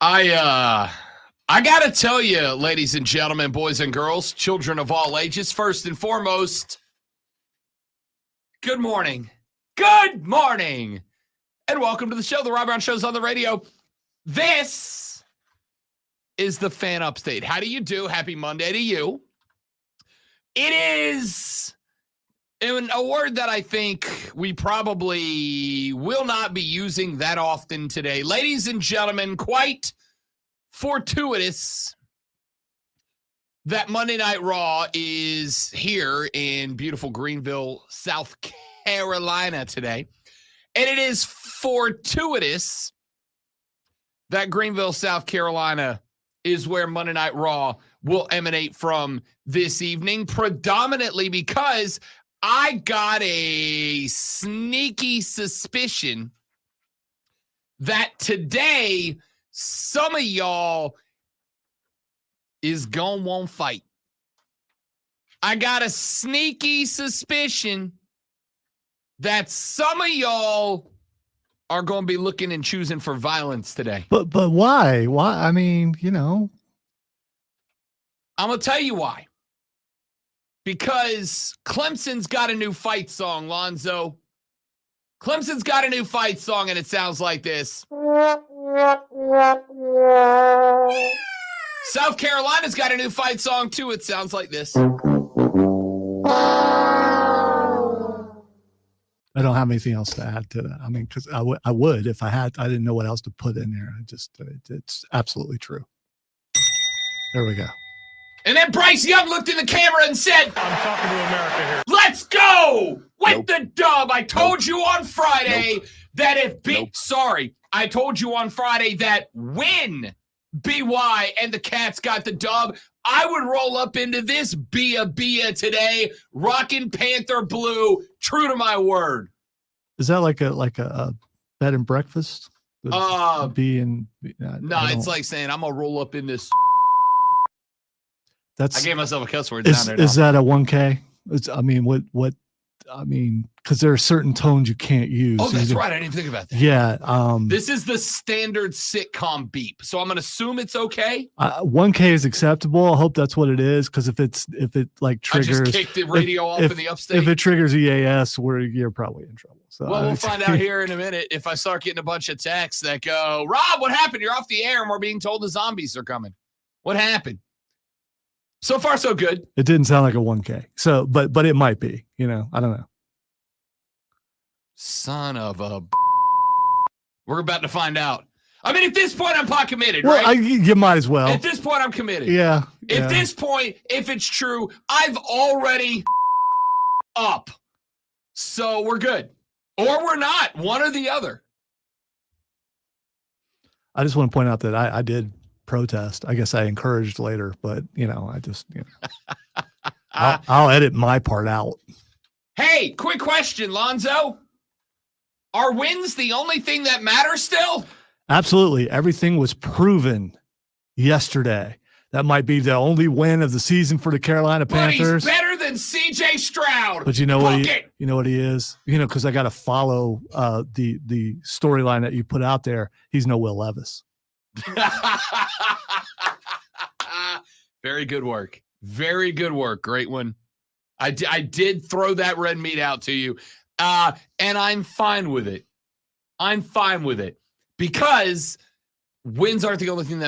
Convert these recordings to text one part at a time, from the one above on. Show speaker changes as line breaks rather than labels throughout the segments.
I gotta tell you, ladies and gentlemen, boys and girls, children of all ages, first and foremost, good morning. Good morning. And welcome to the show. The Rob Brown Show's on the radio. This is the Fan Upstate. How do you do? Happy Monday to you. It is a word that I think we probably will not be using that often today. Ladies and gentlemen, quite fortuitous that Monday Night Raw is here in beautiful Greenville, South Carolina today. And it is fortuitous that Greenville, South Carolina is where Monday Night Raw will emanate from this evening, predominantly because I got a sneaky suspicion that today some of y'all is gonna want fight. I got a sneaky suspicion that some of y'all are going to be looking and choosing for violence today.
But why? Why? I mean,
I'm going to tell you why. Because Clemson's got a new fight song, Lonzo. Clemson's got a new fight song, and it sounds like this. South Carolina's got a new fight song, too. It sounds like this.
I don't have anything else to add to that. I mean, because I would if I had. I didn't know what else to put in there. It's absolutely true. There we go.
And then Bryce Young looked in the camera and said, "I'm talking to America here. Let's go with the dub." I told you on Friday that I told you on Friday that when BY and the Cats got the dub, I would roll up into this Bia today, rocking Panther blue, true to my word.
Is that like a bed and breakfast?
No, it's like saying I'm gonna roll up in this. I gave myself a cuss word.
Is that a 1K? Because there are certain tones you can't use.
Oh, that's right. I didn't even think about that.
Yeah.
This is the standard sitcom beep, so I'm going to assume it's okay.
1K is acceptable. I hope that's what it is, because if it triggers,
I just kicked the radio off in the upstate.
If it triggers EAS, you're probably in trouble. So
we'll find out here in a minute if I start getting a bunch of texts that go, "Rob, what happened? You're off the air, and we're being told the zombies are coming. What happened?" So far, so good.
It didn't sound like a 1K. So, but it might be. I don't know.
Son of a. We're about to find out. I mean, at this point, I'm pot committed,
well,
right?
You might as well.
At this point, I'm committed.
Yeah.
At this point, if it's true, I've already up. So we're good. Or we're not. One or the other.
I just want to point out that I did protest. I guess I encouraged later, but I just I'll edit my part out.
Hey, quick question, Lonzo. Are wins the only thing that matters still?
Absolutely. Everything was proven yesterday. That might be the only win of the season for the Carolina Panthers.
But he's better than CJ Stroud.
But you know what he is? Because I got to follow the storyline that you put out there. He's no Will Levis.
Very good work. Very good work. Great one. I did throw that red meat out to you. And I'm fine with it. I'm fine with it because wins aren't the only thing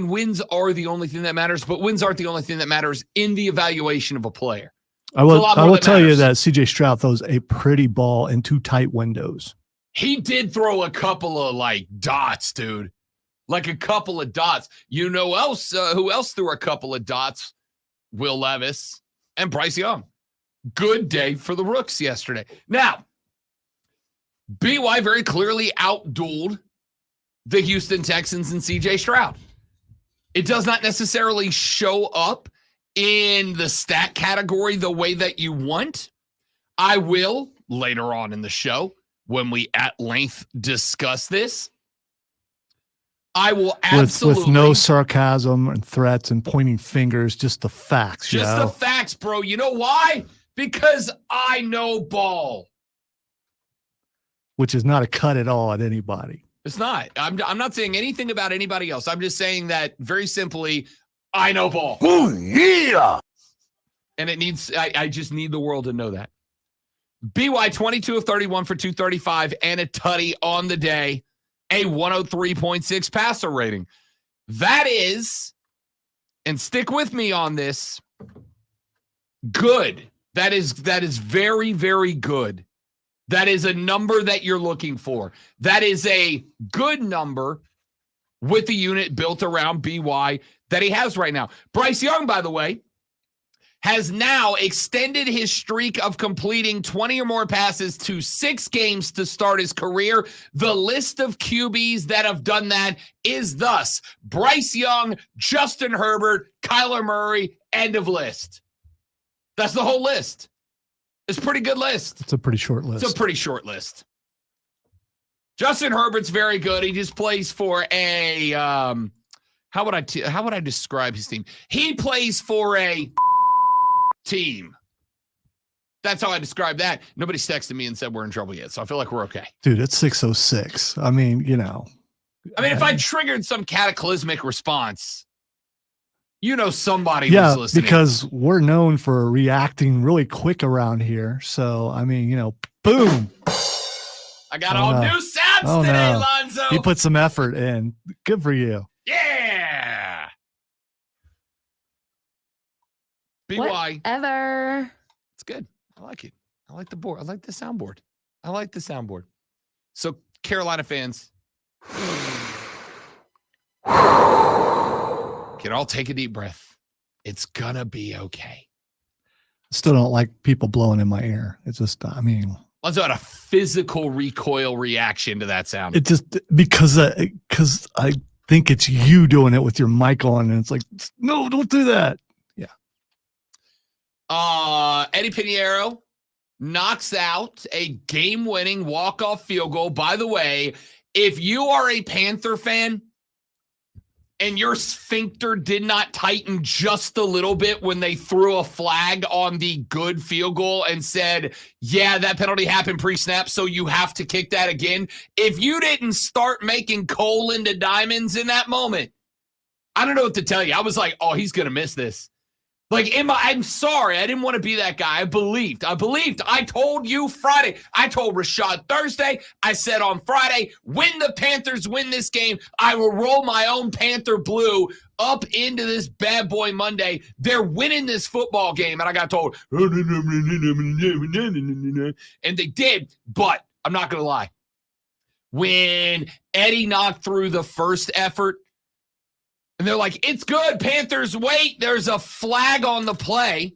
wins are the only thing that matters, but wins aren't the only thing that matters in the evaluation of a player.
I will tell you that CJ Stroud throws a pretty ball in two tight windows.
He did throw a couple of dots, dude. Like a couple of dots. Who else threw a couple of dots? Will Levis and Bryce Young. Good day for the Rooks yesterday. Now, BY very clearly outdueled the Houston Texans and CJ Stroud. It does not necessarily show up in the stat category the way that you want. I will later on in the show when we at length discuss this. I will absolutely.
With no sarcasm and threats and pointing fingers, just the facts.
Just the facts, bro. You know why? Because I know ball.
Which is not a cut at all at anybody.
It's not. I'm not saying anything about anybody else. I'm just saying that very simply, I know ball.
Oh, yeah.
And it needs, I just need the world to know that. BY 22 of 31 for 235 and a tutty on the day, a 103.6 passer rating. That is, and stick with me on this, good. That is very, very good. That is a number that you're looking for. That is a good number with the unit built around BY that he has right now. Bryce Young, by the way, has now extended his streak of completing 20 or more passes to 6 games to start his career. The list of QBs that have done that is thus: Bryce Young, Justin Herbert, Kyler Murray, end of list. That's the whole list. It's a pretty good list.
It's a pretty short list.
It's a pretty short list. Justin Herbert's very good. He just plays for a how would I describe his team? He plays for a team. That's how I describe that. Nobody's texted me and said we're in trouble yet, so I feel like we're okay.
Dude, it's 6:06. I mean, you know.
If I triggered some cataclysmic response, somebody was listening.
Because we're known for reacting really quick around here. So, I mean, boom.
I got all new sounds today, Lonzo.
He put some effort in. Good for you.
Yeah. BY.
Whatever.
It's good. I like it. I like the board. I like the soundboard. So, Carolina fans, can all take a deep breath. It's gonna be okay.
Still don't like people blowing in my ear. It's just,
Let's have a physical recoil reaction to that sound.
It just because I think it's you doing it with your mic on, and it's like, no, don't do that. Yeah.
Eddie Pinheiro knocks out a game-winning walk-off field goal. By the way, if you are a Panther fan and your sphincter did not tighten just a little bit when they threw a flag on the good field goal and said, yeah, that penalty happened pre-snap, so you have to kick that again. If you didn't start making coal into diamonds in that moment, I don't know what to tell you. I was like, oh, he's going to miss this. I'm sorry. I didn't want to be that guy. I believed. I told you Friday. I told Rashad Thursday. I said on Friday, when the Panthers win this game, I will roll my own Panther blue up into this bad boy Monday. They're winning this football game. And I got told, and they did. But I'm not going to lie. When Eddie knocked through the first effort, and they're like, it's good, Panthers, wait, there's a flag on the play.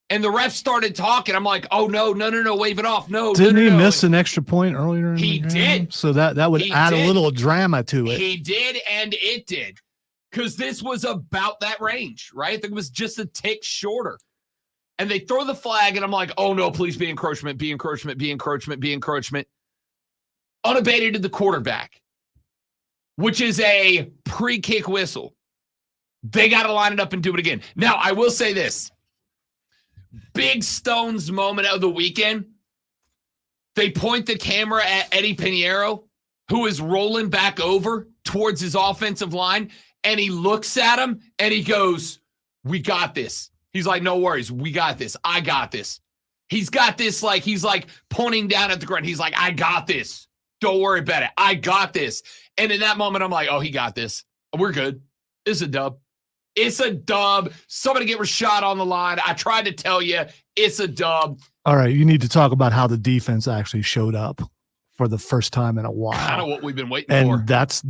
And the ref started talking. I'm like, oh, no, wave it off. No,
Didn't he
no.
miss an extra point earlier in the game?
Did.
So that would add a little drama to it.
He did, and it did. Because this was about that range, right? I think it was just a tick shorter. And they throw the flag, and I'm like, oh, no, please be encroachment. Unabated to the quarterback, which is a pre-kick whistle. They got to line it up and do it again. Now, I will say this. Big Stone's moment of the weekend, they point the camera at Eddie Pinheiro, who is rolling back over towards his offensive line, and he looks at him, and he goes, we got this. He's like, no worries. We got this. I got this. He's got this, he's pointing down at the ground. He's like, I got this. Don't worry about it. I got this. And in that moment, I'm like, oh, he got this. We're good. It's a dub. It's a dub. Somebody get Rashad on the line. I tried to tell you, it's a dub.
All right, you need to talk about how the defense actually showed up for the first time in a while.
Kind of what we've been waiting
and
for.
And that's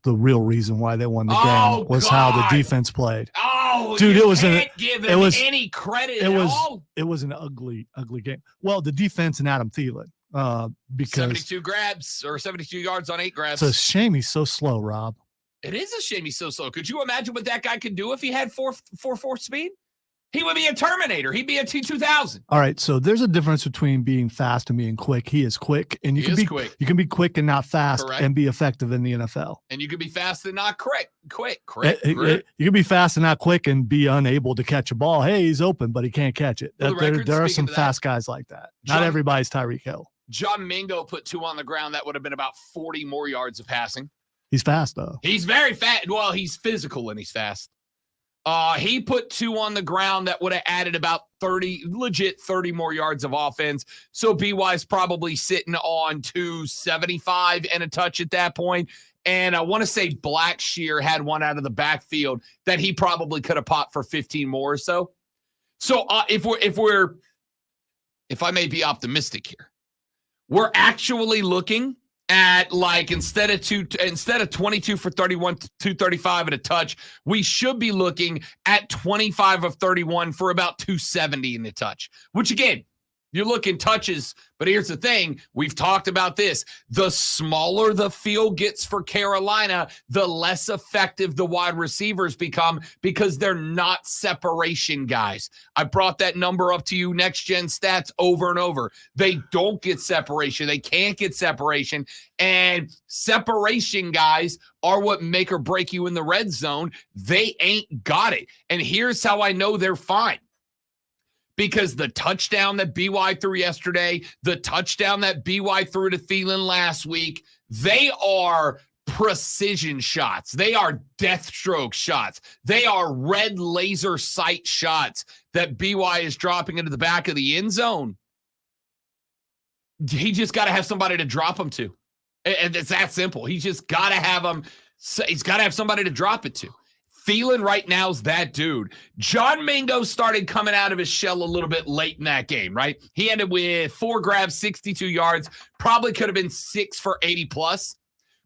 the real reason why they won the game was how the defense played.
Oh,
dude,
it was any credit at all.
It was an ugly game. Well, the defense and Adam Thielen. Because
72 grabs or 72 yards on 8 grabs.
It's a shame he's so slow, Rob.
It is a shame he's so slow. Could you imagine what that guy could do if he had 4.4 speed? He would be a Terminator. He'd be a T2000.
All right, so there's a difference between being fast and being quick. He is quick, and you can be quick. You can be quick and not fast, correct, and be effective in the NFL.
And you can be fast and not quick.
You can be fast and not quick and be unable to catch a ball. Hey, he's open, but he can't catch it. There are some fast guys like that. Not everybody's Tyreek Hill.
John Mingo put 2 on the ground. That would have been about 40 more yards of passing.
He's fast, though.
He's very fast. Well, he's physical and he's fast. He put 2 on the ground. That would have added about 30 more yards of offense. So BY's probably sitting on 275 and a touch at that point. And I want to say Blackshear had one out of the backfield that he probably could have popped for 15 more or so. So if I may be optimistic here, we're actually looking at, like, instead of 22 for 31, 235 and a touch, we should be looking at 25 of 31 for about 270 in the touch, which, again, you're looking touches, but here's the thing. We've talked about this. The smaller the field gets for Carolina, the less effective the wide receivers become because they're not separation guys. I brought that number up to you, Next Gen Stats, over and over. They don't get separation. They can't get separation. And separation guys are what make or break you in the red zone. They ain't got it. And here's how I know they're fine. Because the touchdown that BY threw yesterday, the touchdown that BY threw to Thielen last week, they are precision shots. They are death stroke shots. They are red laser sight shots that BY is dropping into the back of the end zone. He just got to have somebody to drop them to. And it's that simple. He just got to have them. He's got to have somebody to drop it to. Thielen right now is that dude. John Mingo started coming out of his shell a little bit late in that game, right? He ended with 4 grabs, 62 yards, probably could have been 6 for 80 plus,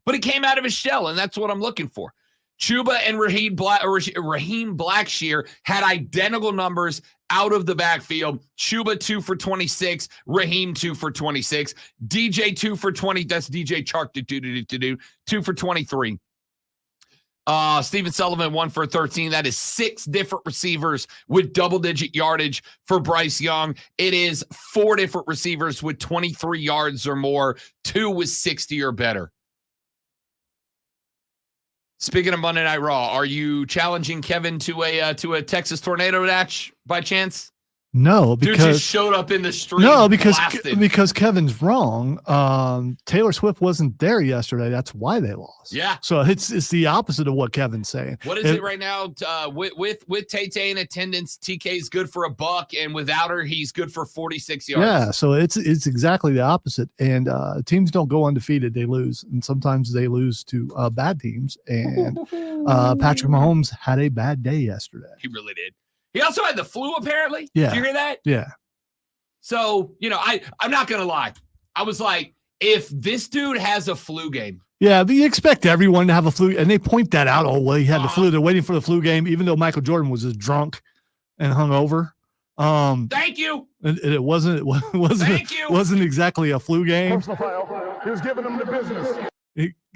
but he came out of his shell, and that's what I'm looking for. Chuba and Raheem Blackshear had identical numbers out of the backfield. Chuba 2 for 26, Raheem 2 for 26, DJ 2 for 20. That's DJ Chark 2 for 23. Stephen Sullivan 1 for 13. That is 6 different receivers with double-digit yardage for Bryce Young. It is 4 different receivers with 23 yards or more, 2 with 60 or better. Speaking of Monday Night Raw, are you challenging Kevin to a Texas tornado match by chance?
No, because
dude just showed up in the street.
No, because Kevin's wrong. Taylor Swift wasn't there yesterday. That's why they lost.
Yeah.
So it's the opposite of what Kevin's saying.
What is it right now? With Tay in attendance, TK's good for $1, and without her, he's good for 46 yards.
Yeah. So it's exactly the opposite. And teams don't go undefeated; they lose, and sometimes they lose to bad teams. And Patrick Mahomes had a bad day yesterday.
He really did. He also had the flu, apparently.
Yeah.
Did you hear that?
Yeah.
So, I'm not going to lie. I was like, if this dude has a flu game.
Yeah, but you expect everyone to have a flu. And they point that out. Oh, well, he had the flu. They're waiting for the flu game, even though Michael Jordan was just drunk and hungover.
Thank you.
It wasn't exactly a flu game.
Personal foul. He was giving them the business.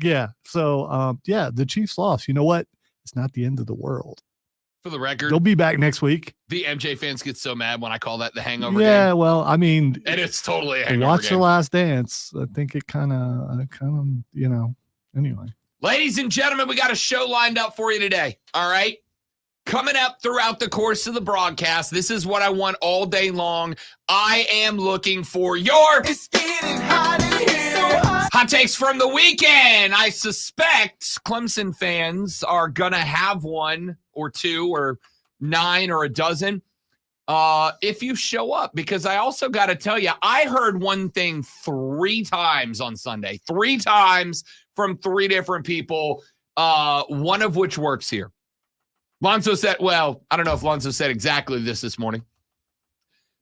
Yeah. So, the Chiefs lost. You know what? It's not the end of the world.
For the record,
they'll be back next week.
The MJ fans get so mad when I call that the hangover game.
Yeah, well, I mean,
and it's totally a hangover
watch
game.
The Last Dance. I think it kind of, anyway.
Ladies and gentlemen, we got a show lined up for you today. All right. Coming up throughout the course of the broadcast, this is what I want all day long. I am looking for your
It's getting hot in here. So hot.
hot takes from the weekend. I suspect Clemson fans are going to have 1 or 2 or 9 or a dozen if you show up, because I also got to tell you, I heard one thing 3 times on Sunday, 3 times from 3 different people, one of which works here. Lonzo said, well, I don't know if Lonzo said exactly this morning,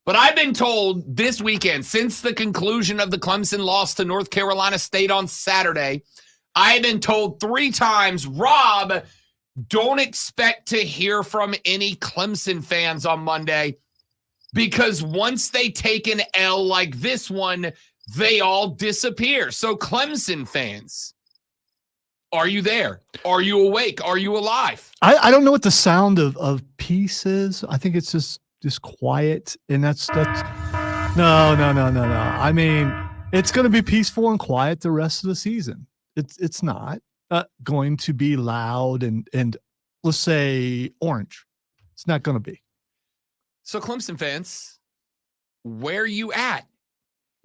but I've been told this weekend, since the conclusion of the Clemson loss to North Carolina State on Saturday, I've been told 3 times, Rob, don't expect to hear from any Clemson fans on Monday, because once they take an L like this one, they all disappear. So Clemson fans, are you there? Are you awake? Are you alive?
I don't know what the sound of peace is. I think it's just quiet, and that's no. I mean, it's going to be peaceful and quiet the rest of the season. It's not going to be loud and let's say orange. It's not going to be.
So Clemson fans, where you at?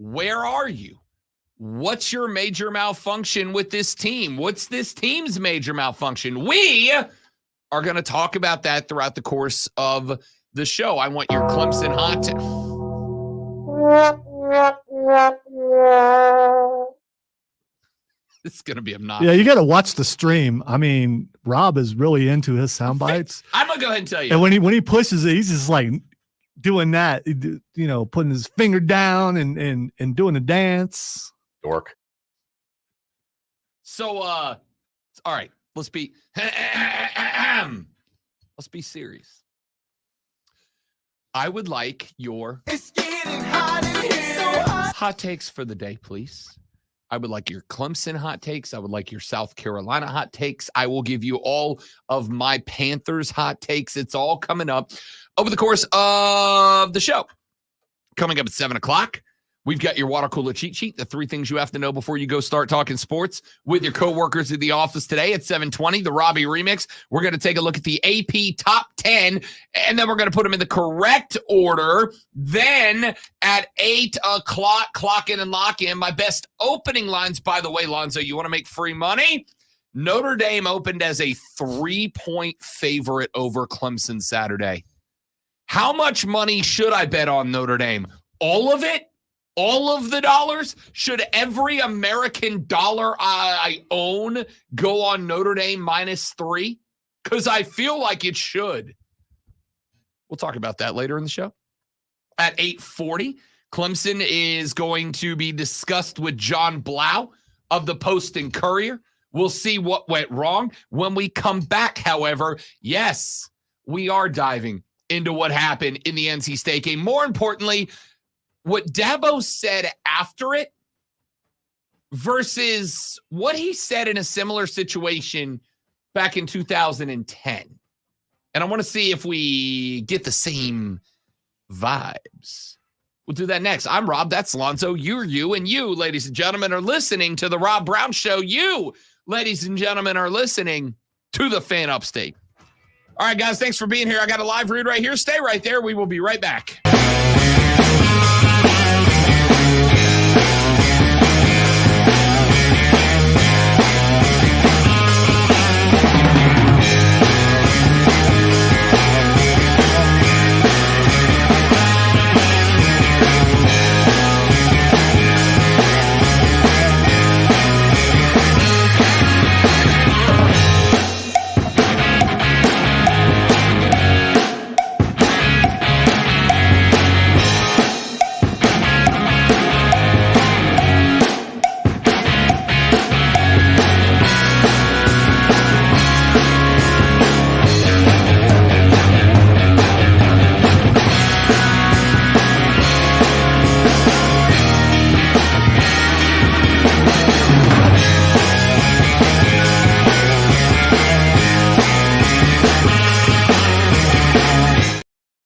Where are you? What's your major malfunction with this team? What's this team's major malfunction? We are going to talk about that throughout the course of the show. I want your Clemson hot take. It's going to be obnoxious.
Yeah, you got to watch the stream. I mean, Rob is really into his sound bites.
I'm going to go ahead and tell you.
And when he pushes it, he's just like doing that, putting his finger down and doing the dance.
Dork.
So, all right, let's be serious. I would like your
It's getting hot in here. So hot.
hot takes for the day, please. I would like your Clemson hot takes. I would like your South Carolina hot takes. I will give you all of my Panthers hot takes. It's all coming up over the course of the show. Coming up at 7 o'clock, we've got your water cooler cheat sheet, the 3 things you have to know before you go start talking sports with your coworkers at the office today at 7:20, the Robbie Remix. We're going to take a look at the AP Top 10, and then we're going to put them in the correct order. Then at 8 o'clock, clock in and lock in. My best opening lines, by the way, Lonzo, you want to make free money? Notre Dame opened as a 3-point favorite over Clemson Saturday. How much money should I bet on Notre Dame? All of it? All of the dollars? Should every American dollar I own go on Notre Dame -3? Because I feel like it should. We'll talk about that later in the show. At 8:40, Clemson is going to be discussed with John Blau of the Post and Courier. We'll see what went wrong. When we come back, however, yes, we are diving into what happened in the NC State game. More importantly, what Dabo said after it versus what he said in a similar situation back in 2010. And I want to see if we get the same vibes. We'll do that next. I'm Rob. That's Lonzo. You're you. And you, ladies and gentlemen, are listening to The Rob Brown Show. You, ladies and gentlemen, are listening to The Fan Upstate. All right, guys, thanks for being here. I got a live read right here. Stay right there. We will be right back.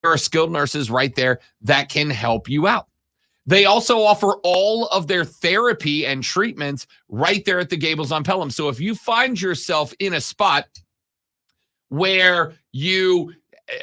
There are skilled nurses right there that can help you out. They also offer all of their therapy and treatments right there at the Gables on Pelham. So if you find yourself in a spot where you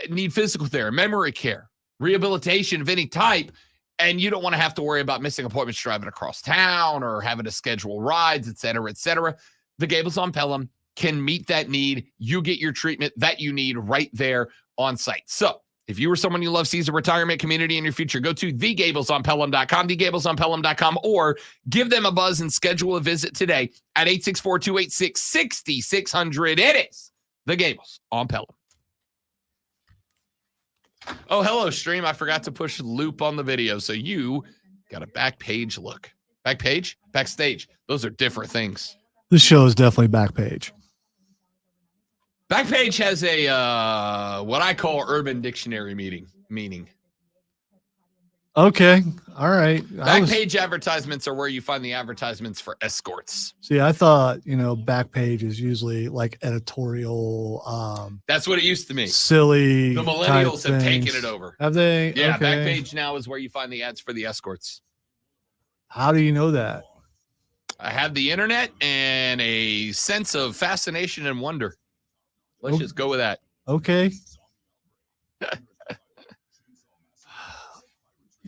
need physical therapy, memory care, rehabilitation of any type, and you don't want to have to worry about missing appointments driving across town or having to schedule rides, et cetera, the Gables on Pelham can meet that need. You get your treatment that you need right there on site. So if you or someone you love sees a retirement community in your future, go to thegablesonpelham.com, thegablesonpelham.com, or give them a buzz and schedule a visit today at 864-286-6600. It is The Gables on Pelham. Oh, hello, stream. I forgot to push loop on the video, so you got a back page look. Back page? Backstage. Those are different things.
This show is definitely back page.
Backpage has a what I call Urban Dictionary meaning.
Okay. All right.
Backpage advertisements are where you find the advertisements for escorts.
See, I thought, back page is usually like editorial.
That's what it used to be.
Silly.
The millennials
type
have
things.
taken it over.
Have they?
Yeah,
Okay.
Backpage now is where you find the ads for the escorts.
How do you know that?
I have the internet and a sense of fascination and wonder. Let's just go with that.
Okay.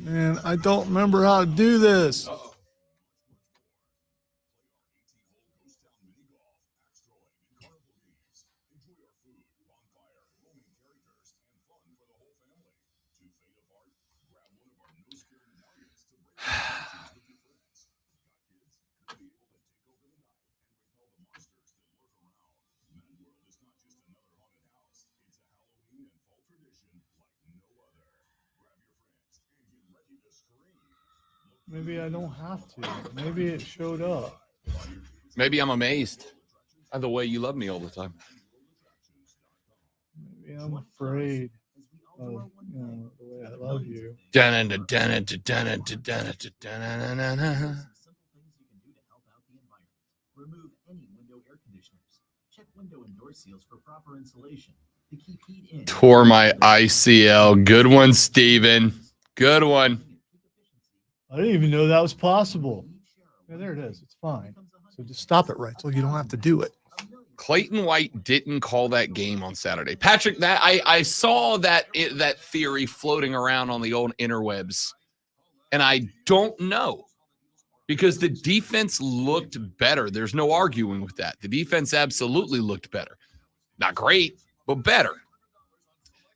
Man, I don't remember how to do this. Maybe I don't have to. Maybe it showed up.
Maybe I'm amazed by the way you love me all the time.
Maybe I'm afraid of the way I love you.
Simple things you can do to help out the environment. Remove any window air conditioners. Check window and door seals for proper insulation to keep heat in. Tore my ICL. Good one, Steven. Good one.
I didn't even know that was possible. Yeah, there it is. It's fine. So just stop it right so you don't have to do it.
Clayton White didn't call that game on Saturday. Patrick, that I saw that theory floating around on the old interwebs, and I don't know because the defense looked better. There's no arguing with that. The defense absolutely looked better. Not great, but better.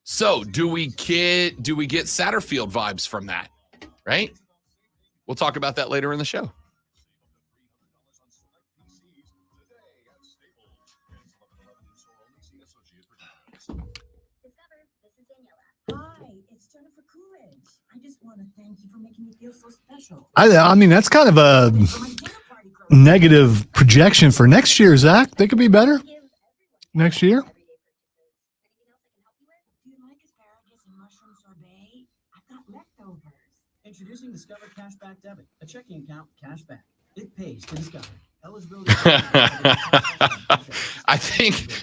So do we get Satterfield vibes from that? Right? We'll talk about that later in the show.
I just want to thank you for making me feel so special.
I mean, that's kind of a negative projection for next year, Zach. They could be better next year.
Do you like asparagus and mushroom sorbet? I've got leftovers.
Introducing Discover Cashback Debit, a checking account cashback. It pays to Discover. Eligibility.
I think,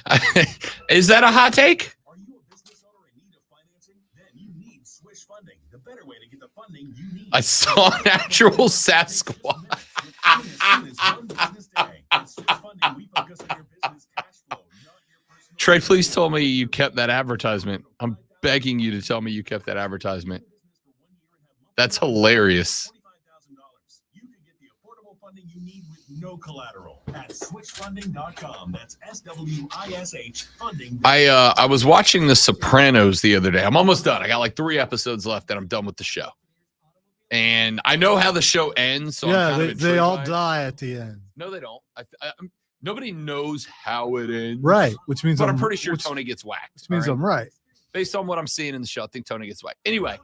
is that a hot take?
Are you a business owner in need of financing? Then you need Swish Funding, the better way to get the funding you need.
I saw an actual Sasquatch. Trey, please tell me you kept that advertisement. I'm begging you to tell me you kept that advertisement. That's hilarious.
You can get the affordable funding you need with no collateral at switchfunding.com. That's SWISH funding.
I was watching The Sopranos the other day. I'm almost done. I got like 3 episodes left and I'm done with the show. And I know how the show ends. So
Yeah, they all die at the end.
No, they don't. Nobody knows how it ends.
Right, which means
But I'm pretty sure Tony gets whacked.
Which means I'm right.
Based on what I'm seeing in the show, I think Tony gets whacked. Anyway,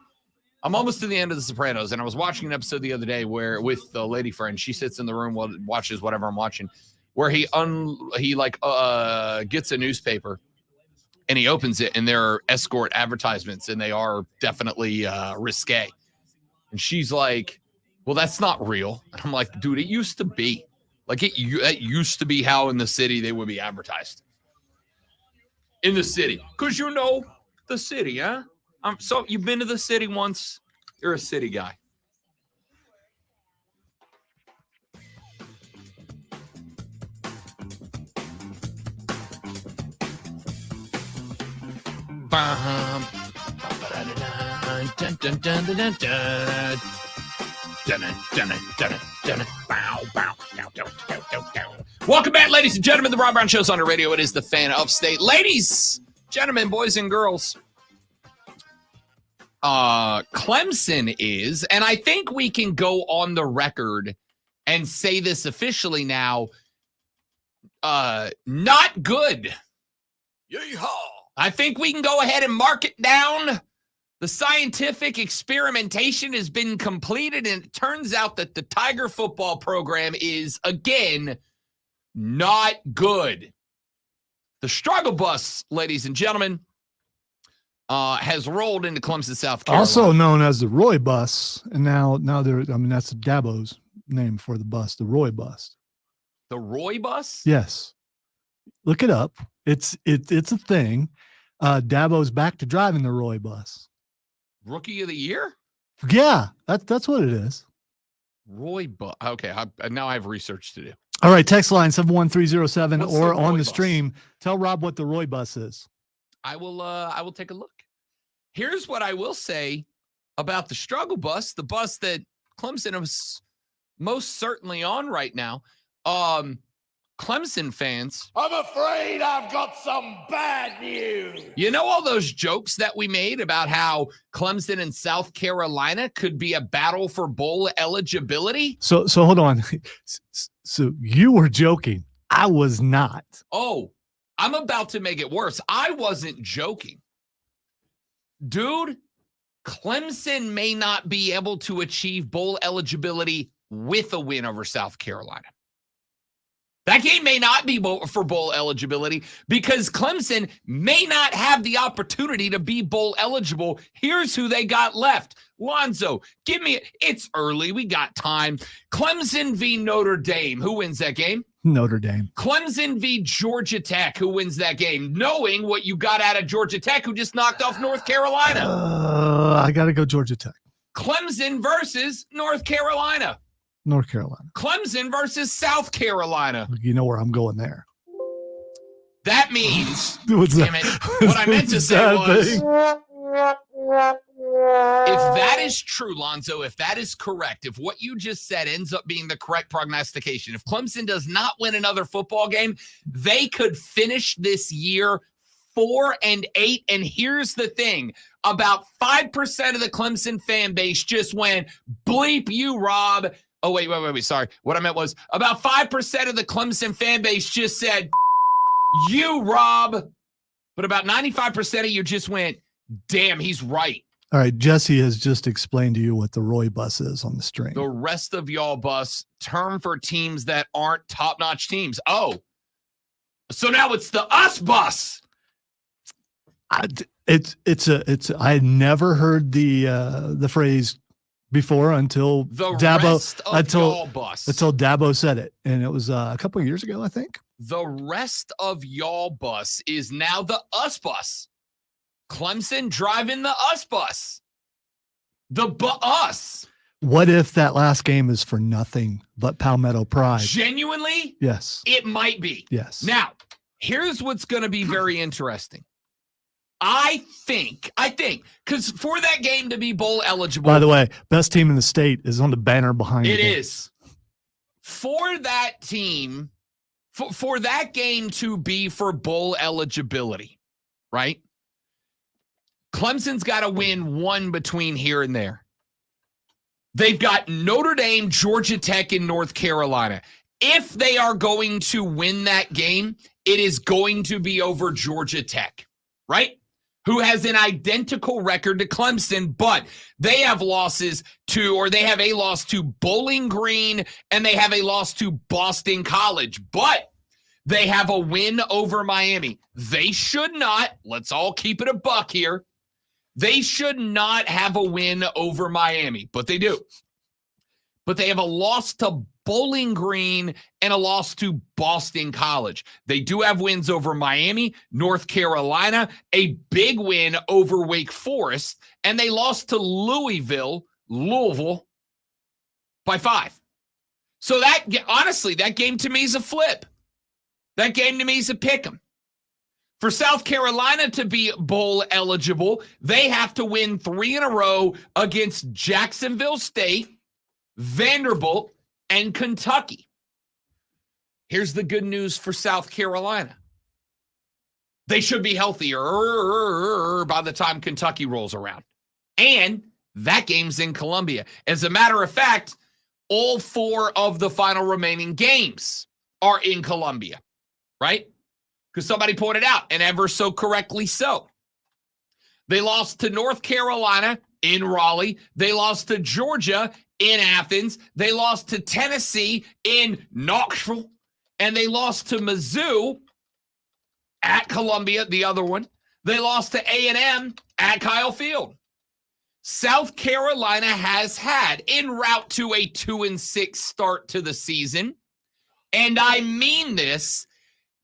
I'm almost to the end of The Sopranos, and I was watching an episode the other day where with the lady friend, she sits in the room while watches whatever I'm watching, where he gets a newspaper and he opens it, and there are escort advertisements, and they are definitely risque. And she's like, "Well, that's not real." And I'm like, "Dude, it used to be. Like that used to be how in the city they would be advertised. In the city, because you know the city, huh? So you've been to the city once. You're a city guy." Welcome back, ladies and gentlemen. The Rob Brown Show's on the radio. It is the Fan Upstate. Ladies, gentlemen, boys and girls. Clemson is, and I think we can go on the record and say this officially now, not good. Yeehaw. I think we can go ahead and mark it down. The scientific experimentation has been completed, and it turns out that the Tiger football program is, again, not good. The struggle bus, ladies and gentlemen, has rolled into Clemson, South Carolina.
Also known as the Roy Bus, and now that's Dabo's name for the bus, the Roy Bus.
The Roy Bus?
Yes, look it up. It's a thing. Dabo's back to driving the Roy Bus.
Rookie of the year?
Yeah, that's what it is.
Roy Bus. Okay, now I have research to do.
All right, text line 71307
What's
or
the
on
Roy
the
Bus?
stream. Tell Rob what the Roy Bus is.
I will take a look. Here's what I will say. about the struggle bus, the bus that Clemson is most certainly on right now. Clemson fans,
I'm afraid I've got some bad news.
you know all those jokes that we made about how Clemson and South Carolina could be a battle for bowl eligibility?
So hold on. So you were joking. I was not.
Oh, I'm about to make it worse. I wasn't joking. Dude, Clemson may not be able to achieve bowl eligibility with a win over South Carolina. That game may not be for bowl eligibility because Clemson may not have the opportunity to be bowl eligible. Here's who they got left. Lonzo, give me it. It's early. We got time. Clemson v. Notre Dame. Who wins that game?
Notre Dame.
Clemson v. Georgia Tech. Who wins that game? Knowing what you got out of Georgia Tech, who just knocked off North Carolina.
I got to go Georgia Tech.
Clemson versus North Carolina.
North Carolina.
Clemson versus South Carolina.
You know where I'm going there.
That means,
What's
damn
that?
it, what I meant to say
Sad
was,
thing.
if that is true, Lonzo, if that is correct, if what you just said ends up being the correct prognostication, if Clemson does not win another football game, they could finish this year 4-8. And here's the thing, about 5% of the Clemson fan base just went, bleep you, Rob. Oh, wait. Sorry. What I meant was about 5% of the Clemson fan base just said, you, Rob. But about 95% of you just went, damn, he's right.
All right. Jesse has just explained to you what the Roy bus is on the string.
The rest of y'all bus, term for teams that aren't top-notch teams. Oh, so now it's the us bus.
I had never heard the phrase before until
The
Dabo
rest of y'all bus.
until Dabo said it, and it was a couple of years ago, I think.
The rest of y'all bus is now the us bus. Clemson driving the us bus. The us.
What if that last game is for nothing but Palmetto pride?
Genuinely,
Yes.
it might be.
Yes.
Now, here's what's going to be very interesting. I think, because for that game to be bowl eligible.
By the way, best team in the state is on the banner behind
It
you.
is. For that team, for that game to be for bowl eligibility, right? Clemson's got to win one between here and there. They've got Notre Dame, Georgia Tech, and North Carolina. If they are going to win that game, it is going to be over Georgia Tech, right? Who has an identical record to Clemson, but they have losses to, or they have a loss to Bowling Green, and they have a loss to Boston College, but they have a win over Miami. They should not, let's all keep it a buck here, they should not have a win over Miami, but they do. But they have a loss to Bowling Green and a loss to Boston College. They do have wins over Miami, North Carolina, a big win over Wake Forest, and they lost to Louisville by 5. So that, honestly, that game to me is a flip. That game to me is a pick 'em. For South Carolina to be bowl eligible, they have to win 3 in a row against Jacksonville State, Vanderbilt, and Kentucky. Here's the good news for South Carolina. They should be healthier by the time Kentucky rolls around. And that game's in Columbia. As a matter of fact, all 4 of the final remaining games are in Columbia, right? Because somebody pointed out, and ever so correctly so. They lost to North Carolina in Raleigh. They lost to Georgia in Athens. They lost to Tennessee in Knoxville. And they lost to Mizzou at Columbia, the other one. They lost to A&M at Kyle Field. South Carolina has had en route to a 2-6 start to the season. And I mean this,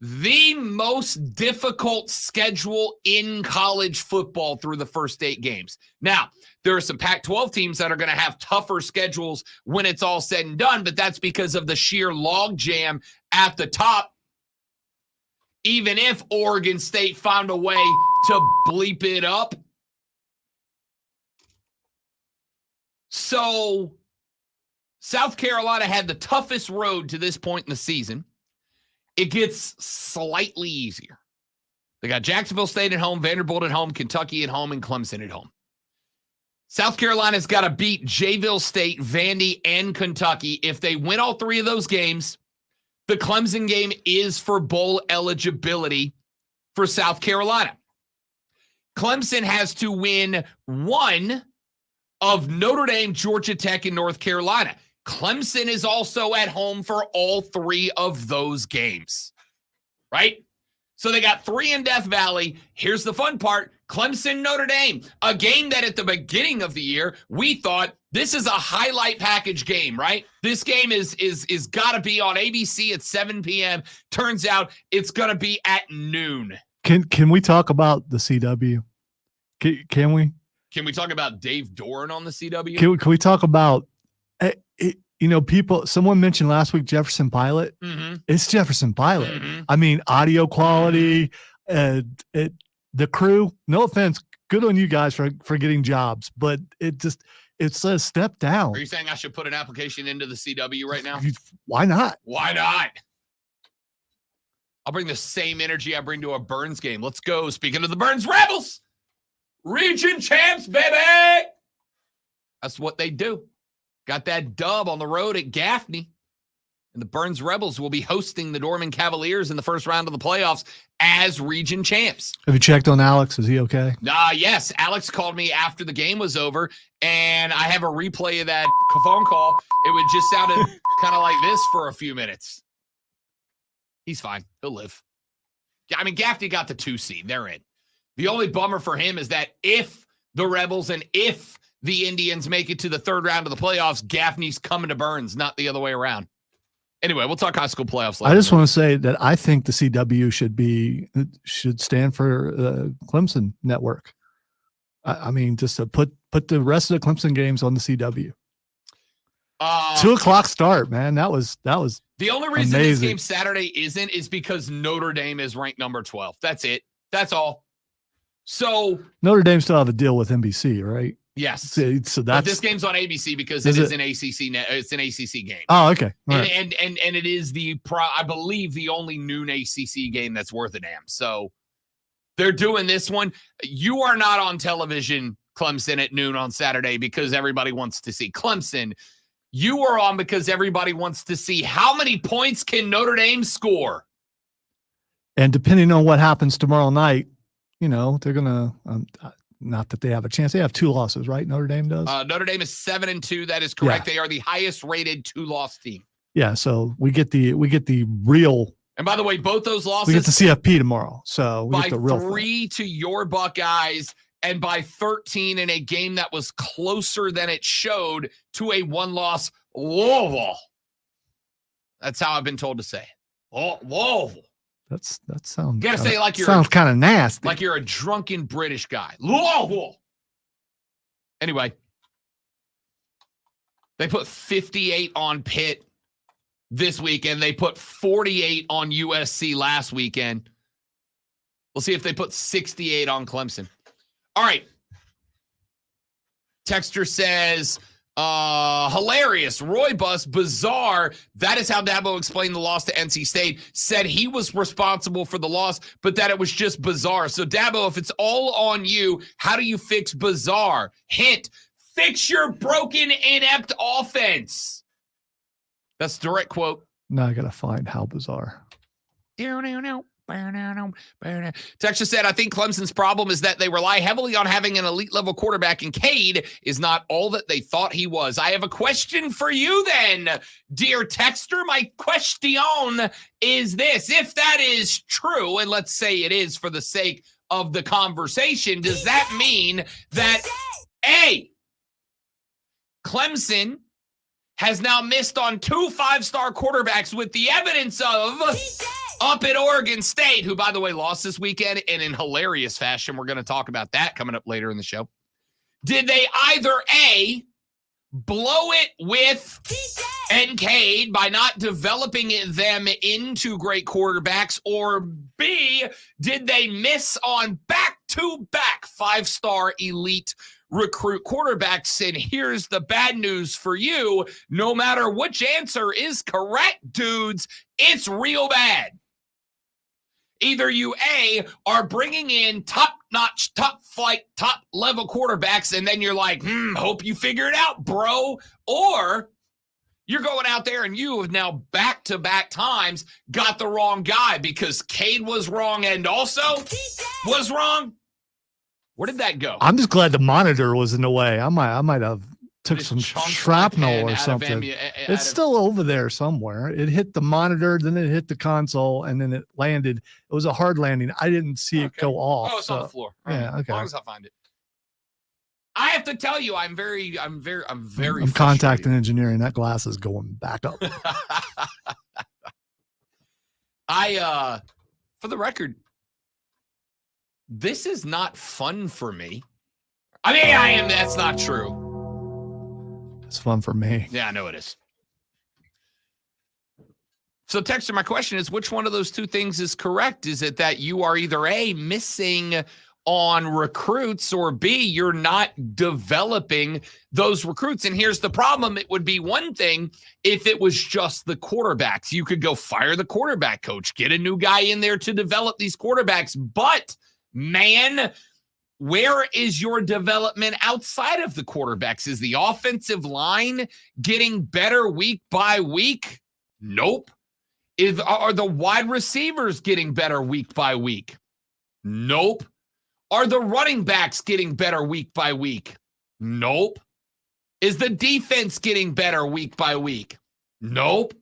the most difficult schedule in college football through the first 8 games. Now, there are some Pac-12 teams that are going to have tougher schedules when it's all said and done, but that's because of the sheer log jam at the top. Even if Oregon State found a way to bleep it up. So South Carolina had the toughest road to this point in the season. It gets slightly easier. They got Jacksonville State at home, Vanderbilt at home, Kentucky at home, and Clemson at home. South Carolina's got to beat Jayville State, Vandy, and Kentucky. If they win all three of those games, the Clemson game is for bowl eligibility for South Carolina. Clemson has to win one of Notre Dame, Georgia Tech, and North Carolina. Clemson is also at home for all three of those games, right? So they got three in Death Valley. Here's the fun part. Clemson, Notre Dame, a game that at the beginning of the year, we thought this is a highlight package game, right? This game is got to be on ABC at 7 p.m. Turns out it's going to be at noon.
Can we talk about the CW? Can we?
Can we talk about Dave Doran on the CW?
Can we talk about, people, someone mentioned last week Jefferson Pilot.
Mm-hmm.
It's Jefferson Pilot.
Mm-hmm.
I mean, audio quality, the crew, no offense, good on you guys for getting jobs, but it's a step down.
Are you saying I should put an application into the CW right now?
Why not?
Why not? I'll bring the same energy I bring to a Burns game. Let's go. Speaking of the Burns Rebels, region champs, baby. That's what they do. Got that dub on the road at Gaffney. And the Burns Rebels will be hosting the Dorman Cavaliers in the first round of the playoffs as region champs.
Have you checked on Alex? Is he okay?
Yes. Alex called me after the game was over, and I have a replay of that phone call. It would just sounded kind of like this for a few minutes. He's fine. He'll live. I mean, Gaffney got the 2 seed. They're in. The only bummer for him is that if the Rebels and if the Indians make it to the third round of the playoffs, Gaffney's coming to Burns, not the other way around. Anyway, we'll talk high school playoffs later.
I just want to say that I think the CW should stand for Clemson Network. I mean, just to put the rest of the Clemson games on the CW. 2 o'clock start, man. That was
the only reason
amazing.
This game Saturday isn't is because Notre Dame is ranked number 12. That's it. That's all. So
Notre Dame still have a deal with NBC, right?
Yes.
So
but
that's
this game's on ABC because it is an ACC. It's an ACC game.
Oh, okay. All right.
And it is I believe the only noon ACC game that's worth a damn. So they're doing this one. You are not on television, Clemson, at noon on Saturday because everybody wants to see Clemson. You are on because everybody wants to see how many points can Notre Dame score.
And depending on what happens tomorrow night, they're gonna. Not that they have a chance. They have 2 losses, right? Notre Dame does.
Notre Dame is 7-2. That is correct.
Yeah.
They are the highest rated 2-loss team.
Yeah. So we get the real.
And by the way, both those losses.
We get the CFP tomorrow. So we
by
get the real
3 to your Buckeyes and by 13 in a game that was closer than it showed to a 1-loss Louisville. That's how I've been told to say it. Oh, Louisville.
That sounds.
You gotta say it like you're
sounds kind of nasty.
Like you're a drunken British guy. Louisville. Anyway, they put 58 on Pitt this weekend. They put 48 on USC last weekend. We'll see if they put 68 on Clemson. All right. Texter says, hilarious, Roy Bus, bizarre. That is how Dabo explained the loss to NC State. Said he was responsible for the loss, but that it was just bizarre. So Dabo, if it's all on you, how do you fix bizarre? Hint, fix your broken, inept offense. That's a direct quote.
Now I gotta find how bizarre.
Texas said, I think Clemson's problem is that they rely heavily on having an elite level quarterback, and Cade is not all that they thought he was. I have a question for you then, dear Texter. My question is this. If that is true, and let's say it is for the sake of the conversation, does that mean that A, Clemson has now missed on 2 5-star quarterbacks with the evidence of up at Oregon State, who, by the way, lost this weekend and in hilarious fashion. We're going to talk about that coming up later in the show. Did they either A, blow it with Cade by not developing them into great quarterbacks, or B, did they miss on back-to-back 5-star elite recruit quarterbacks. And here's the bad news for you. No matter which answer is correct, dudes, it's real bad. Either you, A, are bringing in top-notch, top-flight, top-level quarterbacks, and then you're like, hope you figure it out, bro. Or you're going out there and you have now back-to-back times got the wrong guy because Cade was wrong and also was wrong. Where did that go?
I'm just glad the monitor was in the way. I might have took
Just
some
chunked my
shrapnel
pen
or
out of
something. It's
of-
still over there somewhere. It hit the monitor, then it hit the console, and then it landed. It was a hard landing. I didn't see it
Okay.
go off.
Oh, it's on the
so-
floor.
yeah,
All right.
okay.
As long as I find it. I have to tell you, I'm very
I'm
frustrated.
contacting engineering. That glass is going back up.
For the record, this is not fun for me. I mean, I am. That's not true.
It's fun for me.
Yeah, I know it is. So, Texter, my question is, which one of those two things is correct? Is it that you are either A, missing on recruits, or B, you're not developing those recruits? And here's the problem. It would be one thing if it was just the quarterbacks. You could go fire the quarterback coach, get a new guy in there to develop these quarterbacks. But, man, where is your development outside of the quarterbacks? Is the offensive line getting better week by week? Nope. Are the wide receivers getting better week by week? Nope. Are the running backs getting better week by week? Nope. Is the defense getting better week by week? Nope.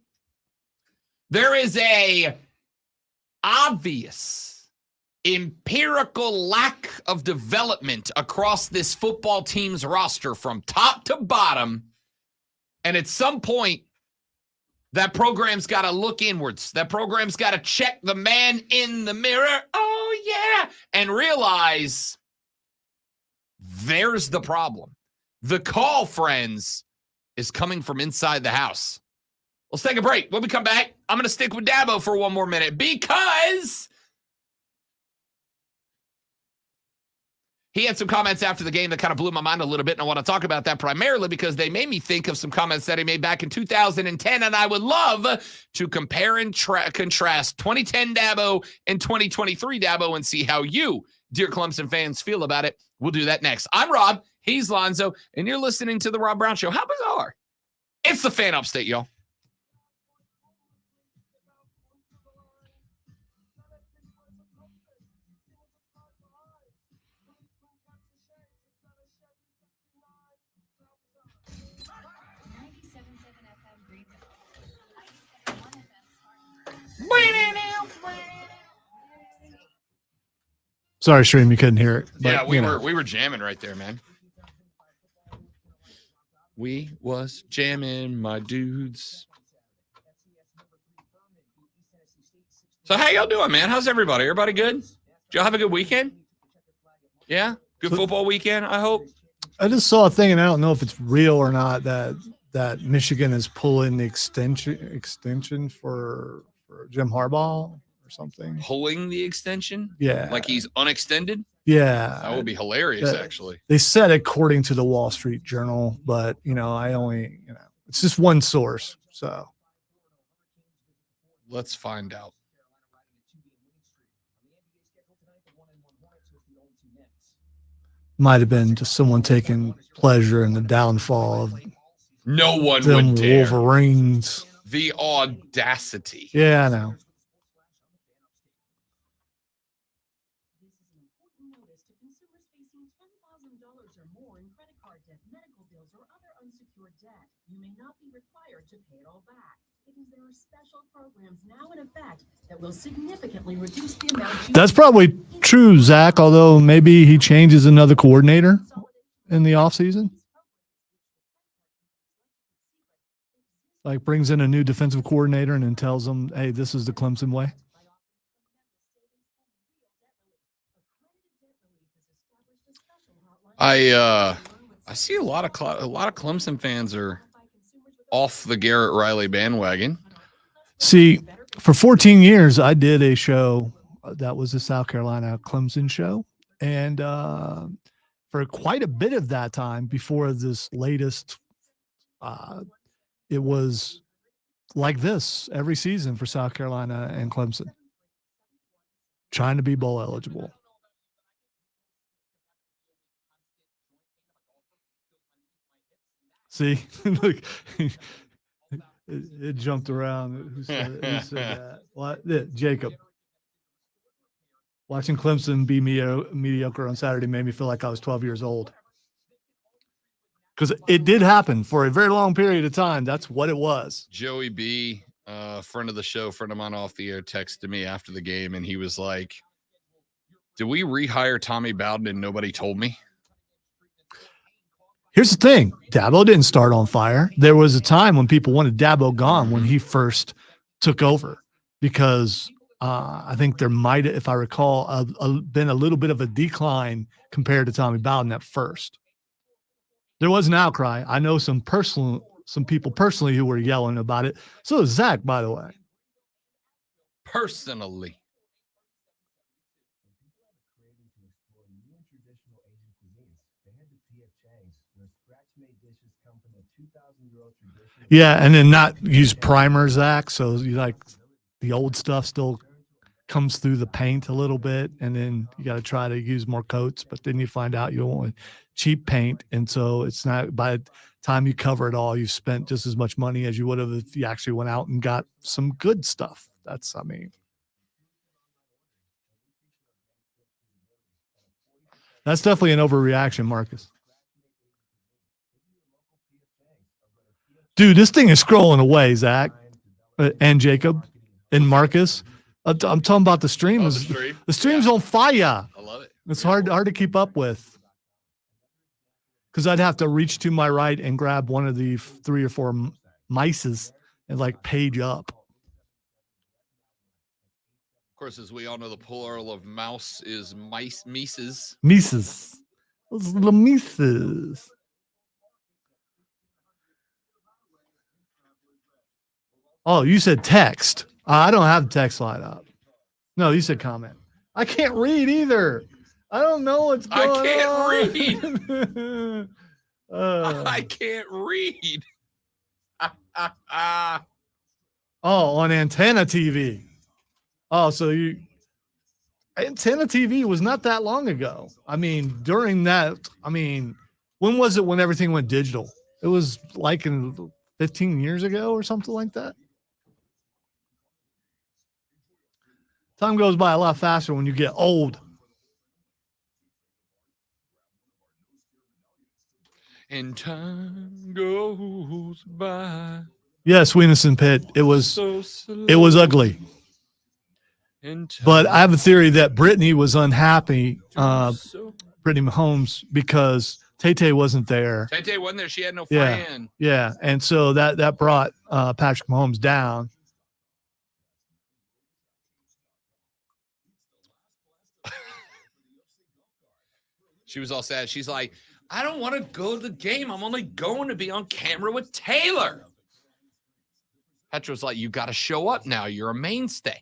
There is a obvious empirical lack of development across this football team's roster from top to bottom. And at some point, that program's got to look inwards. That program's got to check the man in the mirror. Oh, yeah. And realize there's the problem. The call, friends, is coming from inside the house. Let's take a break. When we come back, I'm going to stick with Dabo for one more minute because he had some comments after the game that kind of blew my mind a little bit, and I want to talk about that primarily because they made me think of some comments that he made back in 2010, and I would love to compare and contrast 2010 Dabo and 2023 Dabo and see how you, dear Clemson fans, feel about it. We'll do that next. I'm Rob, he's Lonzo, and you're listening to The Rob Brown Show. How bizarre. It's the Fan Upstate, y'all.
Sorry, stream, you couldn't hear it. But,
Yeah,
you know.
we were jamming right there, man. We was jamming, my dudes. So how y'all doing, man? How's everybody? Everybody good? Did y'all have a good weekend? Yeah? Good football weekend, I hope.
I just saw a thing, and I don't know if it's real or not, that Michigan is pulling the extension for Jim Harbaugh or something.
Pulling the extension?
Yeah.
Like he's unextended?
Yeah.
That would be hilarious,
that-
actually.
They said according to the Wall Street Journal, but it's just one source. So
Let's find out.
might have been just someone taking pleasure in the downfall of
No one
them
would dare.
Wolverines.
The audacity.
Yeah, I know.
This is an important notice to consumers facing $10,000 or more in credit card debt, medical bills, or other unsecured debt. You may not be required to pay it all back because there are special programs now in effect that will significantly reduce the amount you
That's probably true, Zach, although maybe he changes another coordinator in the offseason. Like brings in a new defensive coordinator and then tells them, hey, this is the Clemson way.
I see a lot of Clemson fans are off the Garrett Riley bandwagon.
See, for 14 years, I did a show that was the South Carolina Clemson show. And for quite a bit of that time before this latest. It was like this every season for South Carolina and Clemson, trying to be bowl eligible. See, look, it jumped around. Who said that? What? Yeah, Jacob. Watching Clemson be mediocre on Saturday made me feel like I was 12 years old. Because it did happen for a very long period of time. That's what it was.
Joey B, friend of the show, friend of mine off the air, texted me after the game, and he was like, did we rehire Tommy Bowden and nobody told me?
Here's the thing. Dabo didn't start on fire. There was a time when people wanted Dabo gone when he first took over because I think there might, if I recall, been a little bit of a decline compared to Tommy Bowden at first. There was an outcry. I know some people personally who were yelling about it. So is Zach, by the way.
Personally.
Yeah, and then not use primer, Zach. So you like the old stuff still comes through the paint a little bit, and then you got to try to use more coats. But then you find out you want cheap paint, and so it's not. By the time you cover it all, you've spent just as much money as you would have if you actually went out and got some good stuff. That's definitely an overreaction, Marcus. Dude, this thing is scrolling away, Zach and Jacob and Marcus. I'm talking about the stream. The stream's on fire.
I love it.
It's hard to keep up with because I'd have to reach to my right and grab one of the 3 or 4 mices and like page up.
Of course, as we all know, the plural of mouse is mices.
Mises. Those little mices. Oh, you said text. I don't have the text line up. No, you said comment. I can't read either. I don't know what's going on.
Read. I can't read.
Oh, on Antenna TV. Oh, so Antenna TV was not that long ago. I mean, during that, when was it when everything went digital? It was like in 15 years ago or something like that. Time goes by a lot faster when you get old.
And time goes by.
Yes, Weenus Pitt. It was ugly. But I have a theory that Brittany was unhappy, Brittany Mahomes, because Tay-Tay wasn't there.
Tay-Tay wasn't there. She had no fan.
Yeah. And so that brought Patrick Mahomes down.
She was all sad. She's like, I don't want to go to the game. I'm only going to be on camera with Taylor. Petra's like, you got to show up now. You're a mainstay.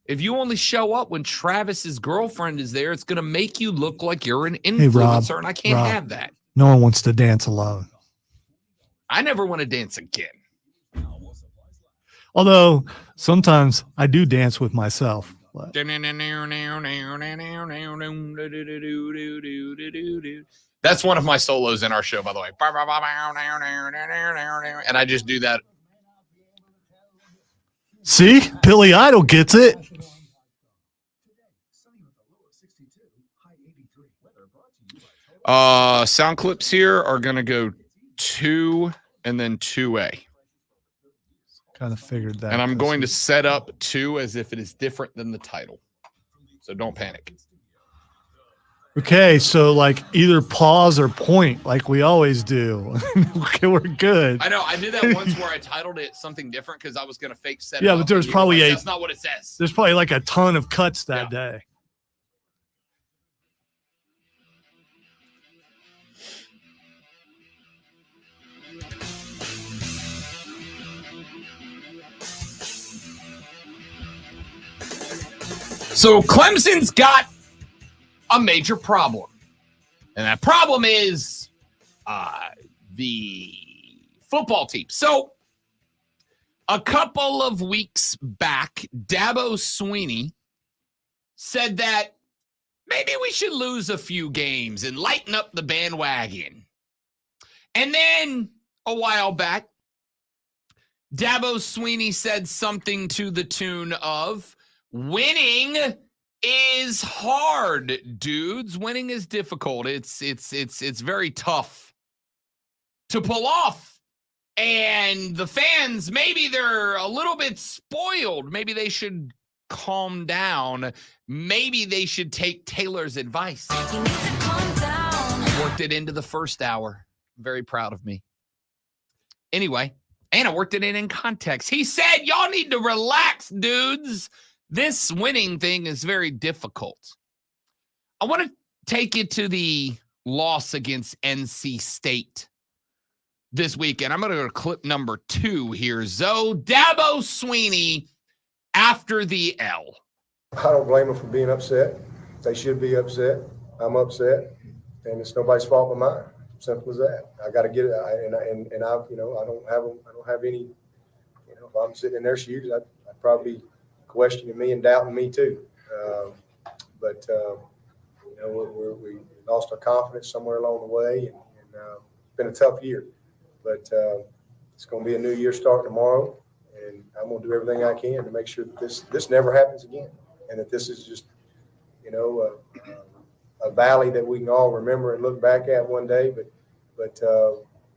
If you only show up when Travis's girlfriend is there, it's going to make you look like you're an influencer, and I can't have that.
No one wants to dance alone.
I never want to dance again.
Although sometimes I do dance with myself.
That's one of my solos in our show, by the way. And I just do that.
See? Billy Idol gets it.
Sound clips here are going to go 2 and then 2A.
Kind of figured that.
And I'm going to set up 2 as if it is different than the title. So don't panic.
Okay, so like either pause or point like we always do. Okay, we're good.
I know. I did that once where I titled it something different because I was going to fake set it
Yeah,
up,
but there's probably
that's not what it says.
There's probably like a ton of cuts that day.
So Clemson's got a major problem. And that problem is the football team. So a couple of weeks back, Dabo Swinney said that maybe we should lose a few games and lighten up the bandwagon. And then a while back, Dabo Swinney said something to the tune of, winning is hard, dudes. Winning is difficult. It's very tough to pull off. And the fans, maybe they're a little bit spoiled. Maybe they should calm down. Maybe they should take Taylor's advice. You need to calm down. Worked it into the first hour. Very proud of me. Anyway, and I worked it in context. He said, y'all need to relax, dudes. This winning thing is very difficult. I want to take you to the loss against NC State this weekend. I'm going to go to clip number 2 here. Zoe, Dabo Swinney after the L.
I don't blame them for being upset. They should be upset. I'm upset, and it's nobody's fault but mine. Simple as that. I got to get it, I don't have any. If I'm sitting in their shoes, I'd probably be questioning me and doubting me too. We lost our confidence somewhere along the way, and it's been a tough year. But it's going to be a new year starting tomorrow, and I'm going to do everything I can to make sure that this never happens again, and that this is just, a valley that we can all remember and look back at one day. But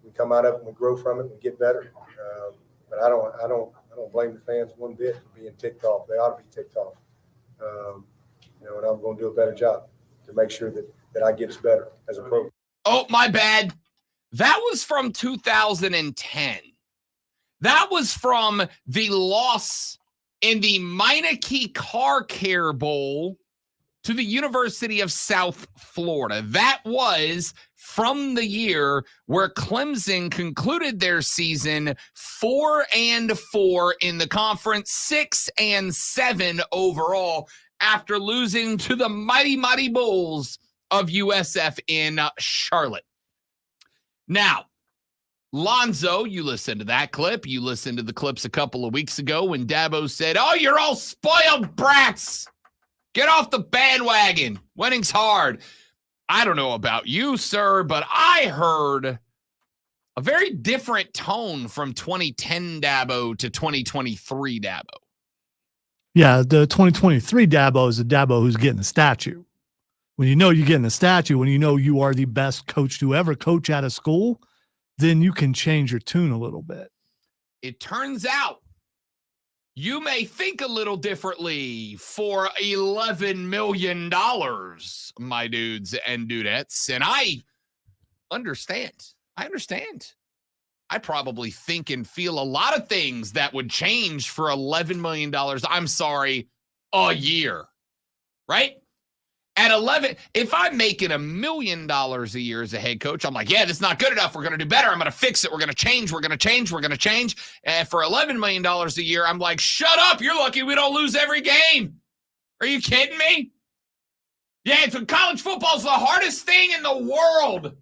we come out of it and we grow from it and get better. But I don't blame the fans one bit for being ticked off. They ought to be ticked off. And I'm going to do a better job to make sure that I get us better as a program.
Oh, my bad. That was from 2010. That was from the loss in the Meineke Car Care Bowl to the University of South Florida. That was from the year where Clemson concluded their season 4-4 in the conference, 6-7 overall after losing to the mighty Bulls of USF in Charlotte. Now, Lonzo, you listened to that clip. You listened to the clips a couple of weeks ago when Dabo said, "Oh, you're all spoiled brats. Get off the bandwagon. Winning's hard." I don't know about you, sir, but I heard a very different tone from 2010 Dabo to 2023 Dabo.
Yeah, the 2023 Dabo is a Dabo who's getting a statue. When you know you're getting a statue, when you know you are the best coach to ever coach at a school, then you can change your tune a little bit.
It turns out you may think a little differently for $11 million, my dudes and dudettes. And I understand. I probably think and feel a lot of things that would change for $11 million. I'm sorry, a year, right? At 11, if I'm making $1 million a year as a head coach, I'm like, yeah, this is not good enough. We're going to do better. I'm going to fix it. We're going to change. And for $11 million a year, I'm like, shut up. You're lucky we don't lose every game. Are you kidding me? Yeah, college football is the hardest thing in the world.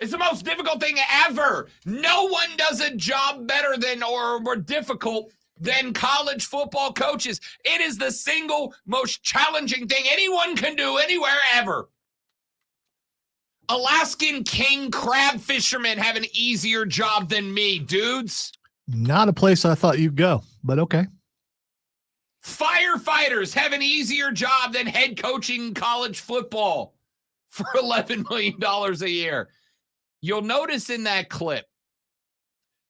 It's the most difficult thing ever. No one does a job better than or more difficult than college football coaches. It is the single most challenging thing anyone can do anywhere ever. Alaskan king crab fishermen have an easier job than me, dudes.
Not a place I thought you'd go, but okay.
Firefighters have an easier job than head coaching college football for $11 million a year. You'll notice in that clip,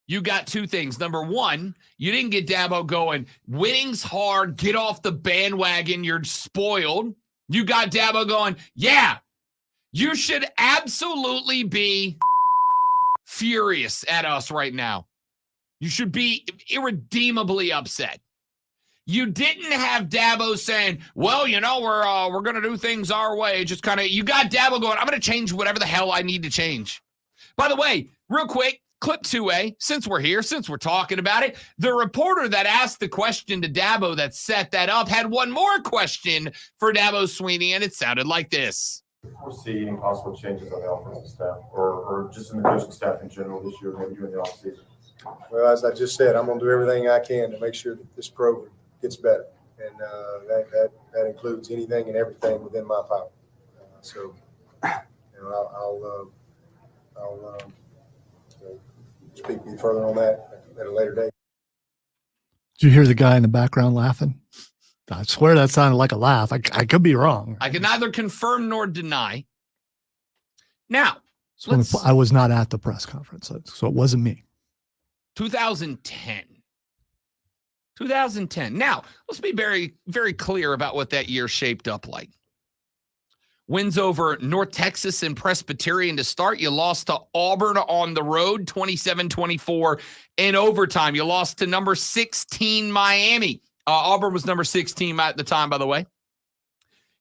you got two things. Number one, you didn't get Dabo going, winning's hard, get off the bandwagon, you're spoiled. You got Dabo going, yeah, you should absolutely be furious at us right now. You should be irredeemably upset. You didn't have Dabo saying, well, we're going to do things our way. Just kind of, you got Dabo going, I'm going to change whatever the hell I need to change. By the way, real quick, clip 2A, since we're here, since we're talking about it, the reporter that asked the question to Dabo that set that up had one more question for Dabo Swinney, and it sounded like this.
foresee any possible changes on the offensive staff or just in the coaching staff in general this year, maybe during the offseason?
Well, as I just said, I'm going to do everything I can to make sure that this program gets better. And that includes anything and everything within my power. So, I'll speak further on that at a later date.
Did you hear the guy in the background laughing? I swear that sounded like a laugh. I could be wrong.
I can neither confirm nor deny. Now,
I was not at the press conference, so it wasn't me.
2010. Now, let's be very, very clear about what that year shaped up like. Wins over North Texas and Presbyterian to start. You lost to Auburn on the road, 27-24 in overtime. You lost to number 16 Miami. Auburn was number 16 at the time, by the way.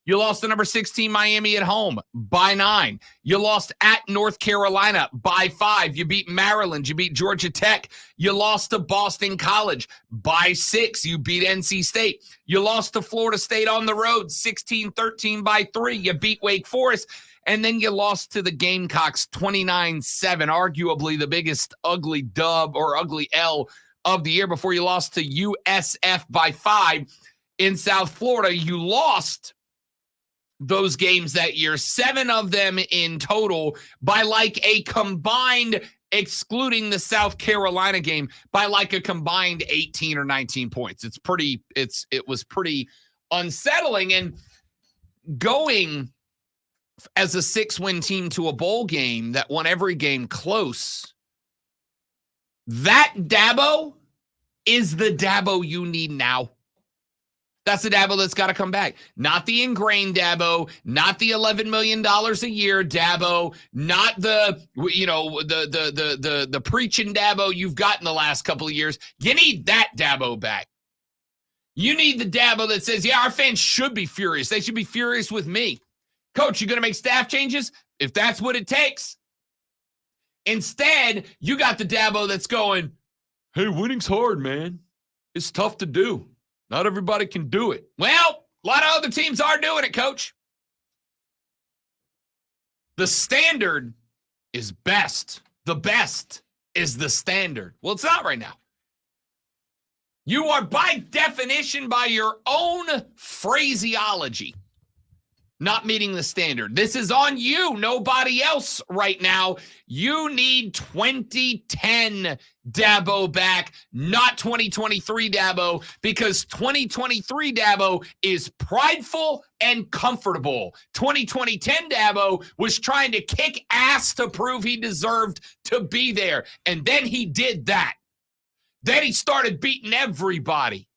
You lost to number 16 Miami at home by 9. You lost at North Carolina by 5. You beat Maryland. You beat Georgia Tech. You lost to Boston College by 6. You beat NC State. You lost to Florida State on the road, 16-13 by 3. You beat Wake Forest. And then you lost to the Gamecocks 29-7, arguably the biggest ugly dub or ugly L of the year before you lost to USF by 5 in South Florida. You lost those games that year, 7 of them in total, by like a combined, excluding the South Carolina game, by like a combined 18 or 19 points. It was pretty unsettling. And going as a 6-win team to a bowl game that won every game close, that Dabo is the Dabo you need now. That's the Dabo that's got to come back. Not the ingrained Dabo, not the $11 million a year Dabo, not the preaching Dabo you've got in the last couple of years. You need that Dabo back. You need the Dabo that says, yeah, our fans should be furious. They should be furious with me. Coach, you going to make staff changes? If that's what it takes. Instead, you got the Dabo that's going, hey, winning's hard, man. It's tough to do. Not everybody can do it. Well, a lot of other teams are doing it, Coach. The standard is best. The best is the standard. Well, it's not right now. You are, by definition, by your own phraseology, not meeting the standard. This is on you, nobody else right now. You need 2010 Dabo back, not 2023 Dabo, because 2023 Dabo is prideful and comfortable. 2010 Dabo was trying to kick ass to prove he deserved to be there, and then he did that. Then he started beating everybody.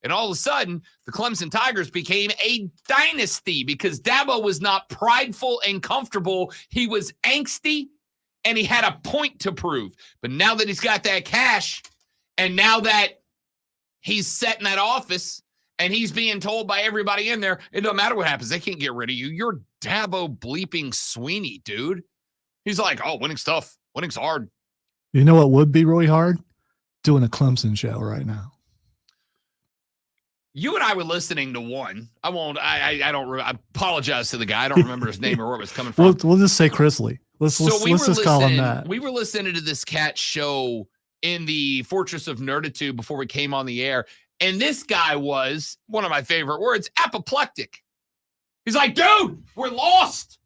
And all of a sudden, the Clemson Tigers became a dynasty because Dabo was not prideful and comfortable. He was angsty, and he had a point to prove. But now that he's got that cash, and now that he's set in that office, and he's being told by everybody in there, it don't matter what happens. They can't get rid of you. You're Dabo bleeping Sweeney, dude. He's like, oh, winning's tough. Winning's hard.
You know what would be really hard? Doing a Clemson show right now.
You and I were listening to one. I apologize to the guy. I don't remember his name or where it was coming from.
We'll just say Chrisley. Let's just call him that.
We were listening to this cat show in the Fortress of Nerditude before we came on the air. And this guy was, one of my favorite words, apoplectic. He's like, dude, we're lost.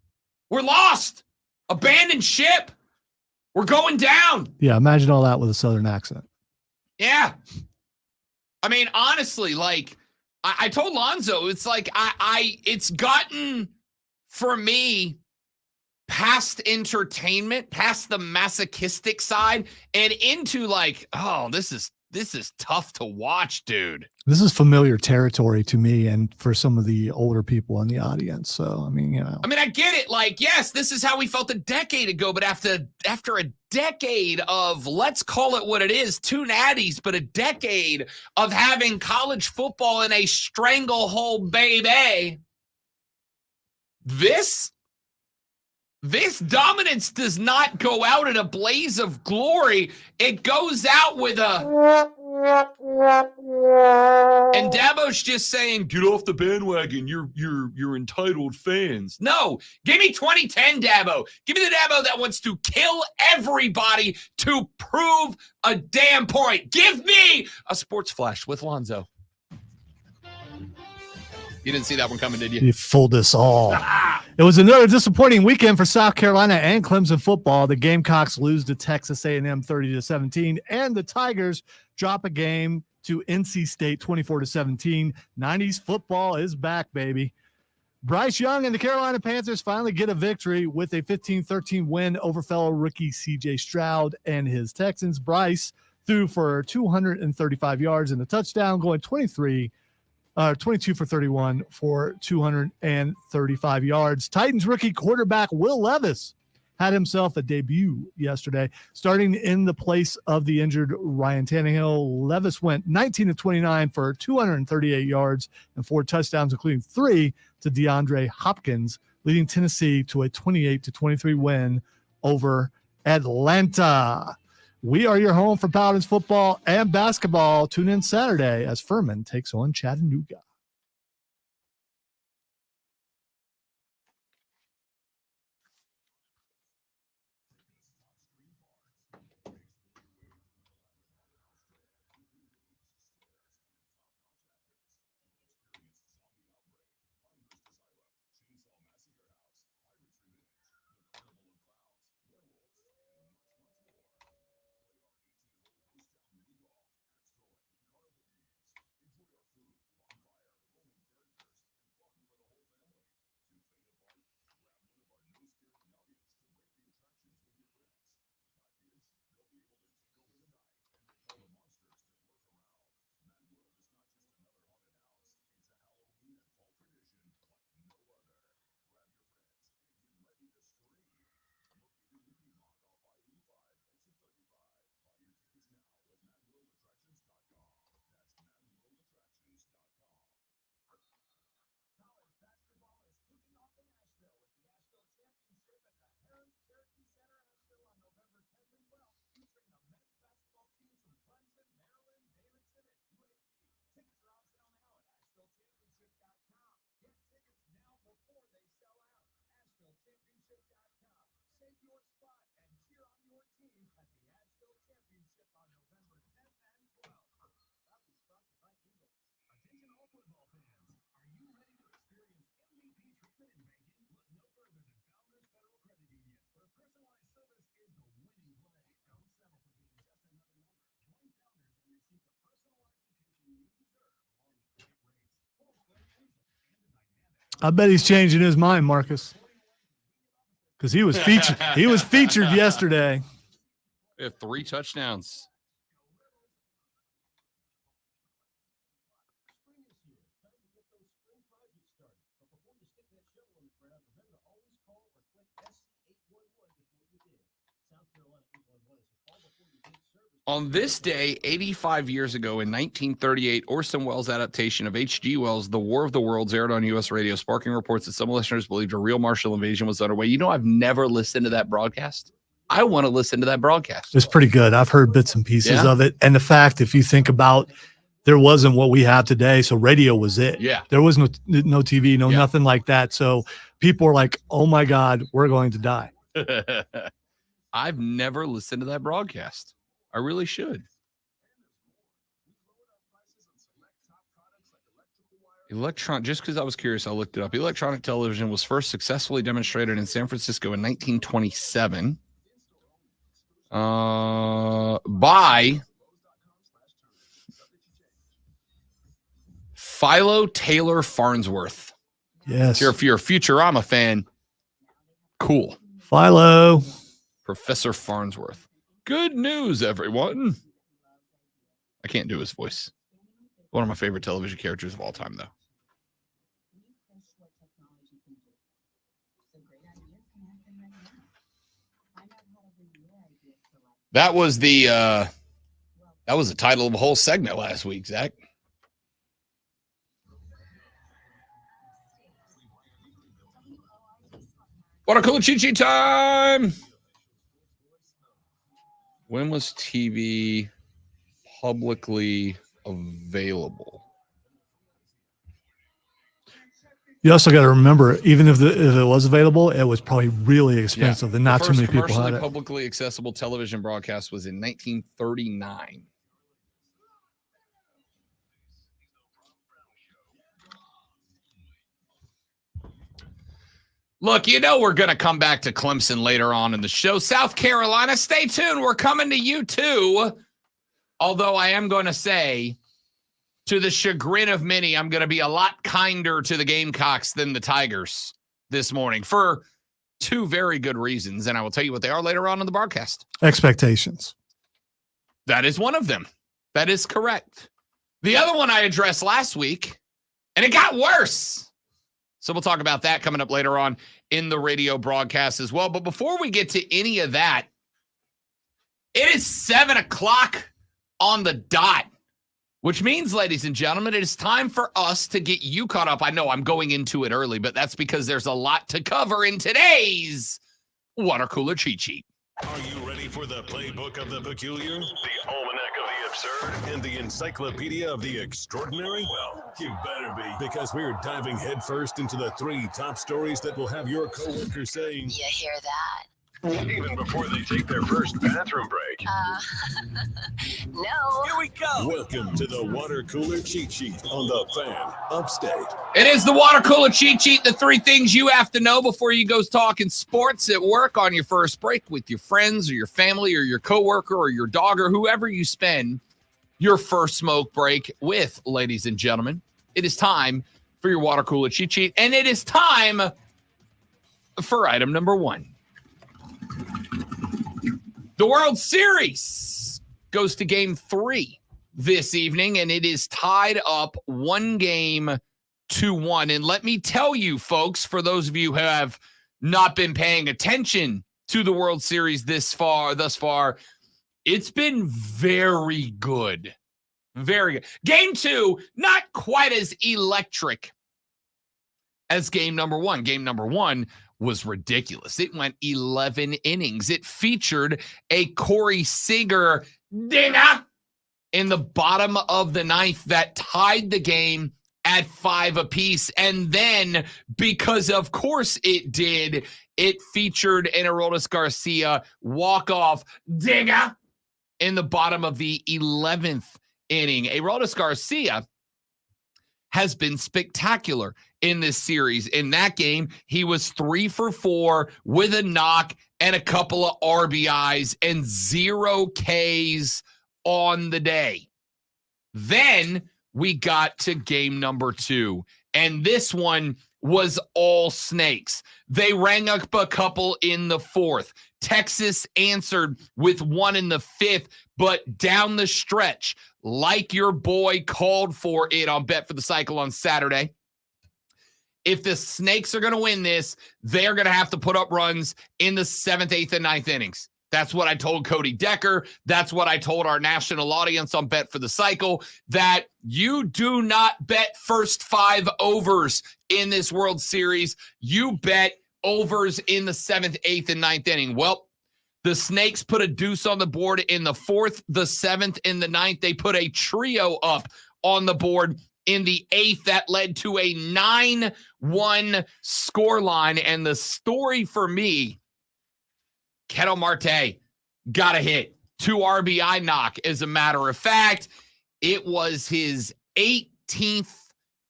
We're lost. Abandoned ship. We're going down.
Yeah, imagine all that with a Southern accent.
Yeah. I mean, honestly, like I told Lonzo, it's like it's gotten for me past entertainment, past the masochistic side, and into like, oh, this is tough to watch, dude.
This is familiar territory to me and for some of the older people in the audience. So, I mean,
I get it. Like, yes, this is how we felt a decade ago, but after a decade of, let's call it what it is, 2 natties, but a decade of having college football in a stranglehold, baby, this dominance does not go out in a blaze of glory. It goes out with a And Dabo's just saying, get off the bandwagon. You're entitled fans. No, give me 2010 Dabo. Give me the Dabo that wants to kill everybody to prove a damn point. Give me a sports flash with Lonzo. You didn't see that one coming, did you?
You fooled us all. It was another disappointing weekend for South Carolina and Clemson football. The Gamecocks lose to Texas A&M 30-17, and the Tigers drop a game to NC State 24-17. 90s football is back, baby. Bryce Young and the Carolina Panthers finally get a victory with a 15-13 win over fellow rookie C.J. Stroud and his Texans. Bryce threw for 235 yards and a touchdown, going 22 for 31 for 235 yards. Titans rookie quarterback Will Levis had himself a debut yesterday. Starting in the place of the injured Ryan Tannehill, Levis went 19-29 for 238 yards and 4 touchdowns, including 3 to DeAndre Hopkins, leading Tennessee to a 28-23 win over Atlanta. We are your home for Paladins football and basketball. Tune in Saturday as Furman takes on Chattanooga. I bet he's changing his mind, Marcus, because he was featured. He was featured yesterday.
We have 3 touchdowns. On this day, 85 years ago in 1938, Orson Welles' adaptation of H.G. Wells' The War of the Worlds aired on U.S. radio, sparking reports that some listeners believed a real Martian invasion was underway. You know, I've never listened to that broadcast. I want to listen to that broadcast.
It's pretty good. I've heard bits and pieces of it. And the fact, if you think about, there wasn't what we have today, so radio was it.
Yeah.
There was no TV, nothing like that. So people are like, oh, my God, we're going to die.
I've never listened to that broadcast. I really should. Just because I was curious, I looked it up. Electronic television was first successfully demonstrated in San Francisco in 1927 by Philo Taylor Farnsworth.
Yes.
If you're a Futurama fan, cool.
Philo.
Professor Farnsworth. Good news, everyone. I can't do his voice. One of my favorite television characters of all time, though. That was the title of a whole segment last week, Zach. What a cool cheat time. When was TV publicly available.
You also got to remember, even if it was available, it was probably really expensive, and not too many people had it.
Publicly accessible television broadcast was in 1939. Look, you know we're going to come back to Clemson later on in the show. South Carolina, stay tuned. We're coming to you too. Although I am going to say, to the chagrin of many, I'm going to be a lot kinder to the Gamecocks than the Tigers this morning for two very good reasons, and I will tell you what they are later on in the broadcast.
Expectations.
That is one of them. That is correct. The other one I addressed last week, and it got worse. So we'll talk about that coming up later on in the radio broadcast as well. But before we get to any of that, it is 7 o'clock on the dot. Which means, ladies and gentlemen, it is time for us to get you caught up. I know I'm going into it early, but that's because there's a lot to cover in today's Water Cooler Cheat Sheet.
Are you ready for the playbook of the peculiar, the almanac of the absurd, and the encyclopedia of the extraordinary? Well, you better be, because we're diving headfirst into the 3 top stories that will have your coworkers saying,
"You hear that?"
even before they take their first bathroom break.
No.
Here we go. Welcome to the Water Cooler Cheat Sheet on the Fan Upstate.
It is the Water Cooler Cheat Sheet, the 3 things you have to know before you go talking sports at work on your first break with your friends or your family or your coworker or your dog or whoever you spend your first smoke break with, ladies and gentlemen. It is time for your Water Cooler Cheat Sheet, and it is time for item number 1. The World Series goes to game 3 this evening, and it is tied up 1-1. And let me tell you, folks, for those of you who have not been paying attention to the World Series thus far, it's been very good. Very good. Game 2, not quite as electric as game number 1. Game number 1 was ridiculous. It went 11 innings. It featured a Corey Seager dinger in the bottom of the 9th that tied the game at 5 apiece. And then, because of course it did, it featured an Aroldis Garcia walk-off dinger in the bottom of the 11th inning. Aroldis Garcia has been spectacular in this series. In that game, he was 3 for 4 with a knock and a couple of RBIs and 0 Ks on the day. Then we got to game number 2, and this one was all snakes. They rang up a couple in the 4th. Texas answered with 1 in the 5th, but down the stretch, like your boy called for it on Bet for the Cycle on Saturday, if the Snakes are going to win this, they're going to have to put up runs in the 7th, 8th, and 9th innings. That's what I told Cody Decker. That's what I told our national audience on Bet for the Cycle, that you do not bet first 5 overs in this World Series. You bet overs in the 7th, 8th, and 9th inning. Well, the Snakes put a deuce on the board in the 4th, the 7th, and the 9th. They put a trio up on the board in the 8th that led to a 9-1 scoreline. And the story for me, Ketel Marte got a hit. 2 RBI knock. As a matter of fact, it was his 18th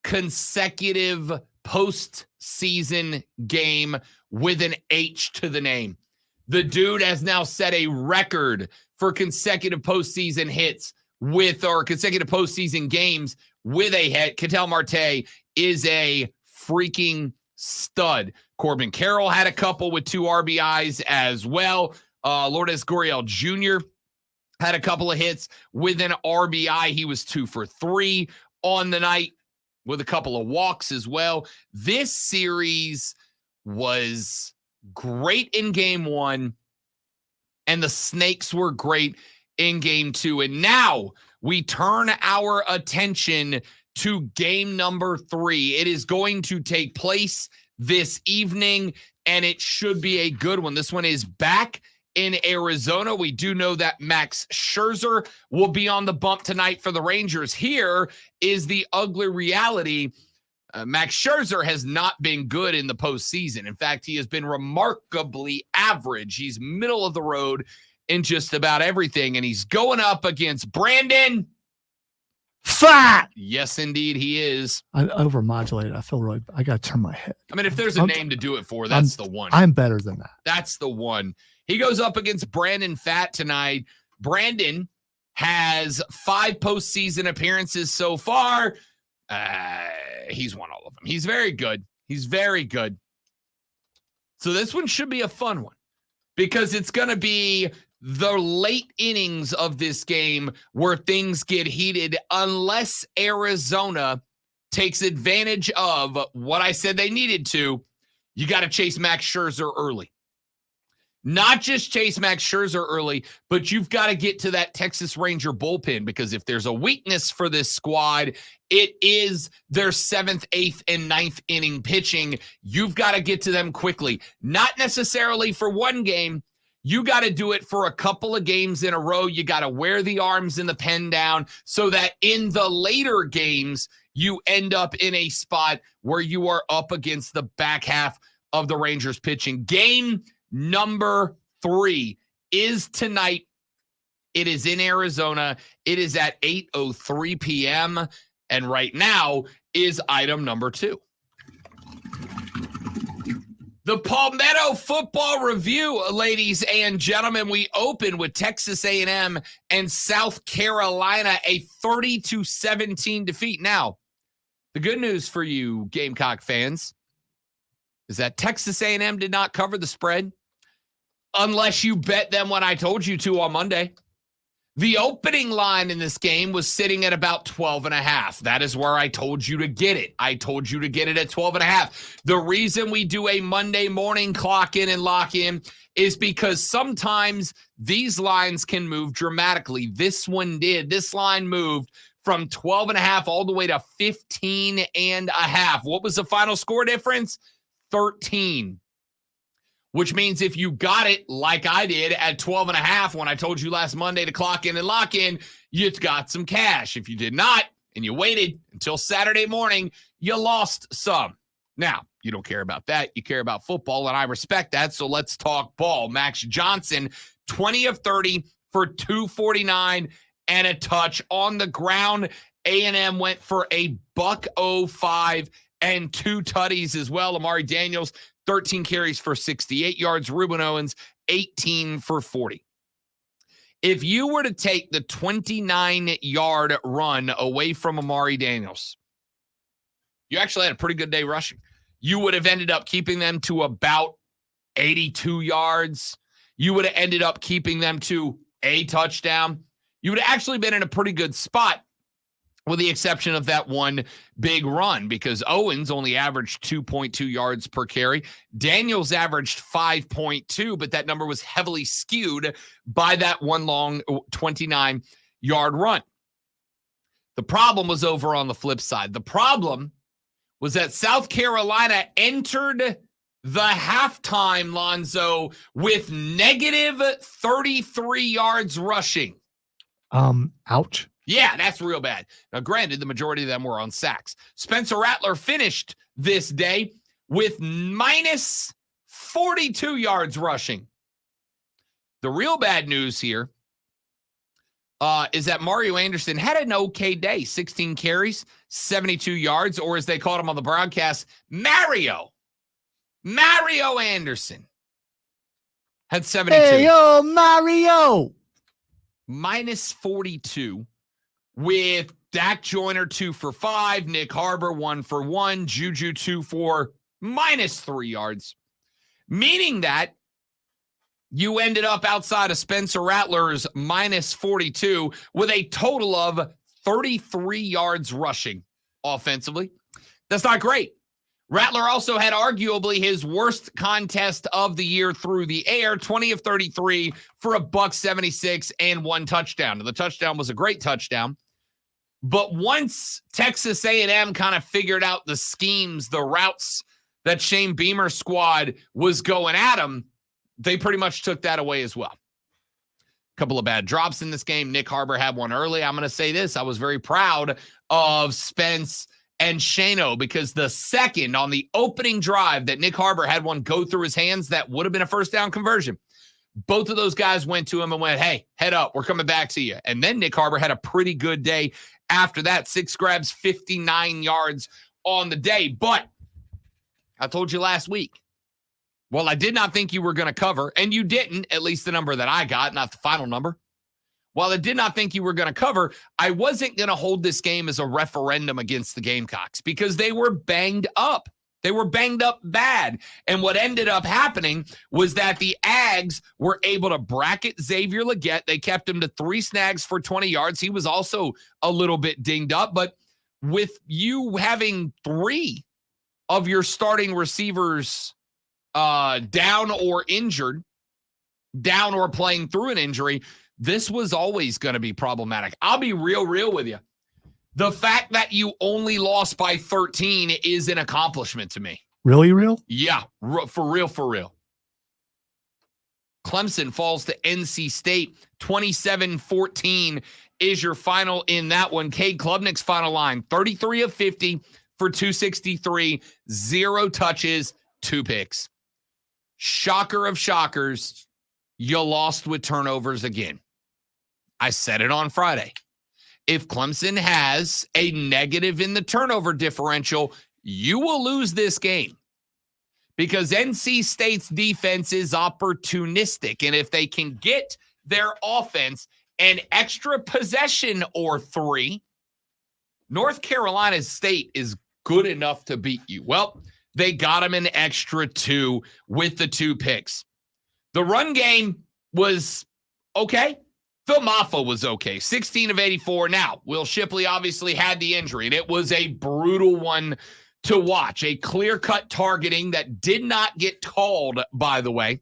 consecutive postseason game with an H to the name. The dude has now set a record for consecutive postseason hits or consecutive postseason games with a hit. Ketel Marte is a freaking stud. Corbin Carroll had a couple with 2 RBIs as well. Lourdes Gurriel Jr. had a couple of hits with an RBI. He was 2 for 3 on the night with a couple of walks as well. This series was great in game 1, and the Snakes were great in game 2. And now we turn our attention to game number 3. It is going to take place this evening, and it should be a good one. This one is back in Arizona. We do know that Max Scherzer will be on the bump tonight for the Rangers. Here is the ugly reality. Max Scherzer has not been good in the postseason. In fact, he has been remarkably average. He's middle of the road in just about everything, and he's going up against Brandon Fat. Yes, indeed, he is.
I overmodulated. I feel really. I got to turn my head.
I mean, if there's a name to do it for, that's the one.
I'm better than that.
That's the one. He goes up against Brandon Fat tonight. Brandon has 5 postseason appearances so far. He's won all of them. He's very good. He's very good. So this one should be a fun one because it's going to be the late innings of this game where things get heated unless Arizona takes advantage of what I said they needed to. You got to chase Max Scherzer early. Not just chase Max Scherzer early, but you've got to get to that Texas Ranger bullpen because if there's a weakness for this squad, it is their 7th, 8th, and 9th inning pitching. You've got to get to them quickly. Not necessarily for one game. You got to do it for a couple of games in a row. You got to wear the arms and the pen down so that in the later games, you end up in a spot where you are up against the back half of the Rangers pitching. Game number 3 is tonight. It is in Arizona. It is at 8:03 p.m. And right now is item number 2. The Palmetto Football Review, ladies and gentlemen. We open with Texas A&M and South Carolina, a 30-17 defeat. Now, the good news for you Gamecock fans is that Texas A&M did not cover the spread unless you bet them when I told you to on Monday. The opening line in this game was sitting at about 12.5. That is where I told you to get it. I told you to get it at 12.5. The reason we do a Monday morning clock in and lock in is because sometimes these lines can move dramatically. This one did. This line moved from 12.5 all the way to 15.5. What was the final score difference? 13. Which means if you got it like I did at 12.5 when I told you last Monday to clock in and lock in, you got some cash. If you did not and you waited until Saturday morning, you lost some. Now, you don't care about that. You care about football, and I respect that. So let's talk ball. Max Johnson, 20 of 30 for 249 and a touch on the ground. A&M went for a $105 and 2 tutties as well. Amari Daniels, 13 carries for 68 yards. Ruben Owens, 18 for 40. If you were to take the 29-yard run away from Amari Daniels, you actually had a pretty good day rushing. You would have ended up keeping them to about 82 yards. You would have ended up keeping them to a touchdown. You would have actually been in a pretty good spot, with the exception of that one big run, because Owens only averaged 2.2 yards per carry. Daniels averaged 5.2, but that number was heavily skewed by that one long 29-yard run. The problem was over on the flip side. The problem was that South Carolina entered the halftime, Lonzo, with negative 33 yards rushing.
Ouch.
Yeah, that's real bad. Now, granted, the majority of them were on sacks. Spencer Rattler finished this day with minus 42 yards rushing. The real bad news here is that Mario Anderson had an okay day. 16 carries, 72 yards, or as they called him on the broadcast, Mario Anderson had 72.
Hey, yo, Mario!
Minus 42. With Dak Joyner 2 for 5, Nick Harbor 1 for 1, Juju 2 for minus 3 yards. Meaning that you ended up outside of Spencer Rattler's minus 42 with a total of 33 yards rushing offensively. That's not great. Rattler also had arguably his worst contest of the year through the air, 20 of 33 for $176 and 1 touchdown. Now, the touchdown was a great touchdown. But once Texas A&M kind of figured out the schemes, the routes that Shane Beamer's squad was going at him, they pretty much took that away as well. Couple of bad drops in this game. Nick Harbor had one early. I'm going to say this. I was very proud of Spence and Shano because the second on the opening drive that Nick Harbor had one go through his hands that would have been a first down conversion. Both of those guys went to him and went, hey, head up. We're coming back to you. And then Nick Harbor had a pretty good day after that. 6 grabs, 59 yards on the day. But I told you last week, well, I did not think you were going to cover, and you didn't, at least the number that I got, not the final number. While I did not think you were going to cover, I wasn't going to hold this game as a referendum against the Gamecocks because they were banged up. They were banged up bad. And what ended up happening was that the Ags were able to bracket Xavier Legette. They kept him to 3 snags for 20 yards. He was also a little bit dinged up. But with you having 3 of your starting receivers down or injured, down or playing through an injury, this was always going to be problematic. I'll be real with you. The fact that you only lost by 13 is an accomplishment to me.
Really real?
Yeah, for real. Clemson falls to NC State. 27-14 is your final in that one. Cade Klubnik's final line, 33 of 50 for 263, 0 touches, 2 picks. Shocker of shockers, you lost with turnovers again. I said it on Friday. If Clemson has a negative in the turnover differential, you will lose this game because NC State's defense is opportunistic. And if they can get their offense an extra possession or 3, North Carolina State is good enough to beat you. Well, they got him an extra 2 with the 2 picks. The run game was okay. Phil Maffa was okay. 16 of 84. Now, Will Shipley obviously had the injury, and it was a brutal one to watch. A clear-cut targeting that did not get called, by the way.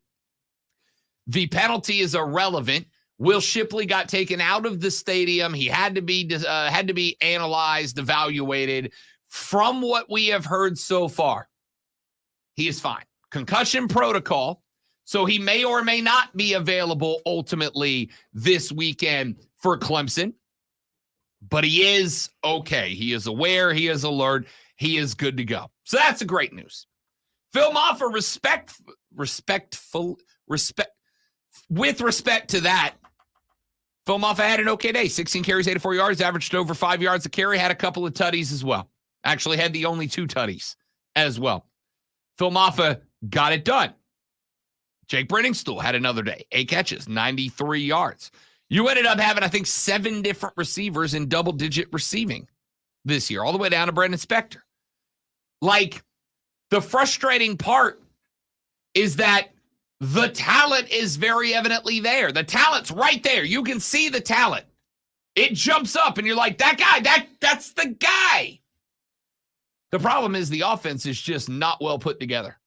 The penalty is irrelevant. Will Shipley got taken out of the stadium. He had to be analyzed, evaluated. From what we have heard so far, he is fine. Concussion protocol, so he may or may not be available ultimately this weekend for Clemson. But he is okay. He is aware. He is alert. He is good to go. So that's a great news. Phil Maffa, with respect to that, Phil Maffa had an okay day. 16 carries, 84 yards, averaged over 5 yards a carry, had a couple of tutties as well. Actually had the only 2 tutties as well. Phil Maffa got it done. Jake Brenningstool had another day. 8 catches, 93 yards. You ended up having, I think, 7 different receivers in double-digit receiving this year, all the way down to Brendan Spector. Like, the frustrating part is that the talent is very evidently there. The talent's right there. You can see the talent. It jumps up, and you're like, that guy, that's the guy. The problem is the offense is just not well put together.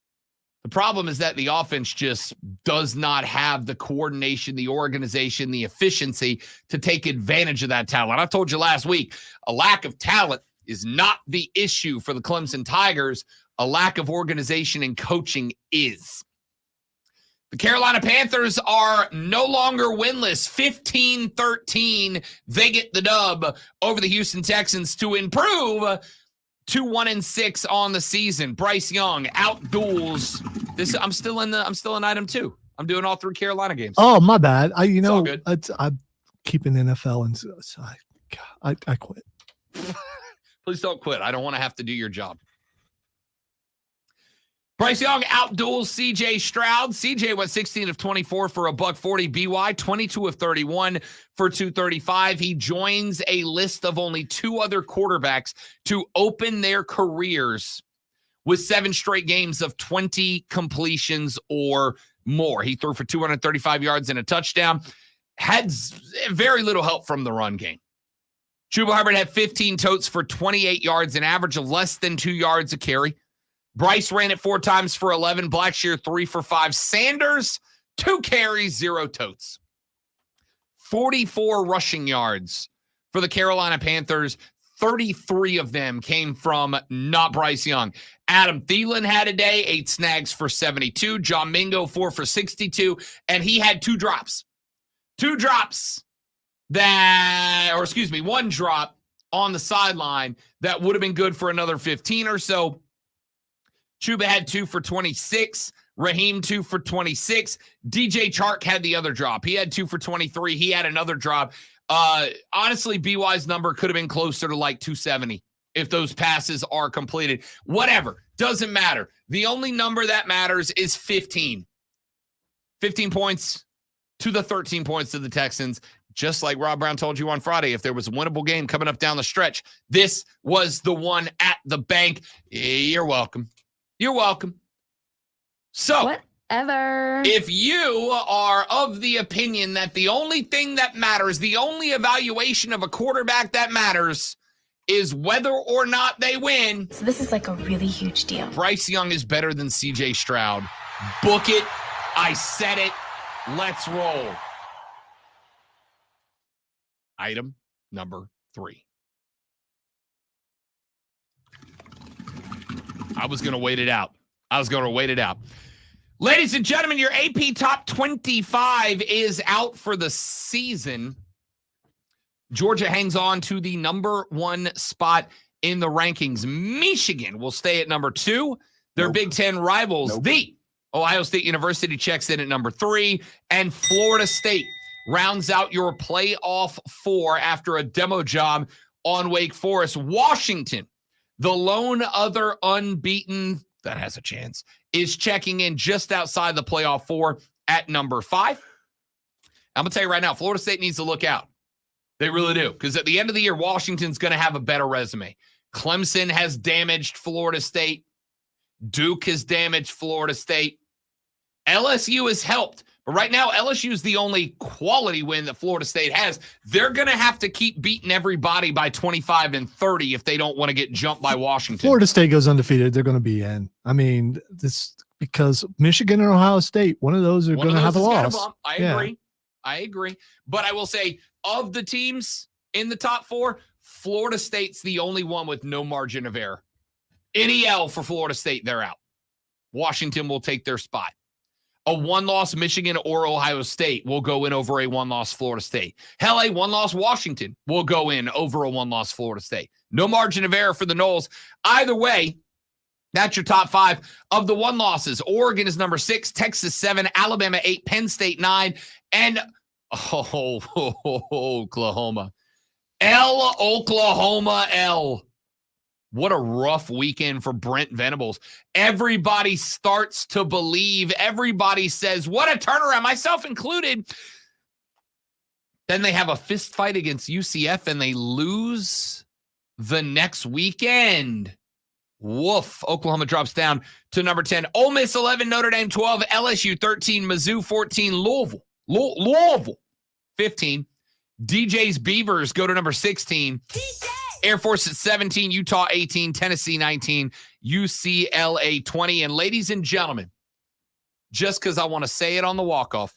The problem is that the offense just does not have the coordination, the organization, the efficiency to take advantage of that talent. I told you last week, a lack of talent is not the issue for the Clemson Tigers. A lack of organization and coaching is. The Carolina Panthers are no longer winless. 15-13. They get the dub over the Houston Texans to improve to 1-6 on the season. Bryce Young outduels this. I'm still in item 2. I'm doing all 3 Carolina games.
Oh, my bad. I'm keeping the NFL, and so I quit.
Please don't quit. I don't want to have to do your job. Bryce Young outduels C.J. Stroud. C.J. went 16 of 24 for $140. BY 22 of 31 for 235. He joins a list of only 2 other quarterbacks to open their careers with 7 straight games of 20 completions or more. He threw for 235 yards and a touchdown. Had very little help from the run game. Chuba Hubbard had 15 totes for 28 yards, an average of less than 2 yards a carry. Bryce ran it 4 times for 11. Blackshear 3 for 5. Sanders, 2 carries, 0 totes. 44 rushing yards for the Carolina Panthers. 33 of them came from not Bryce Young. Adam Thielen had a day, 8 snags for 72. John Mingo, 4 for 62. And he had 2 drops. 2 drops one drop on the sideline that would have been good for another 15 or so. Chuba had 2 for 26. Raheem 2 for 26. DJ Chark had the other drop. He had 2 for 23. He had another drop. Honestly, BY's number could have been closer to like 270 if those passes are completed. Whatever. Doesn't matter. The only number that matters is 15. 15 points to the 13 points to the Texans. Just like Rob Brown told you on Friday, if there was a winnable game coming up down the stretch, this was the one at the bank. You're welcome. You're welcome. So,
whatever.
If you are of the opinion that the only thing that matters, the only evaluation of a quarterback that matters is whether or not they win.
So this is like a really huge deal.
Bryce Young is better than CJ Stroud. Book it. I said it. Let's roll. Item number 3. I was going to wait it out. Ladies and gentlemen, your AP Top 25 is out for the season. Georgia hangs on to the number 1 spot in the rankings. Michigan will stay at number 2. Their Big Ten rivals, the Ohio State University, checks in at number 3. And Florida State rounds out your playoff 4 after a demo job on Wake Forest. Washington, the lone other unbeaten that has a chance, is checking in just outside the playoff 4 at number 5. I'm going to tell you right now, Florida State needs to look out. They really do, because at the end of the year, Washington's going to have a better resume. Clemson has damaged Florida State. Duke has damaged Florida State. LSU has helped. But right now, LSU is the only quality win that Florida State has. They're going to have to keep beating everybody by 25 and 30 if they don't want to get jumped by Washington.
Florida State goes undefeated, they're going to be in. I mean, this because Michigan and Ohio State, one of those are going to have a loss.
I agree. But I will say, of the teams in the top 4, Florida State's the only one with no margin of error. Any L for Florida State, they're out. Washington will take their spot. A 1-loss Michigan or Ohio State will go in over a 1-loss Florida State. Hell, a 1-loss Washington will go in over a 1-loss Florida State. No margin of error for the Noles. Either way, that's your top 5 of the 1 losses. Oregon is number 6, Texas 7, Alabama 8, Penn State 9, and Oklahoma. Oklahoma L. What a rough weekend for Brent Venables. Everybody starts to believe. Everybody says, what a turnaround, myself included. Then they have a fist fight against UCF and they lose the next weekend. Woof. Oklahoma drops down to number 10. Ole Miss 11, Notre Dame 12, LSU 13, Mizzou 14, Louisville 15. DJ's Beavers go to number 16. Air Force at 17, Utah 18, Tennessee 19, UCLA 20. And ladies and gentlemen, just because I want to say it on the walk-off,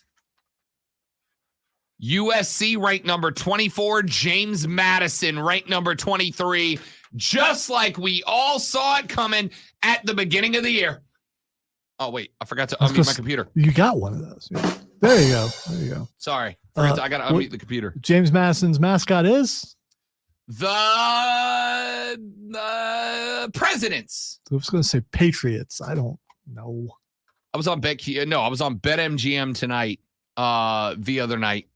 USC ranked number 24, James Madison ranked number 23, just like we all saw it coming at the beginning of the year. Oh, wait, I forgot to unmute my computer.
You got one of those. Yeah. There you go.
Sorry. I got to unmute the computer.
James Madison's mascot is?
The Presidents.
I was going to say Patriots. I don't know.
I was on BetMGM tonight, the other night.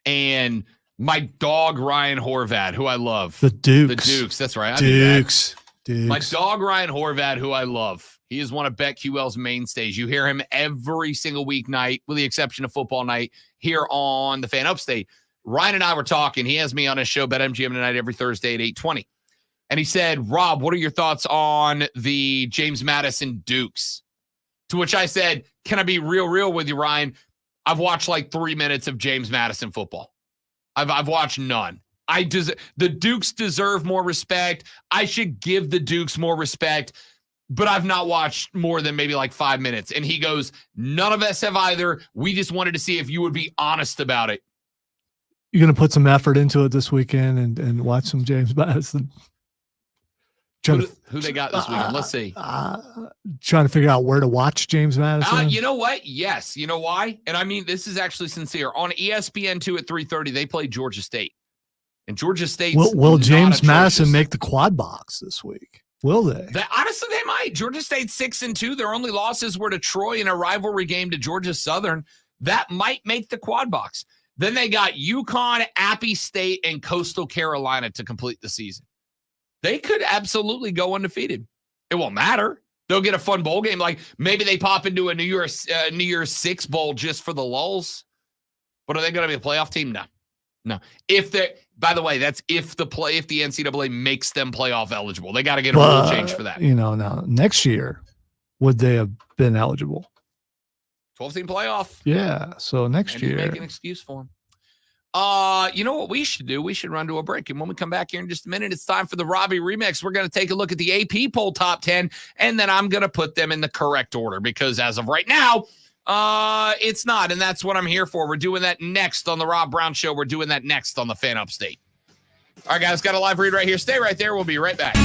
And my dog, Ryan Horvat, who I love.
The Dukes.
The Dukes. That's right.
Dukes.
My dog, Ryan Horvat, who I love. He is one of BetQL's mainstays. You hear him every single weeknight, with the exception of football night, here on the Fan Upstate. Ryan and I were talking. He has me on his show, BetMGM Tonight, every Thursday at 8:20. And he said, Rob, what are your thoughts on the James Madison Dukes? To which I said, can I be real with you, Ryan? I've watched like 3 minutes of James Madison football. I've watched none. The Dukes deserve more respect. I should give the Dukes more respect, but I've not watched more than maybe like 5 minutes. And he goes, none of us have either. We just wanted to see if you would be honest about it.
You're going to put some effort into it this weekend and watch some James Madison.
Who they got this weekend? Let's see.
Trying to figure out where to watch James Madison.
You know what? Yes. You know why? And I mean, this is actually sincere. On ESPN2 at 3:30, they play Georgia State. And Georgia State
will James Madison make the quad box this week? Will they?
Honestly, they might. Georgia State's 6-2. Their only losses were to Troy in a rivalry game to Georgia Southern. That might make the quad box. Then they got UConn, Appy State, and Coastal Carolina to complete the season. They could absolutely go undefeated. It won't matter. They'll get a fun bowl game. Like maybe they pop into a New Year's Six bowl just for the lulls. But are they going to be a playoff team? No. By the way, that's if the NCAA makes them playoff eligible. They got to get a rule change for that.
Now next year, would they have been eligible?
12-team playoff.
Yeah. So next year,
make an excuse for them. You know what we should do? We should run to a break. And when we come back here in just a minute, it's time for the Robbie Remix. We're going to take a look at the AP poll top 10, and then I'm going to put them in the correct order because as of right now, it's not. And that's what I'm here for. We're doing that next on the Rob Brown Show. We're doing that next on the Fan Upstate. All right, guys, got a live read right here. Stay right there. We'll be right back.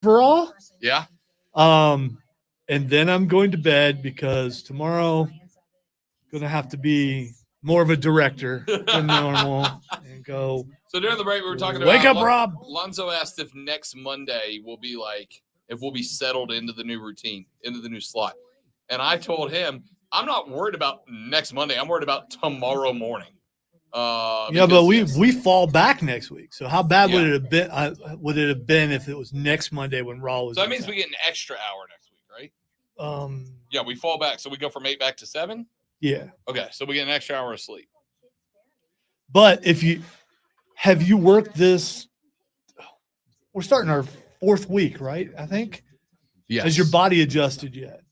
for Raw.
Yeah.
And then I'm going to bed because tomorrow going to have to be more of a director than normal and go.
So during the break, we were talking
Wake
about.
up, Rob.
Lonzo asked if next Monday will be like if we'll be settled into the new routine, into the new slot, and I told him I'm not worried about next Monday. I'm worried about tomorrow morning.
Yeah, but we fall back next week. So how bad
Yeah.
would it have been? Would it have been if it was next Monday when Raw was?
So that means we get an extra hour next week, right?
get.
Yeah, we fall back. So we go from 8 back to 7.
Yeah,
Okay, so we get an extra hour of sleep.
but if you have you worked this, we're starting our 4th week, right? I think.
Yes.
Has your body adjusted yet?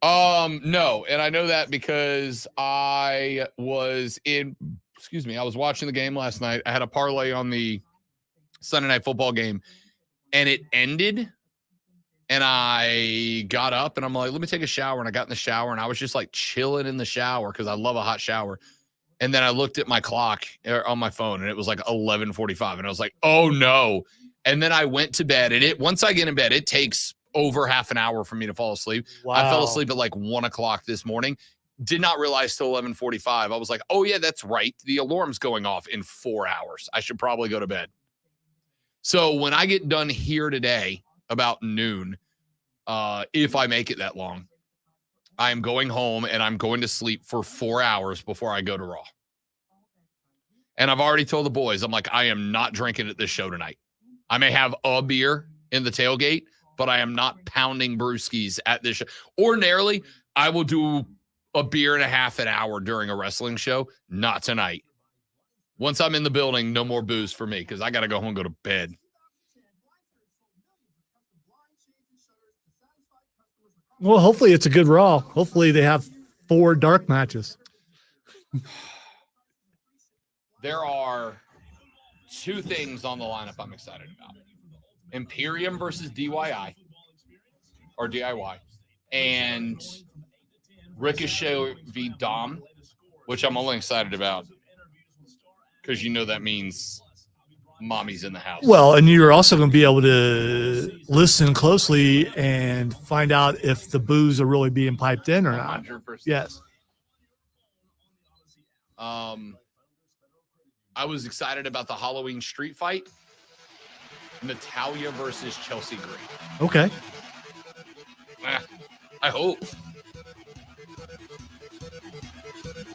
No, and I know that because I was watching the game last night. I had a parlay on the Sunday Night Football game, and it ended, and I got up, and I'm like, let me take a shower, and I got in the shower, and I was just like chilling in the shower because I love a hot shower, and then I looked at my clock on my phone, and it was like 11:45, and I was like, oh no, and then I went to bed, and once I get in bed, it takes over half an hour for me to fall asleep.
Wow.
I fell asleep at like 1 o'clock this morning. Did not realize till 11:45. I was like, oh yeah, that's right. The alarm's going off in 4 hours. I should probably go to bed. So when I get done here today about noon, if I make it that long, I'm going home and I'm going to sleep for 4 hours before I go to Raw. And I've already told the boys, I'm like, I am not drinking at this show tonight. I may have a beer in the tailgate, but I am not pounding brewskis at this show. Ordinarily, I will do a beer and a half an hour during a wrestling show. Not tonight. Once I'm in the building, no more booze for me because I got to go home and go to bed.
Well, hopefully it's a good Raw. Hopefully they have 4 dark matches.
There are 2 things on the lineup I'm excited about. Imperium versus DIY, and Ricochet v. Dom, which I'm only excited about because you know that means mommy's in the house.
Well, and you're also going to be able to listen closely and find out if the boos are really being piped in or not.
100%.
Yes.
I was excited about the Halloween street fight. Natalia versus Chelsea Green.
Okay.
I hope.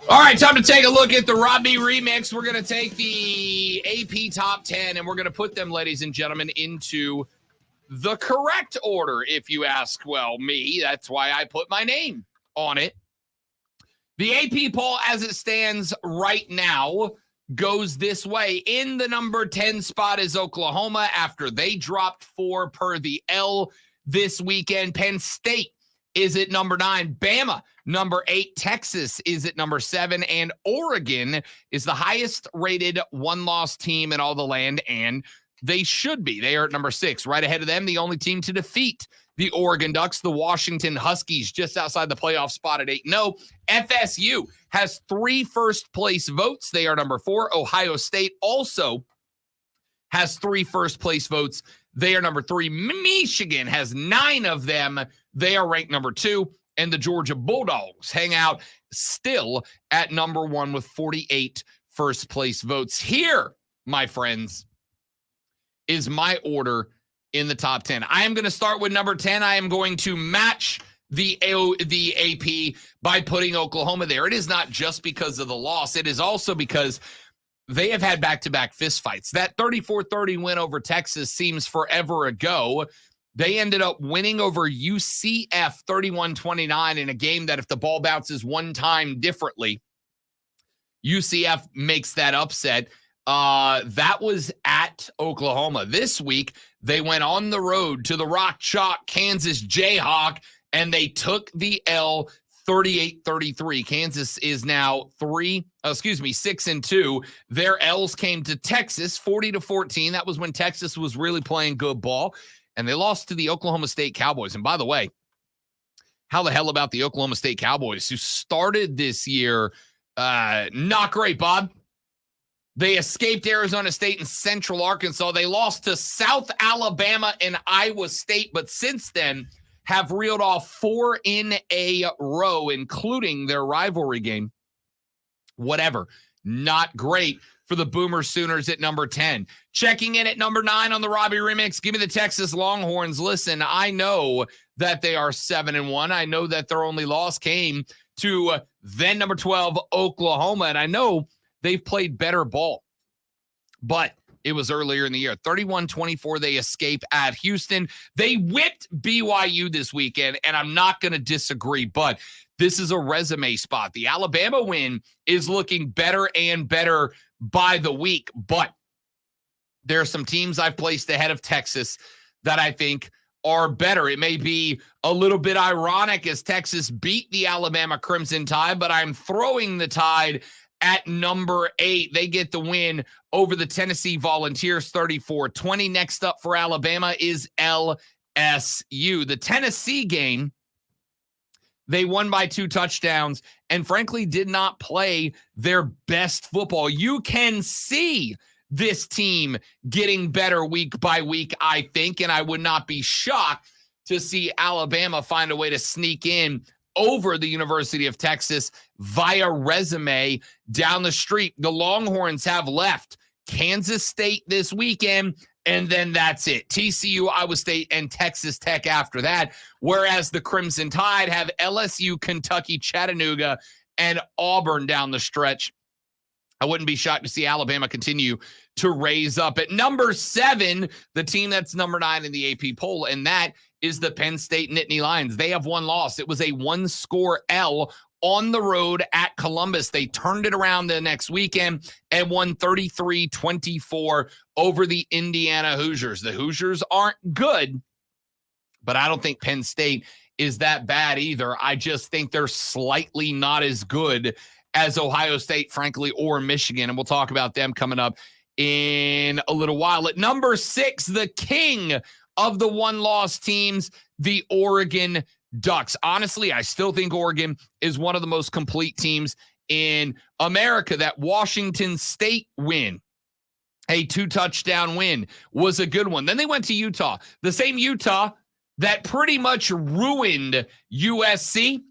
All right, time to take a look at the Robbie remix. We're going to take the AP top 10 and we're going to put them, ladies and gentlemen, into the correct order. If you ask, well, me, that's why I put my name on it. The AP poll as it stands right now goes this way. In the number 10 spot is Oklahoma after they dropped 4 per the L this weekend. Penn State is at number 9. Bama, number 8. Texas is at number 7. And Oregon is the highest rated one-loss team in all the land, and they should be. They are at number 6. Right ahead of them, the only team to defeat the Oregon Ducks, the Washington Huskies, just outside the playoff spot at 8-0. FSU has 3 first-place votes. They are number 4. Ohio State also has 3 first-place votes. They are number 3. Michigan has 9 of them. They are ranked number 2. And the Georgia Bulldogs hang out still at number 1 with 48 first-place votes. Here, my friends, is my order in the top 10. I am going to start with number 10. I am going to match the AP by putting Oklahoma there. It is not just because of the loss. It is also because they have had back-to-back fistfights. That 34-30 win over Texas seems forever ago. They ended up winning over UCF 31-29 in a game that if the ball bounces one time differently, UCF makes that upset. That was at Oklahoma. This week, they went on the road to the Rock Chalk Kansas Jayhawk, and they took the L 38-33. Kansas is now 6-2. Their L's came to Texas 40-14. That was when Texas was really playing good ball, and they lost to the Oklahoma State Cowboys. And by the way, how the hell about the Oklahoma State Cowboys, who started this year not great, Bob? They escaped Arizona State and Central Arkansas. They lost to South Alabama and Iowa State, but since then have reeled off 4 in a row, including their rivalry game. Whatever. Not great for the Boomer Sooners at number 10. Checking in at number 9 on the Robbie Remix. Give me the Texas Longhorns. Listen, I know that they are 7-1. I know that their only loss came to then number 12, Oklahoma. And I know they've played better ball, but it was earlier in the year. 31-24, they escape at Houston. They whipped BYU this weekend, and I'm not going to disagree, but this is a resume spot. The Alabama win is looking better and better by the week, but there are some teams I've placed ahead of Texas that I think are better. It may be a little bit ironic as Texas beat the Alabama Crimson Tide, but I'm throwing the Tide at number 8. They get the win over the Tennessee Volunteers 34-20. Next up for Alabama is LSU. The Tennessee game, they won by 2 touchdowns and frankly did not play their best football. You can see this team getting better week by week, I think, and I would not be shocked to see Alabama find a way to sneak in over the University of Texas via resume down the street. The Longhorns have left Kansas State this weekend, and then that's it. TCU, Iowa State, and Texas Tech after that, whereas the Crimson Tide have LSU, Kentucky, Chattanooga, and Auburn down the stretch. I wouldn't be shocked to see Alabama continue to raise up. At number 7, the team that's number 9 in the AP poll, and that is the Penn State Nittany Lions. They have 1 loss. It was a 1-score L on the road at Columbus. They turned it around the next weekend and won 33-24 over the Indiana Hoosiers. The Hoosiers aren't good, but I don't think Penn State is that bad either. I just think they're slightly not as good as Ohio State, frankly, or Michigan, and we'll talk about them coming up in a little while. At number 6, the king of the 1-loss teams, the Oregon Ducks. Honestly, I still think Oregon is one of the most complete teams in America. That Washington State win, a 2-touchdown win, was a good one. Then they went to Utah, the same Utah that pretty much ruined USC.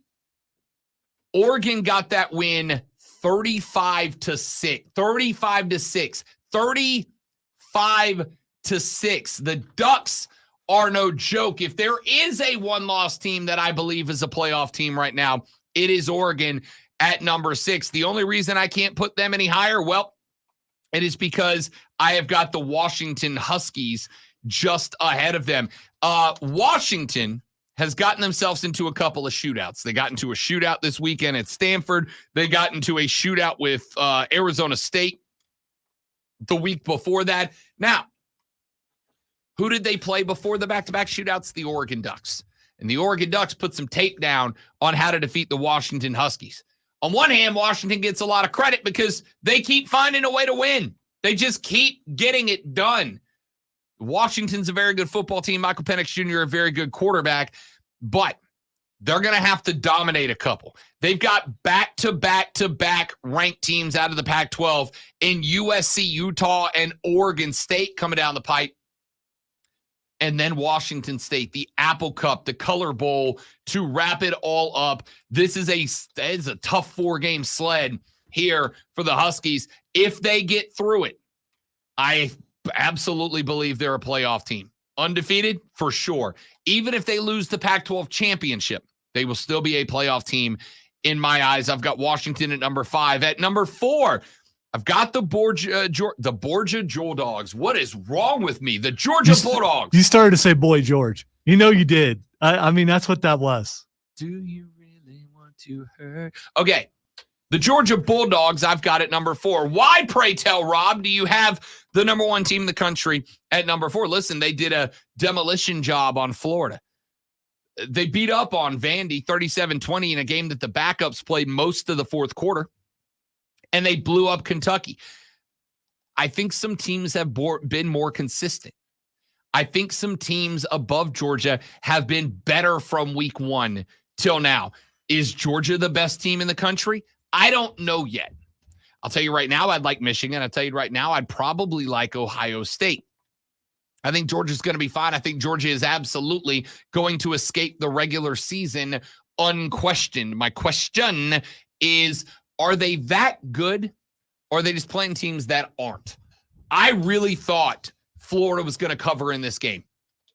Oregon got that win 35-6. The Ducks are no joke. If there is a 1-loss team that I believe is a playoff team right now, it is Oregon at number 6. The only reason I can't put them any higher, well, it is because I have got the Washington Huskies just ahead of them. Washington has gotten themselves into a couple of shootouts. They got into a shootout this weekend at Stanford. They got into a shootout with Arizona State the week before that. Now, who did they play before the back-to-back shootouts? The Oregon Ducks. And the Oregon Ducks put some tape down on how to defeat the Washington Huskies. On one hand, Washington gets a lot of credit because they keep finding a way to win. They just keep getting it done. Washington's a very good football team. Michael Penix Jr., a very good quarterback, but they're going to have to dominate a couple. They've got back-to-back-to-back ranked teams out of the Pac-12 in USC, Utah, and Oregon State coming down the pipe. And then Washington State, the Apple Cup, the Color Bowl to wrap it all up. This is a tough 4-game sled here for the Huskies. If they get through it, I absolutely believe they're a playoff team. Undefeated, for sure. Even if they lose the Pac-12 championship, they will still be a playoff team in my eyes. I've got Washington at number 5. At number 4, I've got the Borgia Bulldogs. What is wrong with me? The Georgia Bulldogs.
You started to say Boy George. You know you did. I mean, that's what that was.
Do you really want to hurt? Okay. The Georgia Bulldogs, I've got at number 4. Why, pray tell, Rob, do you have the number 1 team in the country at number 4? Listen, they did a demolition job on Florida. They beat up on Vandy 37-20 in a game that the backups played most of the fourth quarter, and they blew up Kentucky. I think some teams have been more consistent. I think some teams above Georgia have been better from week 1 till now. Is Georgia the best team in the country? I don't know yet. I'll tell you right now, I'd like Michigan. I'll tell you right now, I'd probably like Ohio State. I think Georgia's going to be fine. I think Georgia is absolutely going to escape the regular season unquestioned. My question is, are they that good, or are they just playing teams that aren't? I really thought Florida was going to cover in this game.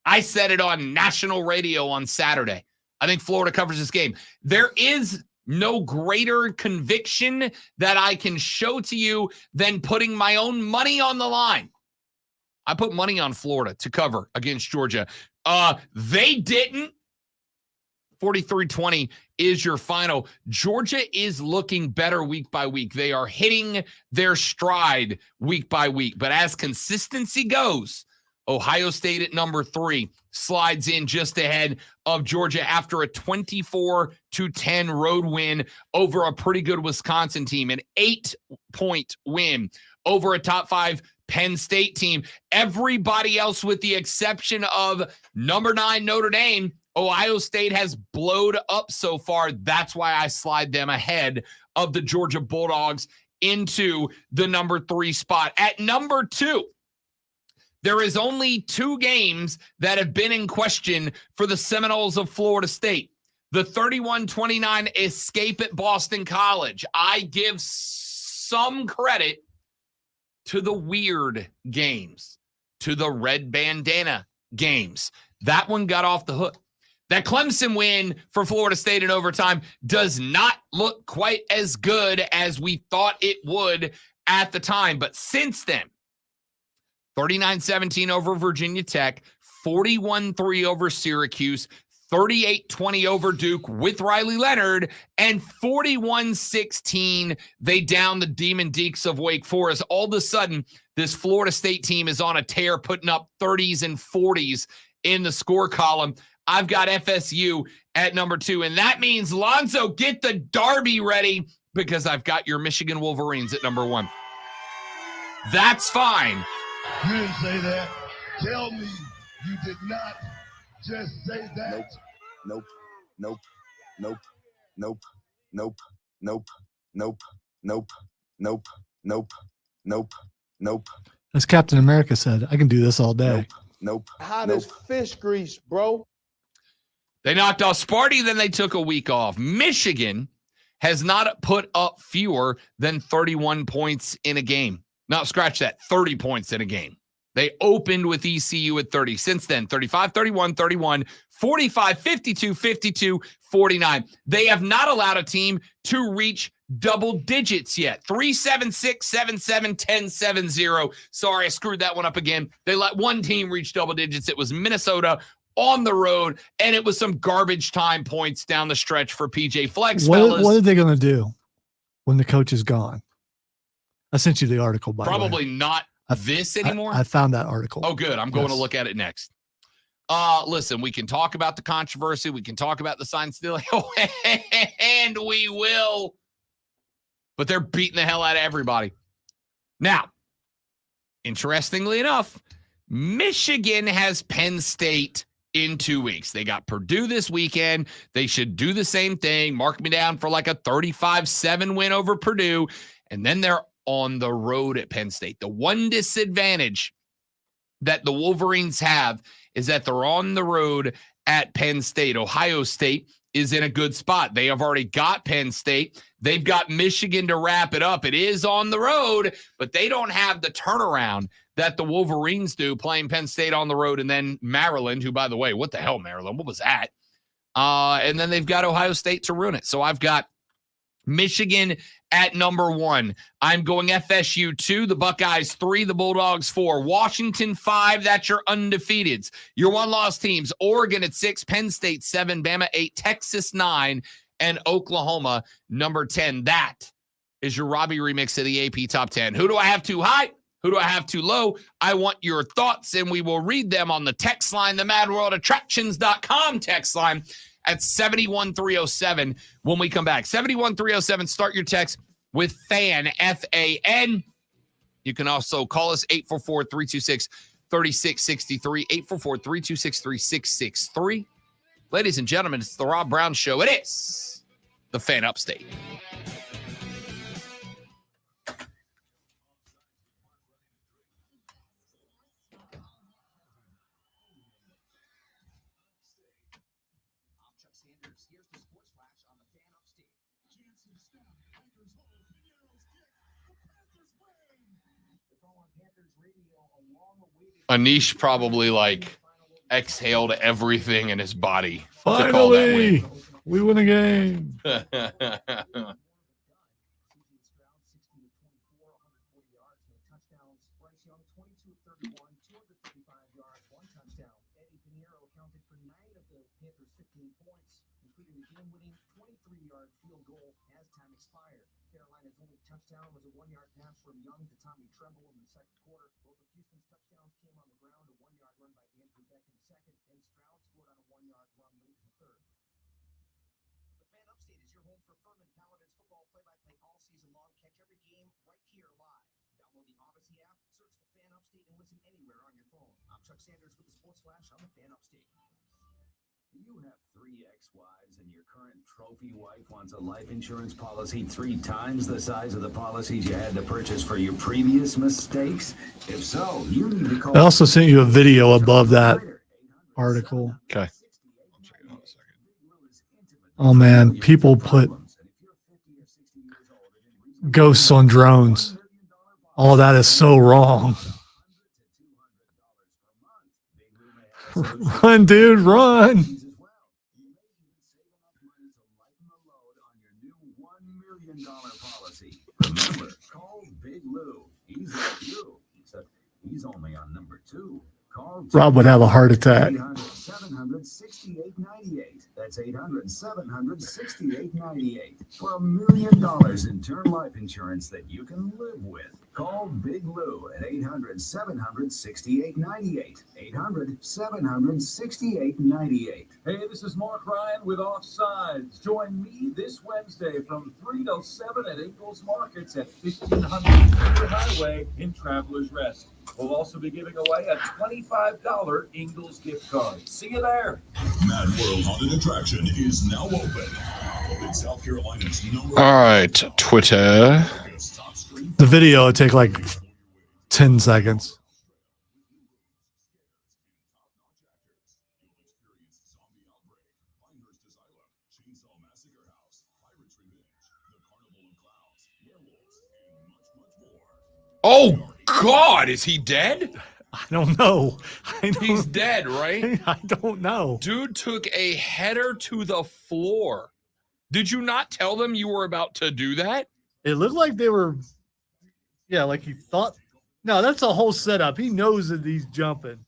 I said it on national radio on Saturday. I think Florida covers this game. There is no greater conviction that I can show to you than putting my own money on the line. I put money on Florida to cover against Georgia. They didn't. 43-20 is your final. Georgia is looking better week by week. They are hitting their stride week by week. But as consistency goes, Ohio State at number 3 slides in just ahead of Georgia after a 24-10 road win over a pretty good Wisconsin team, an 8-point win over a top 5 Penn State team. Everybody else, with the exception of number 9 Notre Dame, Ohio State has blowed up so far. That's why I slide them ahead of the Georgia Bulldogs into the number 3 spot. At number 2, there is only 2 games that have been in question for the Seminoles of Florida State. The 31-29 escape at Boston College. I give some credit to the weird games, to the red bandana games. That one got off the hook. That Clemson win for Florida State in overtime does not look quite as good as we thought it would at the time. But since then, 39-17 over Virginia Tech, 41-3 over Syracuse, 38-20 over Duke with Riley Leonard, and 41-16, they down the Demon Deacs of Wake Forest. All of a sudden, this Florida State team is on a tear, putting up 30s and 40s in the score column. I've got FSU at number 2, and that means, Lonzo, get the Derby ready, because I've got your Michigan Wolverines at number 1. That's fine.
You didn't say that. Tell me you did not just say that.
Nope. Nope. Nope. Nope. Nope. Nope. Nope. Nope. Nope. Nope. Nope. Nope.
As Captain America said, I can do this all day.
Nope.
Hot as fish grease, bro.
They knocked off Sparty, then they took a week off. Michigan has not put up fewer than 31 points in a game. Now, scratch that, 30 points in a game. They opened with ECU at 30. Since then, 35, 31, 31, 45, 52, 52, 49. They have not allowed a team to reach double digits yet. 3-7-6, 7-7, 10-7-0. Sorry, I screwed that one up again. They let one team reach double digits. It was Minnesota on the road, and it was some garbage time points down the stretch for PJ Flex, fellas.
What are they going to do when the coach is gone? I sent you the article, by the way.
Probably not this anymore.
I found that article.
Oh, good. I'm going to look at it next. Listen, we can talk about the controversy. We can talk about the sign stealing, and we will. But they're beating the hell out of everybody. Now, interestingly enough, Michigan has Penn State in 2 weeks. They got Purdue this weekend. They should do the same thing. Mark me down for like a 35-7 win over Purdue. And then they're on the road at Penn State. The one disadvantage that the Wolverines have is that they're on the road at Penn State. Ohio State is in a good spot. They have already got Penn State. They've got Michigan to wrap it up. It is on the road, but they don't have the turnaround that the Wolverines do, playing Penn State on the road, and then Maryland, who, by the way, what the hell, Maryland? What was that? And then they've got Ohio State to ruin it. So I've got Michigan at number 1. I'm going FSU 2, the Buckeyes 3, the Bulldogs 4, Washington 5. That's your undefeateds. Your one-loss teams: Oregon at 6, Penn State 7, Bama 8, Texas 9, and Oklahoma number 10. That is your Robbie remix of the AP Top 10. Who do I have too high? Who do I have too low? I want your thoughts, and we will read them on the text line, the MadWorldAttractions.com text line at 71307 when we come back. 71307, start your text with FAN, F-A-N. You can also call us 844-326-3663, 844-326-3663. Ladies and gentlemen, it's the Rob Brown Show. It is the Fan Upstate. Anish probably like exhaled everything in his body to call that
Finally,
win.
we win a game.
Touchdown was a 1-yard pass from Young to Tommy Tremble in the second quarter. Both of Houston's touchdowns came on the ground. A 1-yard run by Andrew Beck in the second, and Stroud scored on a 1-yard run late in the third. The Fan Upstate is your home for Furman Paladins football play-by-play all season long. Catch every game right here live. Download the Odyssey app, search the Fan Upstate, and listen anywhere on your phone. I'm Chuck Sanders with the Sports Flash on the Fan Upstate. You have 3 ex-wives and your current trophy wife wants a life insurance policy 3 times the size of the policies you had to purchase for your previous mistakes? If so, you need to call.
I also sent you a video above that article.
Okay.
Oh man, people put ghosts on drones. All that is so wrong. Run, dude, run.
Remember, call Big Lou. He's like you, except he's only on number 2. Call
Rob would have a heart attack.
800-700-6898. That's 800-700-6898 for $1 million in term life insurance that you can live with. Call Big Lou at 800-700-6898. 800-700-6898.
Hey, this is Mark Ryan with Offsides. Join me this Wednesday from 3 till 7 at Ingalls Markets at 1500 Cedar Highway in Travelers Rest. We'll also be giving away a $25 Ingalls gift card. See you there.
Mad World Haunted Attraction is now open. In South Carolina's number.
All right, Twitter.
The video would take like 10 seconds.
Oh God, is he dead?
I don't know.
He's dead, right?
I don't know.
Dude took a header to the floor. Did you not tell them you were about to do that?
It looked like they were, yeah, like he thought. No, that's a whole setup. He knows that he's jumping.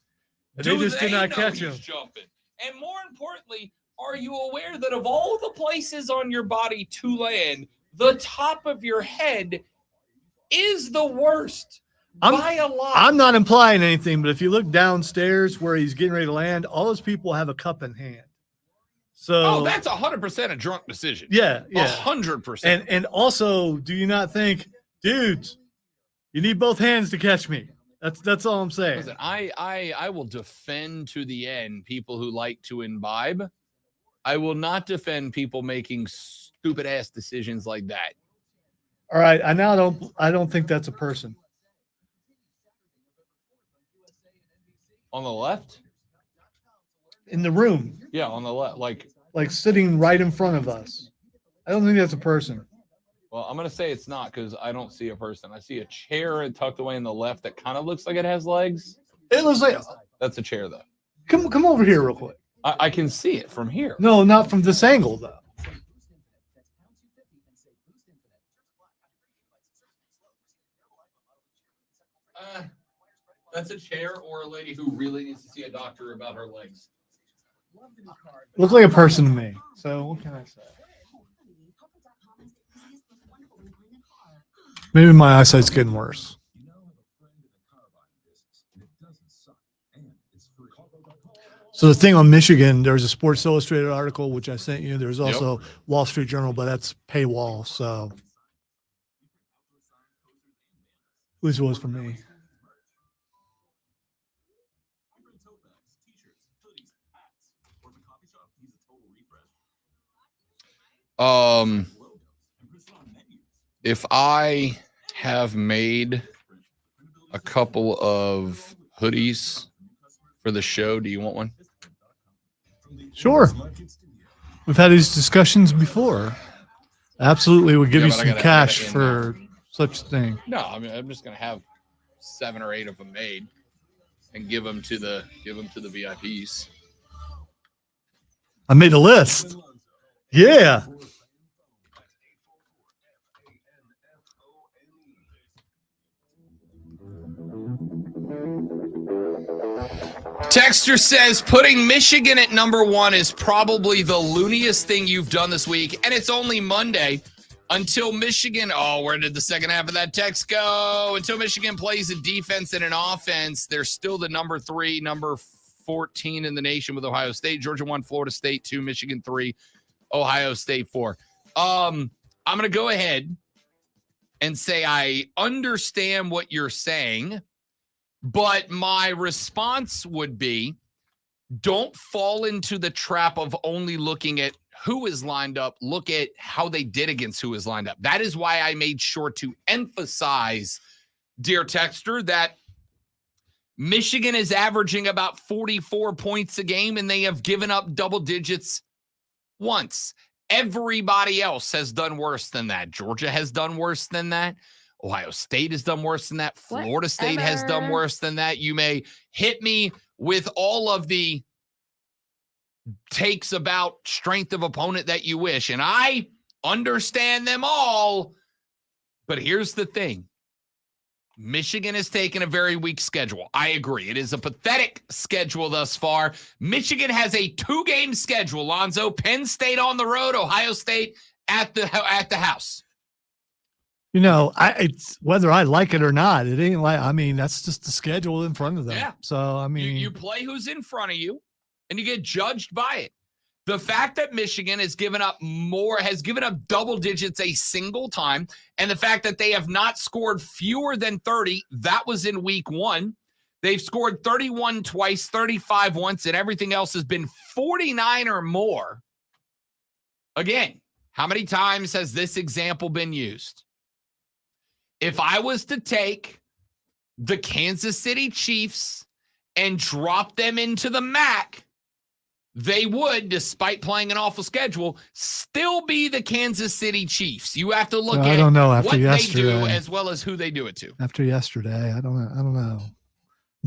And
Dude,
they just did not
know
catch
he's
him.
Jumping. And more importantly, are you aware that of all the places on your body to land, the top of your head is the worst by a lot?
I'm not implying anything, but if you look downstairs where he's getting ready to land, all those people have a cup in hand. So
that's 100% a drunk decision.
Yeah, yeah.
100%.
And also, do you not think, dudes, you need both hands to catch me? That's all I'm saying.
Listen, I will defend to the end people who like to imbibe. I will not defend people making stupid ass decisions like that.
All right, I don't think that's a person.
On the left?
In the room.
Yeah, on the left, like
sitting right in front of us. I don't think that's a person.
Well, I'm gonna say it's not because I don't see a person. I see a chair tucked away in the left that kind of looks like it has legs.
It looks like
that's a chair, though.
Come over here real quick.
I can see it from here.
No, not from this angle though.
That's a chair or a lady who really needs to see a doctor about her legs.
Looked like a person to me. So what can I say? Maybe my eyesight's getting worse. So the thing on Michigan, there's a Sports Illustrated article, which I sent you. There's also Wall Street Journal, but that's paywall. So at least it was for me.
If I have made a couple of hoodies for the show, do you want one?
Sure. We've had these discussions before. Absolutely, would give
Yeah,
you
but I
some
gotta
cash
end
for such thing.
No, I mean I'm just gonna have 7 or 8 of them made and give them to the VIPs.
I made a list. Yeah.
Texter says putting Michigan at number 1 is probably the looniest thing you've done this week, and it's only Monday until Michigan. Oh, where did the second half of that text go? Until Michigan plays a defense and an offense, they're still the number 3, number 14 in the nation with Ohio State. Georgia 1, Florida State 2, Michigan 3, Ohio State 4. I'm going to go ahead and say I understand what you're saying. But my response would be, don't fall into the trap of only looking at who is lined up. Look at how they did against who is lined up. That is why I made sure to emphasize, dear Texter, that Michigan is averaging about 44 points a game, and they have given up double digits once. Everybody else has done worse than that. Georgia has done worse than that. Ohio State has done worse than that. Florida State has done worse than that. You may hit me with all of the takes about strength of opponent that you wish, and I understand them all. But here's the thing. Michigan has taken a very weak schedule. I agree. It is a pathetic schedule thus far. Michigan has a 2-game schedule, Lonzo. Penn State on the road, Ohio State at the house.
You know, it's whether I like it or not. It ain't like, I mean, that's just the schedule in front of them.
Yeah.
So, I mean,
you play who's in front of you, and you get judged by it. The fact that Michigan has given up double digits a single time, and the fact that they have not scored fewer than 30, that was in week 1. They've scored 31 twice, 35 once, and everything else has been 49 or more. Again, how many times has this example been used? If I was to take the Kansas City Chiefs and drop them into the MAC, they would, despite playing an awful schedule, still be the Kansas City Chiefs. You have to look at what they do as well as who they do it to.
After yesterday, I don't know.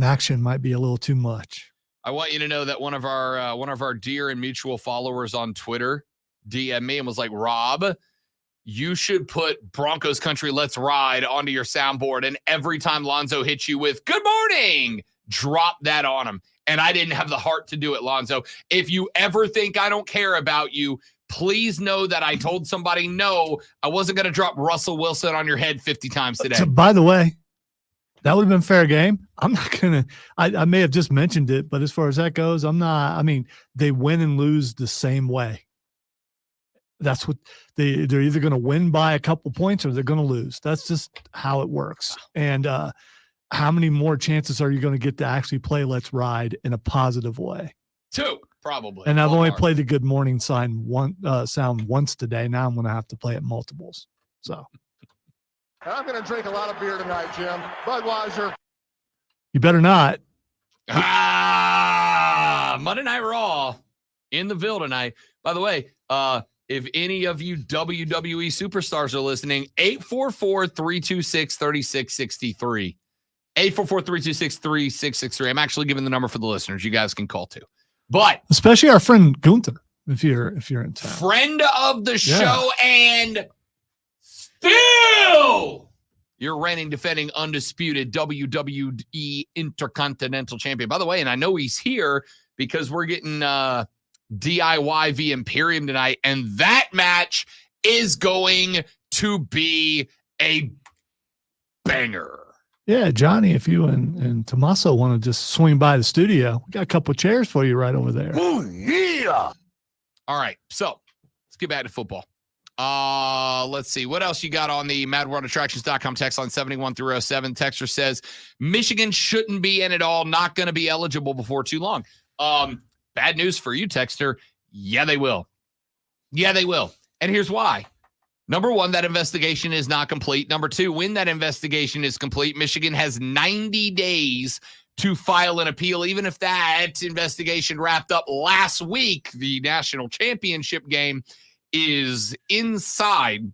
Action might be a little too much.
I want you to know that one of our dear and mutual followers on Twitter DM'd me and was like, Rob, you should put Broncos Country Let's Ride onto your soundboard, and every time Lonzo hits you with good morning, drop that on him. And I didn't have the heart to do it, Lonzo. If you ever think I don't care about you, please know that I told somebody no, I wasn't going to drop Russell Wilson on your head 50 times today.
So, by the way, that would have been fair game. I'm not going to – I may have just mentioned it, but as far as that goes, I'm not – I mean, they win and lose the same way. That's what they're either going to win by a couple points or they're going to lose. That's just how it works. And how many more chances are you going to get to actually play Let's Ride in a positive way?
2, probably.
And I've only played the good morning sound once today. Now I'm going to have to play it multiples. So
I'm going to drink a lot of beer tonight, Jim. Budweiser.
You better not.
Monday Night Raw in the Ville tonight. By the way, if any of you WWE superstars are listening, 844-326-3663. 844-326-3663. I'm actually giving the number for the listeners. You guys can call too. But
especially our friend Gunther, if you're in town.
Friend of the show and still your reigning, defending, undisputed WWE Intercontinental Champion. By the way, and I know he's here because we're getting DIY v Imperium tonight, and that match is going to be a banger.
Yeah, Johnny, if you and Tommaso want to just swing by the studio, we got a couple of chairs for you right over there.
Oh, yeah. All right, so let's get back to football. Let's see. What else you got on the MadWorldAttractions.com text line 71-07? Texter says, Michigan shouldn't be in at all, not going to be eligible before too long. Bad news for you, Texter. Yeah, they will. Yeah, they will. And here's why. Number 1, that investigation is not complete. Number 2, when that investigation is complete, Michigan has 90 days to file an appeal, even if that investigation wrapped up last week, the national championship game. is inside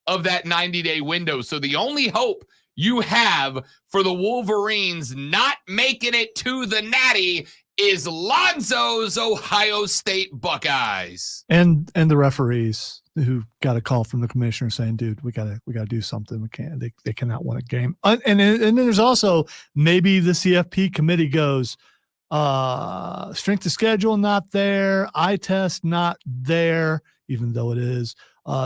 of that 90-day window. So the only hope you have for the Wolverines not making it to the Natty is Lonzo's Ohio State Buckeyes.
And the referees who got a call from the commissioner saying, dude, we gotta do something. We can't, they cannot win a game. And then there's also maybe the CFP committee goes, strength of schedule not there, eye test not there, even though it is.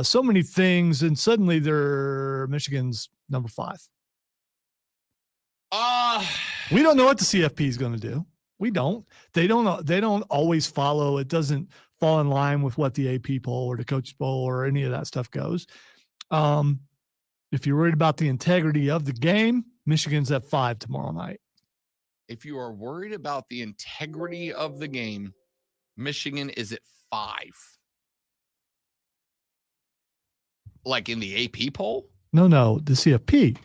So many things, and suddenly they're Michigan's number 5. We don't know what the CFP is going to do. We don't. They don't always follow. It doesn't fall in line with what the AP poll or the coach poll or any of that stuff goes. If you're worried about the integrity of the game, Michigan's at 5 tomorrow night.
If you are worried about the integrity of the game, Michigan is at 5. Like in the AP poll?
No, the CFP,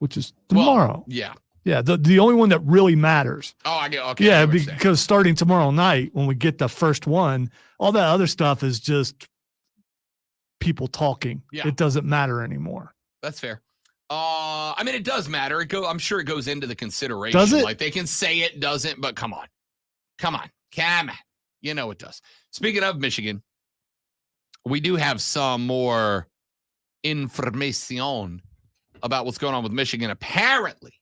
which is tomorrow.
Well, yeah.
Yeah, the only one that really matters.
Oh, I get okay.
Yeah, because starting tomorrow night, when we get the first one, all that other stuff is just people talking.
Yeah.
It doesn't matter anymore.
That's fair. I mean, it does matter. I'm sure it goes into the consideration.
Does it?
Like they can say it doesn't, but come on. You know it does. Speaking of Michigan, we do have some more information about what's going on with Michigan. Apparently,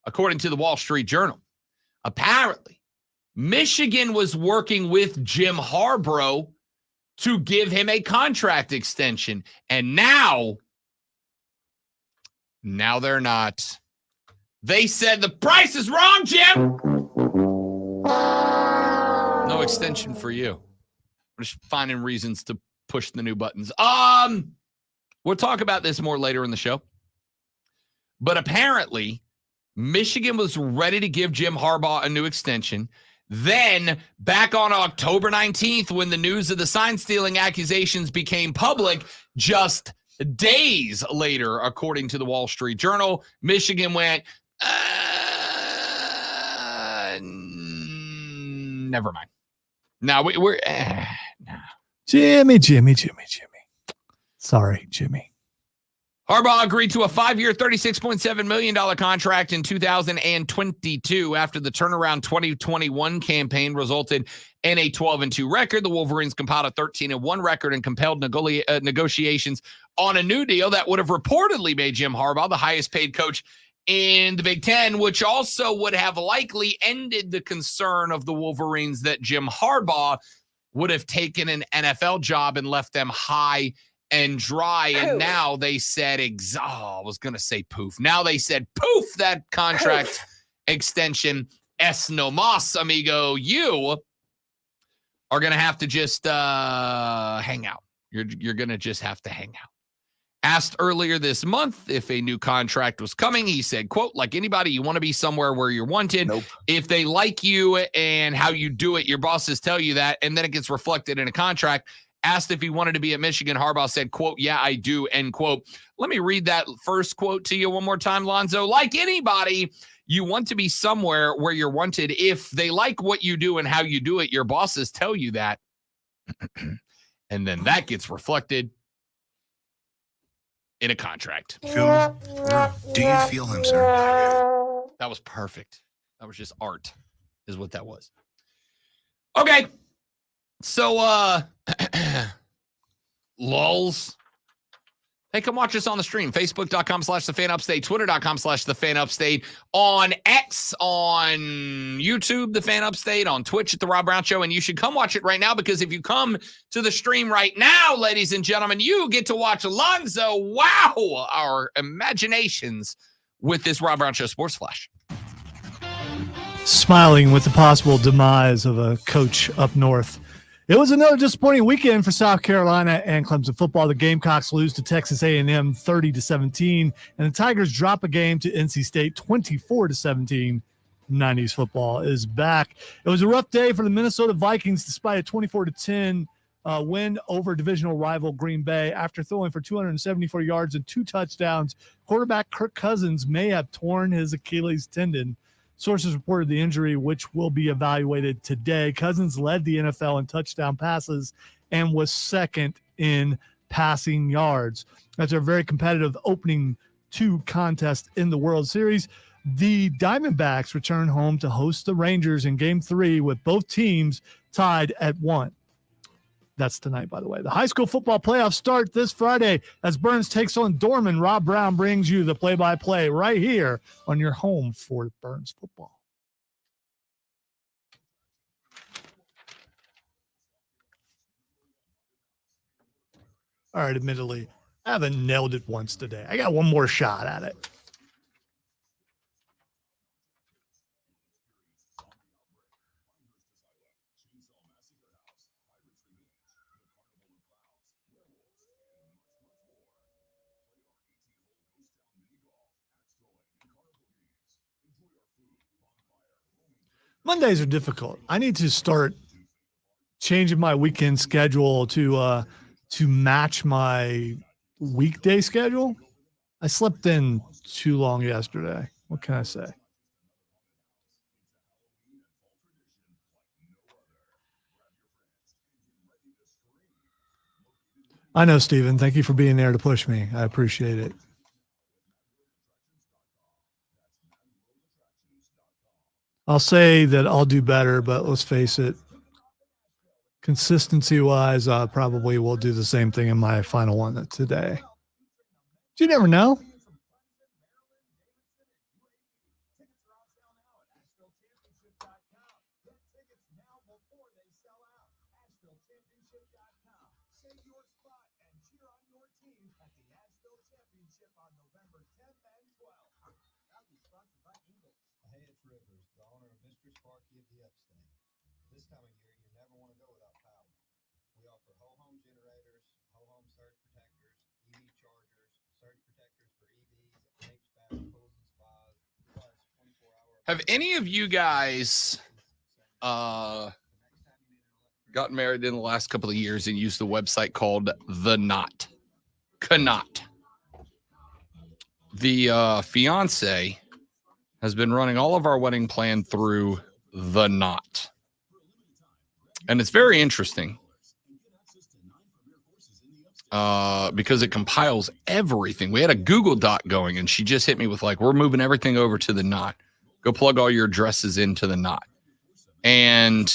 according to the Wall Street Journal, Michigan was working with Jim Harbaugh to give him a contract extension. And now they're not. They said the price is wrong, Jim. No extension for you. We're just finding reasons to push the new buttons. We'll talk about this more later in the show. But apparently, Michigan was ready to give Jim Harbaugh a new extension. Then, back on October 19th, when the news of the sign-stealing accusations became public, just days later, according to the Wall Street Journal, Michigan went, never mind. Now, we're nah.
Jimmy. Sorry, Jimmy.
Harbaugh agreed to a 5-year, $36.7 million contract in 2022 after the turnaround 2021 campaign resulted in a 12-2 record. The Wolverines compiled a 13-1 record and compelled negotiations on a new deal that would have reportedly made Jim Harbaugh the highest-paid coach in the Big Ten, which also would have likely ended the concern of the Wolverines that Jim Harbaugh would have taken an NFL job and left them high and dry. And now they said, I was going to say poof. Now they said, poof, that contract extension. Es no mas, amigo. You are going to have to just hang out. You're going to just have to hang out. Asked earlier this month if a new contract was coming, he said, quote, like anybody, you want to be somewhere where you're wanted.
Nope.
If they like you and how you do it, your bosses tell you that, and then it gets reflected in a contract. Asked if he wanted to be at Michigan, Harbaugh said, quote, yeah, I do, end quote. Let me read that first quote to you one more time, Lonzo. Like anybody, you want to be somewhere where you're wanted. If they like what you do and how you do it, your bosses tell you that. And then that gets reflected in a contract.
Feel me? Do you feel him, sir?
That was perfect. That was just art, is what that was. Okay. So, lulz. Hey, come watch us on the stream. Facebook.com/TheFanUpstate, Twitter.com/TheFanUpstate, on X, on YouTube, The Fan Upstate, on Twitch at The Rob Brown Show. And you should come watch it right now, because if you come to the stream right now, ladies and gentlemen, you get to watch Alonzo wow our imaginations with this Rob Brown Show Sports Flash.
Smiling with the possible demise of a coach up north. It was another disappointing weekend for South Carolina and Clemson football. The Gamecocks lose to Texas A&M 30-17, and the Tigers drop a game to NC State 24-17. 90s football is back. It was a rough day for the Minnesota Vikings despite a 24-10 win over divisional rival Green Bay. After throwing for 274 yards and 2 touchdowns, quarterback Kirk Cousins may have torn his Achilles tendon. Sources reported the injury, which will be evaluated today. Cousins led the NFL in touchdown passes and was second in passing yards. That's a very competitive opening 2 contest in the World Series. The Diamondbacks return home to host the Rangers in Game 3 with both teams tied at 1. That's tonight, by the way. The high school football playoffs start this Friday as Burns takes on Dorman. Rob Brown brings you the play-by-play right here on your home for Burns football. All right, admittedly, I haven't nailed it once today. I got one more shot at it. Mondays are difficult. I need to start changing my weekend schedule to match my weekday schedule. I slept in too long yesterday. What can I say? I know, Steven. Thank you for being there to push me. I appreciate it. I'll say that I'll do better, but let's face it, consistency-wise, I probably will do the same thing in my final one today. You never know.
Have any of you guys gotten married in the last couple of years and used the website called The Knot? Knot. The fiance has been running all of our wedding plan through The Knot. And it's very interesting because it compiles everything. We had a Google Doc going, and she just hit me with like, we're moving everything over to The Knot. Go plug all your addresses into The Knot. And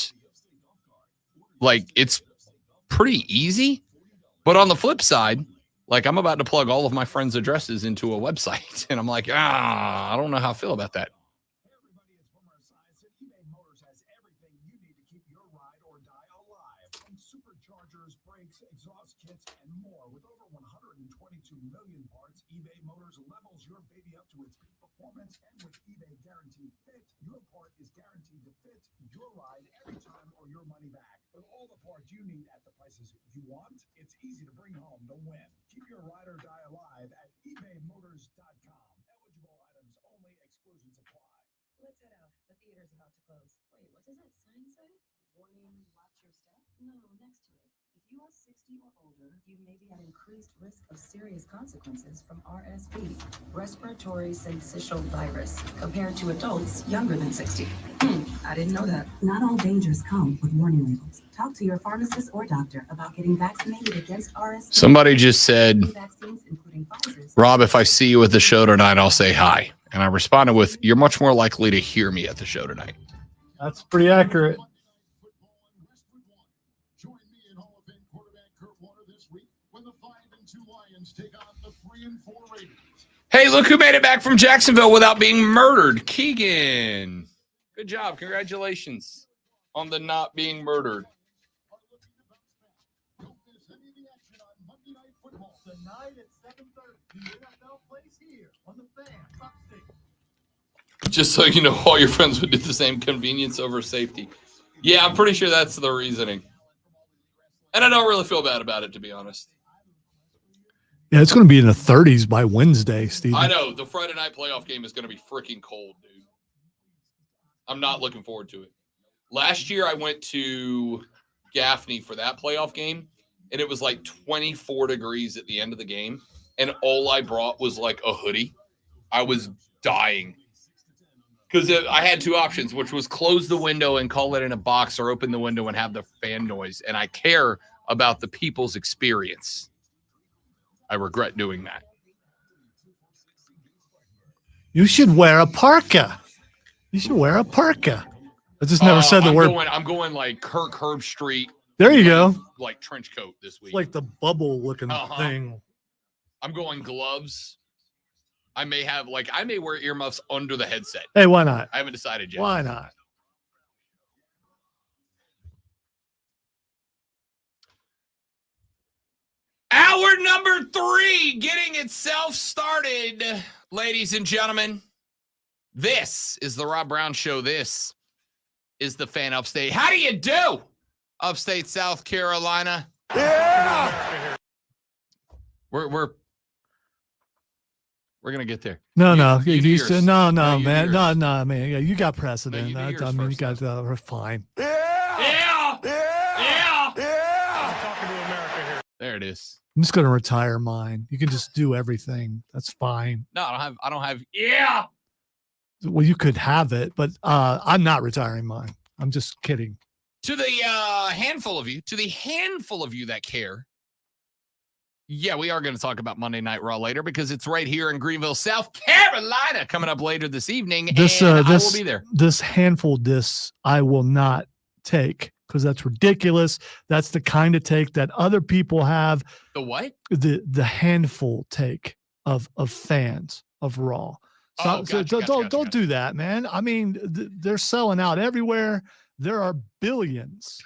like, it's pretty easy. But on the flip side, like, I'm about to plug all of my friends' addresses into a website. And I'm like, I don't know how I feel about that.
Superchargers, brakes, exhaust kits, and more. With over 122 million parts, eBay Motors levels your baby up to its peak performance. And with eBay Guaranteed Fit, your part is guaranteed to fit your ride every time or your money back. With all the parts you need at the prices you want, it's easy to bring home the win. Keep your ride or die alive at ebaymotors.com. Eligible items only, exclusions apply.
Let's head out. The theater's about to close. Wait, what does that sign say? Warning, watch your step? No, next to it. If you are 60 or older, you may be at increased risk of serious consequences from RSV, respiratory syncytial virus, compared to adults younger than 60. I didn't know that.
Not all dangers come with warning labels. Talk to your pharmacist or doctor about getting vaccinated against RSV.
Somebody just said, Rob, if I see you at the show tonight, I'll say hi. And I responded with, you're much more likely to hear me at the show tonight.
That's pretty accurate.
Hey, look who made it back from Jacksonville without being murdered. Keegan. Good job. Congratulations on the not being murdered. Just so you know, all your friends would do the same, convenience over safety. Yeah, I'm pretty sure that's the reasoning. And I don't really feel bad about it, to be honest.
Yeah, it's going to be in the 30s by Wednesday, Steve.
I know. The Friday night playoff game is going to be freaking cold, dude. I'm not looking forward to it. Last year, I went to Gaffney for that playoff game, and it was like 24 degrees at the end of the game, and all I brought was like a hoodie. I was dying. Because I had two options, which was close the window and call it in a box or open the window and have the fan noise. And I care about the people's experience. I regret doing that.
You should wear a parka. You should wear a parka. I just never said the word.
I'm going like Kirk Herbstreit.
There you go.
Like trench coat this week.
It's like the bubble looking thing.
I'm going gloves. I may wear earmuffs under the headset.
Hey, why not?
I haven't decided yet.
Why not?
Hour number 3 getting itself started, ladies and gentlemen. This is the Rob Brown Show. This is the Fan Upstate. How do you do, Upstate South Carolina?
Yeah!
We're gonna get there.
No,
you
man. Yeah, you got precedent.
No,
you got fine.
Yeah.
Talking to America here.
There it is.
I'm just gonna retire mine. You can just do everything. That's fine.
No, I don't have. Yeah.
Well, you could have it, but I'm not retiring mine. I'm just kidding.
To the handful of you that care. Yeah, we are going to talk about Monday Night Raw later because it's right here in Greenville, South Carolina, coming up later this evening. I will be there.
This handful diss I will not take because that's ridiculous. That's the kind of take that other people have.
The what?
The handful take of fans of Raw. So, don't do that, man. I mean, they're selling out everywhere. There are billions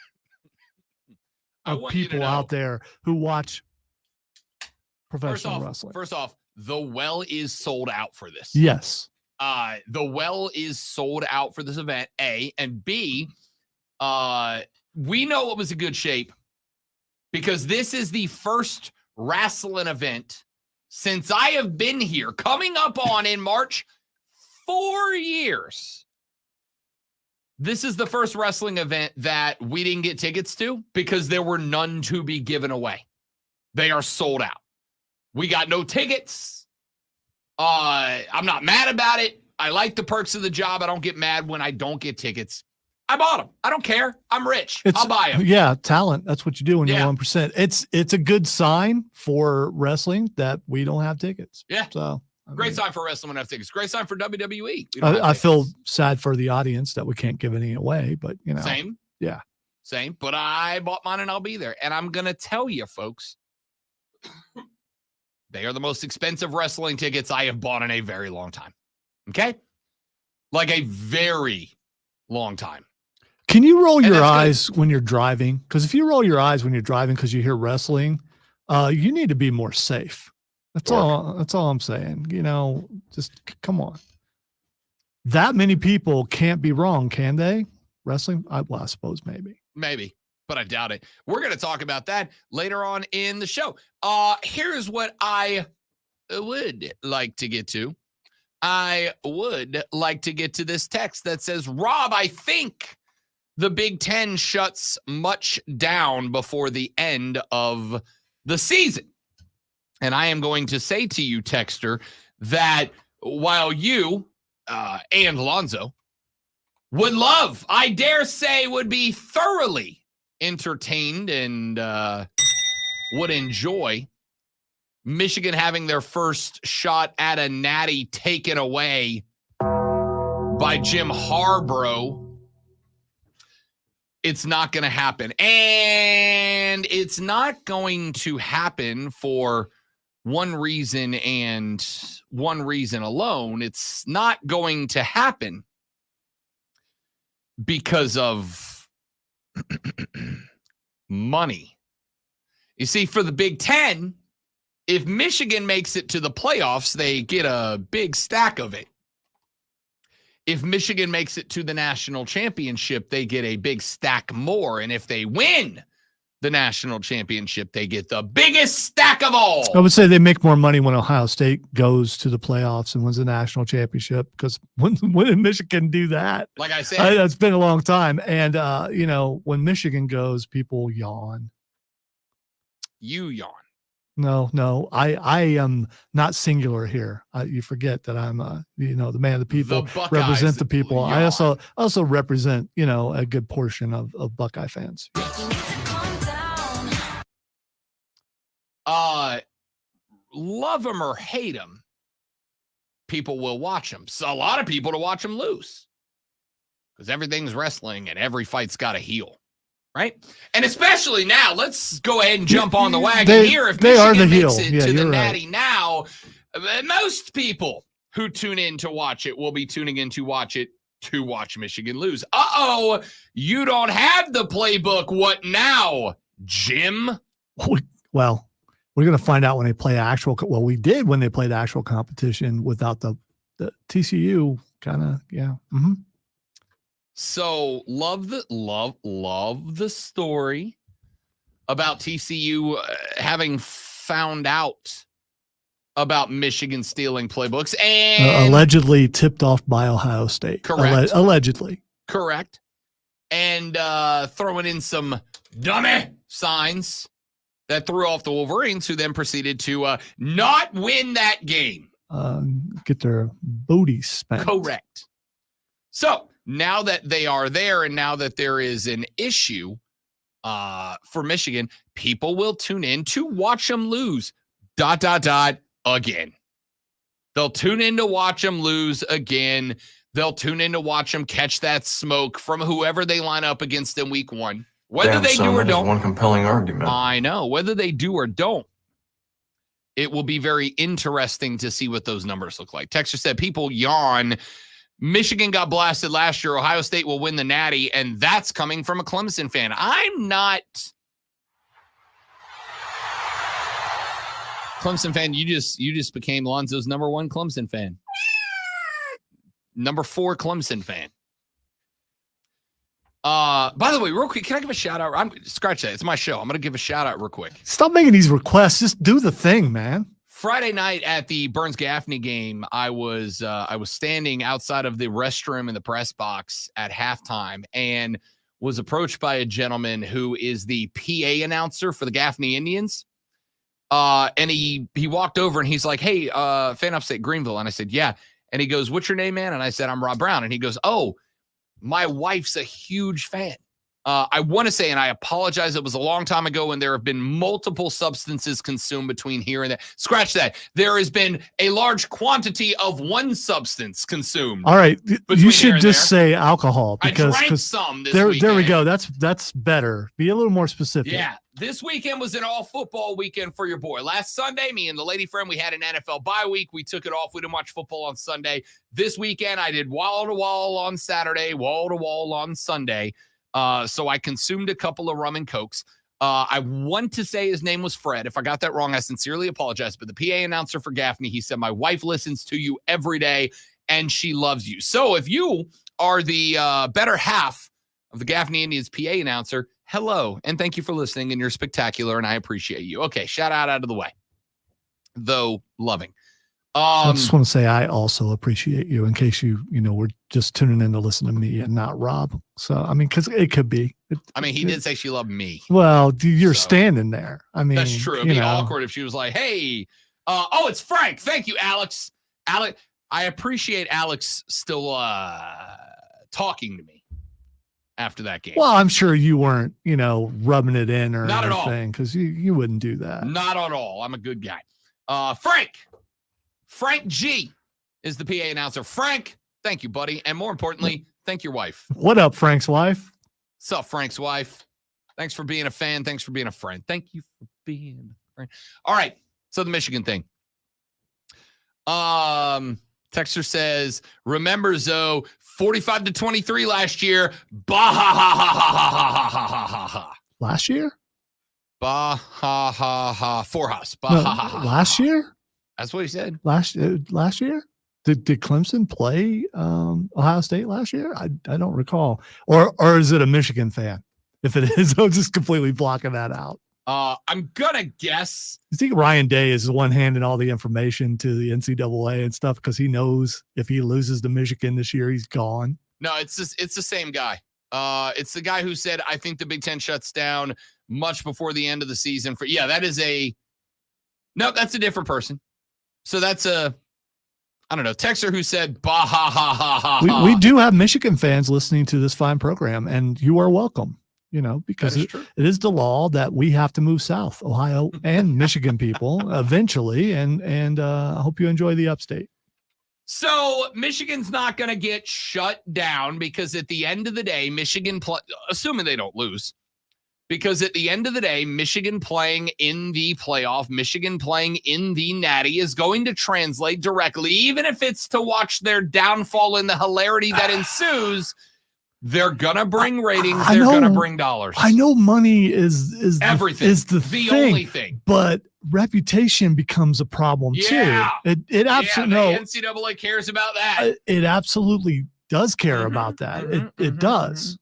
of people out there who watch professional wrestling.
First off, the well is sold out for this.
Yes.
The well is sold out for this event, A. And B, we know it was in good shape because this is the first wrestling event since I have been here, coming up on in March, 4 years. This is the first wrestling event that we didn't get tickets to because there were none to be given away. They are sold out. We got no tickets. I'm not mad about it. I like the perks of the job. I don't get mad when I don't get tickets. I bought them. I don't care. I'm rich. I'll buy them.
Yeah, talent. That's what you do when you're 1%. It's a good sign for wrestling that we don't have tickets.
Yeah.
So
great sign for wrestling when I have tickets. Great sign for WWE.
I feel sad for the audience that we can't give any away, but you know.
Same.
Yeah.
Same. But I bought mine and I'll be there. And I'm gonna tell you, folks, they are the most expensive wrestling tickets I have bought in a very long time. Okay? Like a very long time.
Can you roll your eyes when you're driving? Because if you roll your eyes when you're driving because you hear wrestling, you need to be more safe. That's all I'm saying. You know, just come on. That many people can't be wrong, can they? Wrestling? I suppose maybe.
Maybe, but I doubt it. We're going to talk about that later on in the show. Here's what I would like to get to. I would like to get to this text that says, Rob, I think the Big Ten shuts much down before the end of the season. And I am going to say to you, texter, that while you and Lonzo would love, I dare say would be thoroughly entertained and would enjoy Michigan having their first shot at a natty taken away by Jim Harbaugh, it's not going to happen. And it's not going to happen for one reason and one reason alone. It's not going to happen because of money. You see, for the Big Ten, if Michigan makes it to the playoffs, they get a big stack of it. If Michigan makes it to the national championship, they get a big stack more. And if they win the national championship, they get the biggest stack of all.
I would say they make more money when Ohio State goes to the playoffs and wins the national championship, because when did Michigan do that?
Like I said,
it's been a long time. And, you know, when Michigan goes, people yawn.
You yawn.
No. I am not singular here. You forget that I'm, the man of the people,
The Buckeyes
represent the people. I
yawn.
also represent, a good portion of Buckeye fans.
Love them or hate them, people will watch them. So a lot of people to watch them lose because everything's wrestling and every fight's got a heel, right? And especially now, let's go ahead and jump on the wagon here. If
they are the
Michigan makes
heel.
it
Yeah,
to the
you're
Natty
right.
now, most people who tune in to watch it will be tuning in to watch it to watch Michigan lose. Uh-oh, you don't have the playbook. What now, Jim?
Well, we're going to find out when they play actual. Well, we did when they played actual competition without the TCU kind of. Yeah. Mm-hmm.
So love the story about TCU having found out about Michigan stealing playbooks and
allegedly tipped off by Ohio State.
Correct.
Allegedly.
Correct. And throwing in some dummy signs that threw off the Wolverines, who then proceeded to not win that game.
Get their booties spanked.
Correct. So now that they are there and now that there is an issue for Michigan, people will tune in to watch them lose. ... again. They'll tune in to watch them lose again. They'll tune in to watch them catch that smoke from whoever they line up against in week one. Whether they do or don't.
One compelling argument.
I know. Whether they do or don't, it will be very interesting to see what those numbers look like. Texter said, people yawn. Michigan got blasted last year. Ohio State will win the Natty, and that's coming from a Clemson fan. I'm not Clemson fan. You just became Lonzo's number one Clemson fan. Number 4 Clemson fan. By the way, real quick, can I give a shout out? Scratch that. It's my show. I'm going to give a shout out real quick.
Stop making these requests. Just do the thing, man.
Friday night at the Burns-Gaffney game, I was standing outside of the restroom in the press box at halftime and was approached by a gentleman who is the PA announcer for the Gaffney Indians. And he walked over and he's like, "Hey, fan upstate Greenville." And I said, "Yeah." And he goes, "What's your name, man?" And I said, "I'm Rob Brown." And he goes, "Oh, my wife's a huge fan." I want to say, and I apologize, it was a long time ago, and there have been multiple substances consumed between here and there. Scratch that. There has been a large quantity of one substance consumed.
All right. You should just say alcohol. Because,
I drank some this
there
weekend.
we go. That's better. Be a little more specific.
Yeah. This weekend was an all-football weekend for your boy. Last Sunday, me and the lady friend, we had an NFL bye week. We took it off. We didn't watch football on Sunday. This weekend, I did wall-to-wall on Saturday, wall-to-wall on Sunday. So I consumed a couple of rum and cokes. I want to say his name was Fred. If I got that wrong, I sincerely apologize. But the PA announcer for Gaffney, he said, "My wife listens to you every day, and she loves you." So if you are the better half of the Gaffney Indians PA announcer, hello, and thank you for listening, and you're spectacular, and I appreciate you. Okay, shout out of the way. Though loving.
I just want to say I also appreciate you in case you were just tuning in to listen to me and not Rob. So, I mean, because it could be.
He did say she loved me.
Well, you're standing there. I mean,
that's true. It'd be awkward if she was like, "Hey, it's Frank. Thank you, Alex." Alex, I appreciate Alex still talking to me after that game.
Well, I'm sure you weren't, rubbing it in or
not
anything because you wouldn't do that.
Not at all. I'm a good guy. Frank G is the PA announcer. Frank, thank you, buddy. And more importantly, thank your wife.
What up, Frank's wife?
What's up, Frank's wife? Thanks for being a fan. Thanks for being a friend. Thank you for being a friend. All right. So the Michigan thing. Texter says, remember Zoe, 45-23 last year. Bah ha ha ha ha ha ha ha ha ha.
Last year?
Bah ha ha ha. For us. Bah
No,
ha ha ha.
last year?
That's what he said.
Last year? Did Clemson play Ohio State last year? I don't recall. Or is it a Michigan fan? If it is, I'm just completely blocking that out.
I'm gonna guess.
You think Ryan Day is the one handing all the information to the NCAA and stuff because he knows if he loses to Michigan this year, he's gone?
No, it's the same guy. It's the guy who said, "I think the Big Ten shuts down much before the end of the season." That is a No, that's a different person. So that's a, I don't know, texter who said, bah, ha, ha, ha, ha.
We do have Michigan fans listening to this fine program, and you are welcome, because it is the law that we have to move south, Ohio and Michigan people eventually. And I hope you enjoy the upstate.
So Michigan's not going to get shut down because at the end of the day, Michigan, assuming they don't lose, because at the end of the day, Michigan playing in the playoff, Michigan playing in the Natty is going to translate directly, even if it's to watch their downfall in the hilarity that ensues. They're going to bring ratings. They're going to bring dollars.
I know money is
everything.
Is the
only thing.
But reputation becomes a problem too. It absolutely
the NCAA cares about that.
It absolutely does care about that. It does.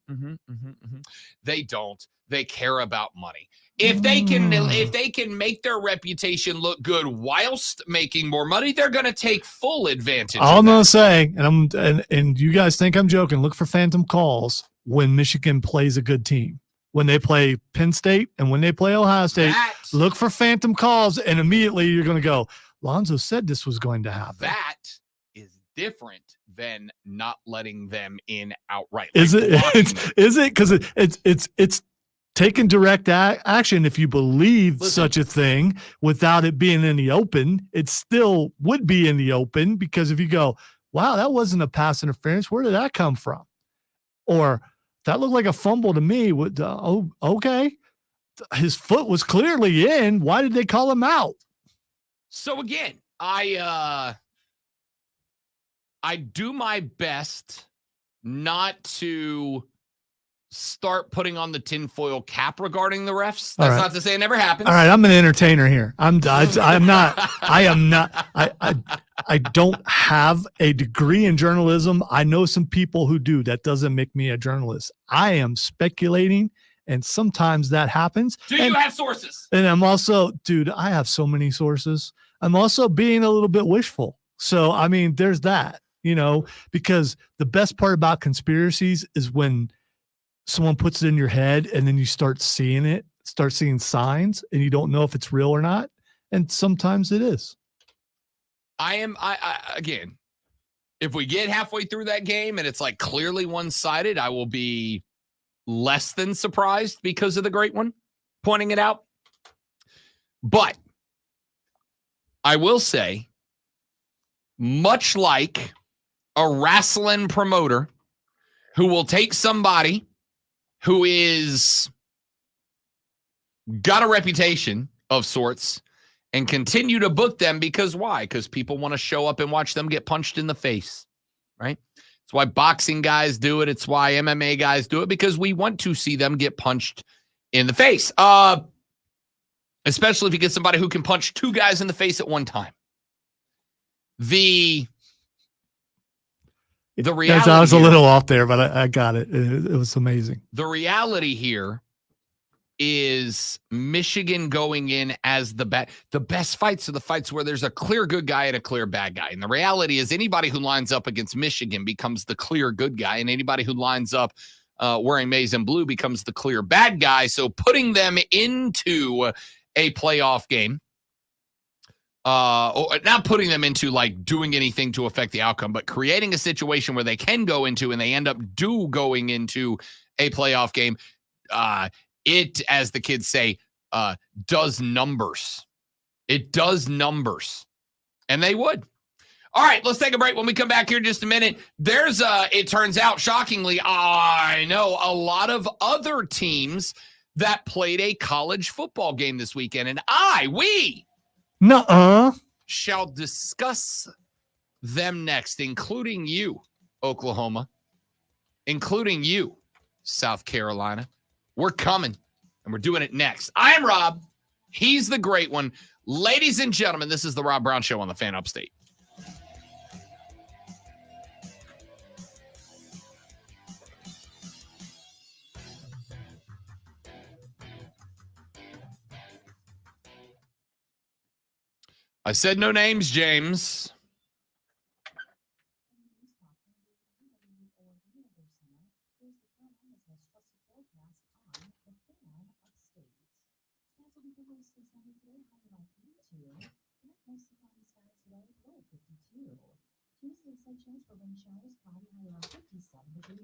They don't. They care about money. If they can make their reputation look good whilst making more money, they're going to take full advantage.
All I'm going to say, and you guys think I'm joking, look for phantom calls when Michigan plays a good team. When they play Penn State and when they play Ohio State, look for phantom calls, and immediately you're going to go, Lonzo said this was going to happen.
That is different than not letting them in outright.
Is it? Is it? Because it's taking direct action. If you believe such a thing without it being in the open, it still would be in the open, because if you go, wow, that wasn't a pass interference, where did that come from? Or that looked like a fumble to me. Okay. His foot was clearly in. Why did they call him out?
So again, I do my best not to start putting on the tinfoil cap regarding the refs. That's not to say it never happens.
All right, I'm an entertainer here. I don't have a degree in journalism. I know some people who do. That doesn't make me a journalist. I am speculating, and sometimes that happens.
Do you have sources?
And I'm also, dude, I have so many sources. I'm also being a little bit wishful. So, I mean, there's that, because the best part about conspiracies is when someone puts it in your head and then you start seeing signs, and you don't know if it's real or not. And sometimes it is.
Again, if we get halfway through that game and it's like clearly one-sided, I will be less than surprised because of the great one pointing it out. But I will say, much like a wrestling promoter who will take somebody who is got a reputation of sorts and continue to book them, because why? Because people want to show up and watch them get punched in the face, right? It's why boxing guys do it. It's why MMA guys do it, because we want to see them get punched in the face. Especially if you get somebody who can punch two guys in the face at one time. The reality,
I was a little off there, but I got it. It was amazing.
The reality here is Michigan going in as the best fights are the fights where there's a clear good guy and a clear bad guy. And the reality is anybody who lines up against Michigan becomes the clear good guy, and anybody who lines up wearing maize and blue becomes the clear bad guy. So putting them into a playoff game, or not putting them into like doing anything to affect the outcome, but creating a situation where they can go into and they end up going into a playoff game. It, as the kids say, does numbers. It does numbers. And they would. All right, let's take a break. When we come back here in just a minute, there's, it turns out, shockingly, I know, a lot of other teams that played a college football game this weekend. And we shall discuss them next, including you, Oklahoma, including you, South Carolina. We're coming, and we're doing it next. I am Rob. He's the great one. Ladies and gentlemen, this is the Rob Brown Show on the Fan Upstate. I said no names, James.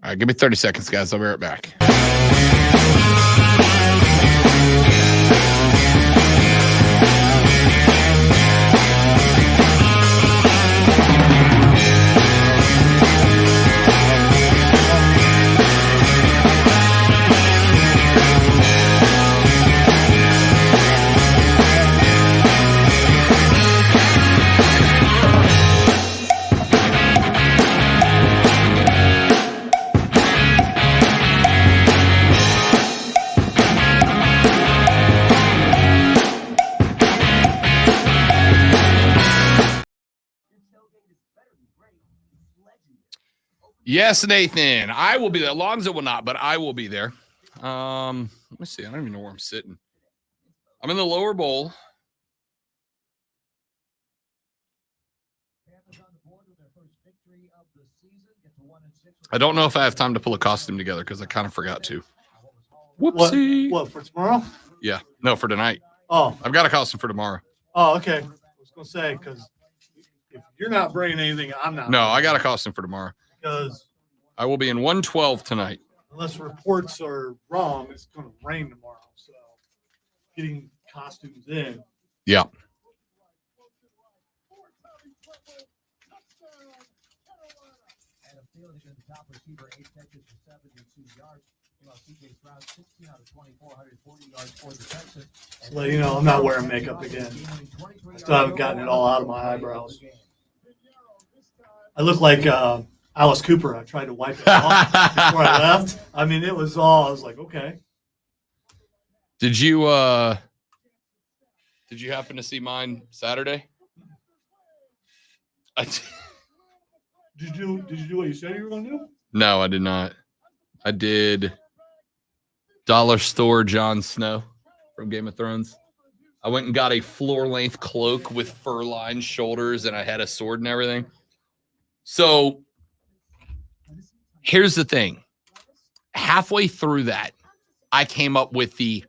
All right, give me 30 seconds, guys. I'll be right back. Yes, Nathan. I will be there. Alonzo will not, but I will be there. Let me see. I don't even know where I'm sitting. I'm in the lower bowl. I don't know if I have time to pull a costume together because I kind of forgot to. Whoopsie.
What for tomorrow?
Yeah. No, for tonight.
Oh,
I've got a costume for tomorrow.
Oh, okay. I was gonna say because if you're not bringing anything, I'm not.
No, I got a costume for tomorrow.
Because
I will be in 112 tonight.
Unless reports are wrong, it's going to rain tomorrow. So getting costumes in.
Yeah.
So, you know, I'm not wearing makeup again. I still haven't gotten it all out of my eyebrows. I look like Alice Cooper. I tried to wipe it off before I left. I mean, it was all, I was like, okay.
Did you happen to see mine Saturday?
Did you do what you said you were going to do?
No, I did not. I did Dollar Store Jon Snow from Game of Thrones. I went and got a floor-length cloak with fur-lined shoulders, and I had a sword and everything. So here's the thing. Halfway through that, I came up with the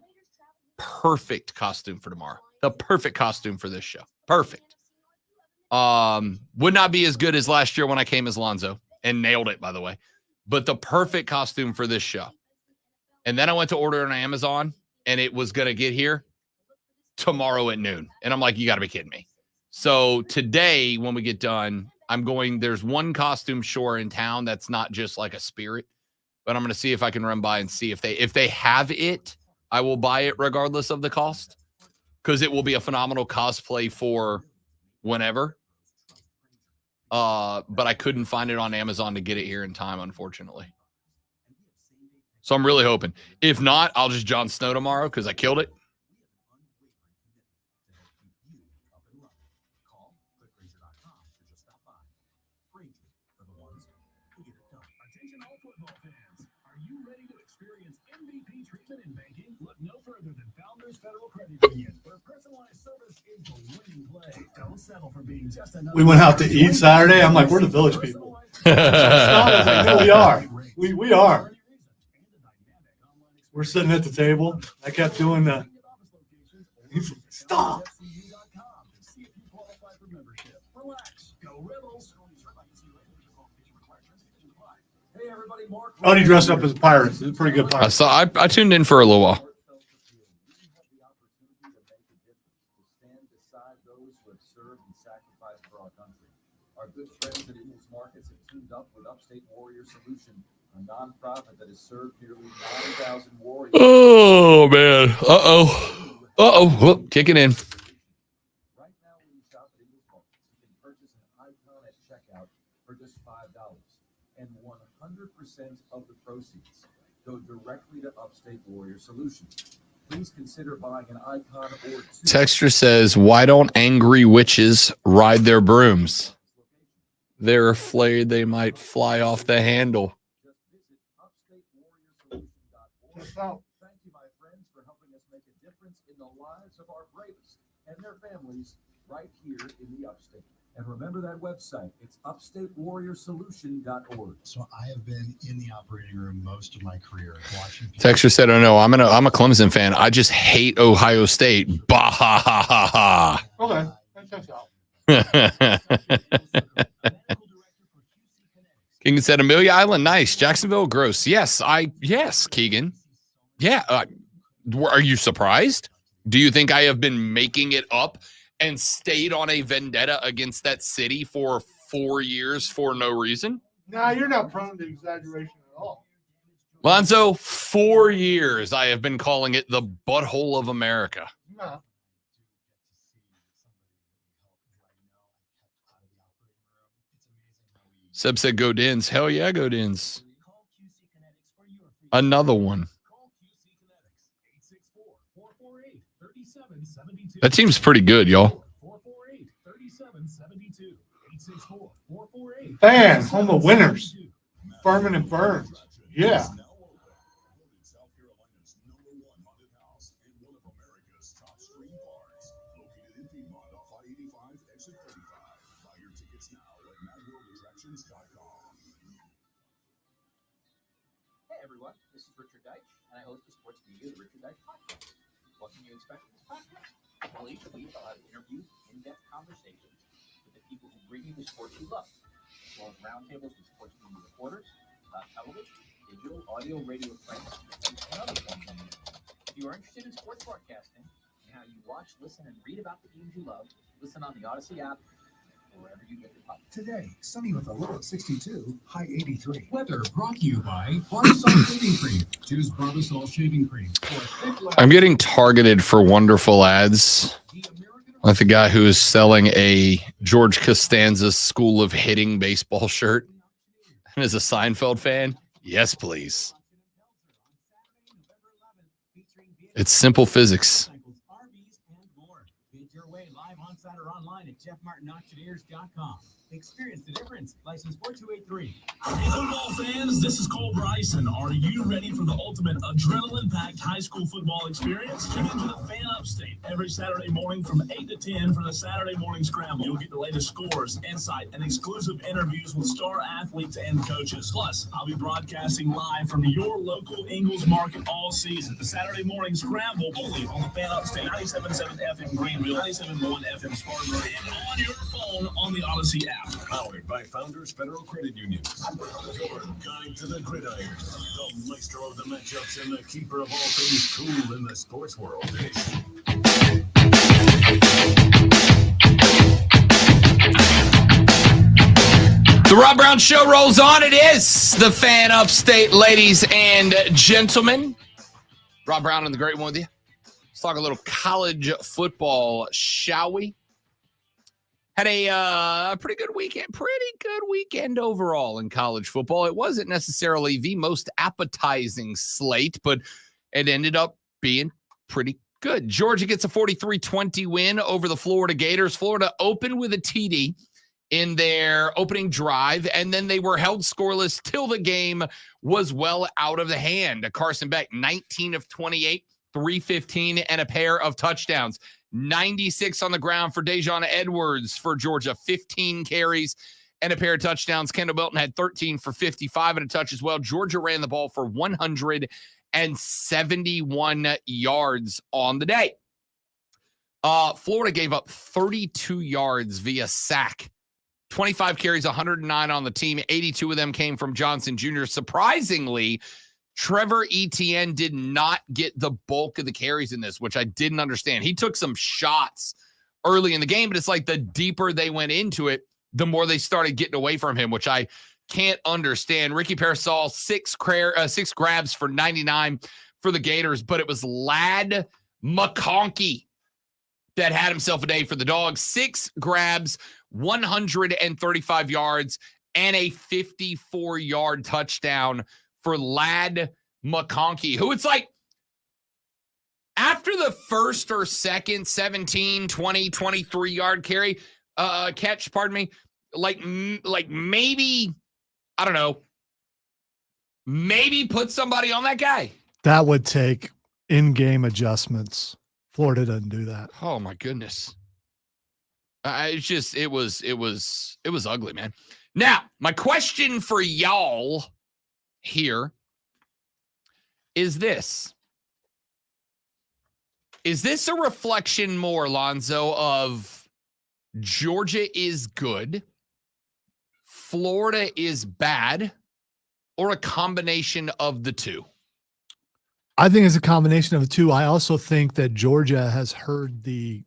perfect costume for tomorrow. The perfect costume for this show. Perfect. Would not be as good as last year when I came as Lonzo and nailed it, by the way. But the perfect costume for this show. And then I went to order on Amazon, and it was going to get here tomorrow at noon. And I'm like, you got to be kidding me. So today, when we get done, there's one costume store in town that's not just like a spirit, but I'm going to see if I can run by and see if they have it. I will buy it regardless of the cost because it will be a phenomenal cosplay for whenever. But I couldn't find it on Amazon to get it here in time, unfortunately. So I'm really hoping. If not, I'll just Jon Snow tomorrow because I killed it.
Attention all football fans. Are you ready to experience MVP treatment in banking? Look no further than Founders Federal Credit Union, where personalized service is the winning play. Don't settle for being just another.
We went out to eat Saturday. I'm like, we're the village people. I was like, no, we are. We are. We're sitting at the table. I kept doing the. He's like, stop. Oh, he dressed up as a pirate. He's a pretty good pirate.
I tuned in for a little while.
Our good friends at Ingles Markets have teamed up with Upstate Warrior Solution, a nonprofit that has served nearly 9,000 warriors.
Oh, man. Whoop, kicking in.
Right now, when you shop at Ingles Markets, you can purchase an icon at checkout for just $5, and 100% of the proceeds go directly to Upstate Warrior Solution. Please consider buying an icon or two.
Texture says, why don't angry witches ride their brooms? They're afraid they might fly off the handle.
Just visit upstatewarriorsolution.org. Thank you, my friends, for helping us make a difference in the lives of our bravest and their families right here in the upstate. And remember that website. It's upstatewarriorsolution.org.
So I have been in the operating room most of my career watching people.
Texture said, "Oh no, I'm a Clemson fan. I just hate Ohio State." Bah ha ha ha ha.
Okay, that checks out.
Keegan said, "Amelia Island, nice. Jacksonville, gross." Yes, Keegan. Yeah. Are you surprised? Do you think I have been making it up and stayed on a vendetta against that city for 4 years for no reason?
No, you're not prone to exaggeration at all.
Lonzo, 4 years I have been calling it the butthole of America.
No.
Seb said, "Go Dins." Hell yeah, go Dins. Another one. That team's pretty good, y'all.
Fan, home of winners. Furman and Burns. Yeah.
Hey everyone, this is Richard Deitch, and I host the sports media of the Richard Deitch Podcast. What can you expect from this podcast? Well, each week I'll have interviews, in-depth conversations with the people who bring you the sports you love, as well as roundtables with sports media reporters about television, digital, audio, radio, print, and other forms on the internet. If you are interested in sports broadcasting and how you watch, listen, and read about the games you love, listen on the Odyssey app or wherever you get your podcast.
Today, sunny with a low of 62, high 83. Weather brought to you by Barbasol Shaving Cream. Choose Barbasol Shaving Cream.
I'm getting targeted for wonderful ads with a guy who is selling a George Costanza School of Hitting baseball shirt and is a Seinfeld fan. Yes, please. It's simple physics.
JeffMartinAuctioneers.com. Experience the difference. License 4283.
Hey, football fans, this is Cole Bryson. Are you ready for the ultimate adrenaline-packed high school football experience? Tune into the Fan Upstate every Saturday morning from 8 to 10 for the Saturday Morning Scramble. You'll get the latest scores, insight, and exclusive interviews with star athletes and coaches. Plus, I'll be broadcasting live from your local Ingles Market all season. The Saturday Morning Scramble only on the Fan Upstate, 97.7 FM Greenville, 97.1 FM Spartanburg, and on your phone on the Odyssey app.
Powered by Founders Federal Credit Union. Your guide to the gridiron. The maestro of the matchups and the keeper of all things cool in the sports world.
The Rob Brown Show rolls on. It is the Fan Upstate, ladies and gentlemen. Rob Brown and the Great One with you. Let's talk a little college football, shall we? Had a pretty good weekend overall in college football. It wasn't necessarily the most appetizing slate, but it ended up being pretty good. Georgia gets a 43-20 win over the Florida Gators. Florida opened with a TD in their opening drive, and then they were held scoreless till the game was well out of the hand. Carson Beck, 19 of 28, 315, and a pair of touchdowns. 96 on the ground for Dejon Edwards for Georgia, 15 carries and a pair of touchdowns. Kendall Milton had 13 for 55 and a touch as well. Georgia ran the ball for 171 yards on the day. Florida gave up 32 yards via sack. 25 carries, 109 on the team. 82 of them came from Johnson Jr. Surprisingly, Trevor Etienne did not get the bulk of the carries in this, which I didn't understand. He took some shots early in the game, but it's like the deeper they went into it, the more they started getting away from him, which I can't understand. Ricky Pearsall, six grabs for 99 for the Gators, but it was Ladd McConkey that had himself a day for the Dogs. 6 grabs, 135 yards, and a 54-yard touchdown for Ladd McConkey, who it's like after the first or second 17, 20, 23-yard catch, like maybe, I don't know, maybe put somebody on that guy.
That would take in-game adjustments. Florida doesn't do that.
Oh, my goodness. It was ugly, man. Now, my question for y'all here is this. Is this a reflection more, Lonzo, of Georgia is good, Florida is bad, or a combination of the two?
I think it's a combination of the two. I also think that Georgia has heard the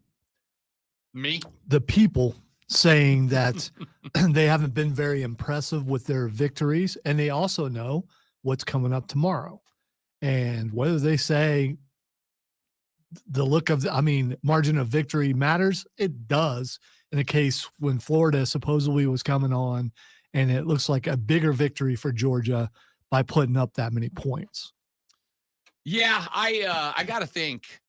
people saying that they haven't been very impressive with their victories, and they also know what's coming up tomorrow. And whether they say the look of margin of victory matters, it does in a case when Florida supposedly was coming on, and it looks like a bigger victory for Georgia by putting up that many points.
Yeah, I got to think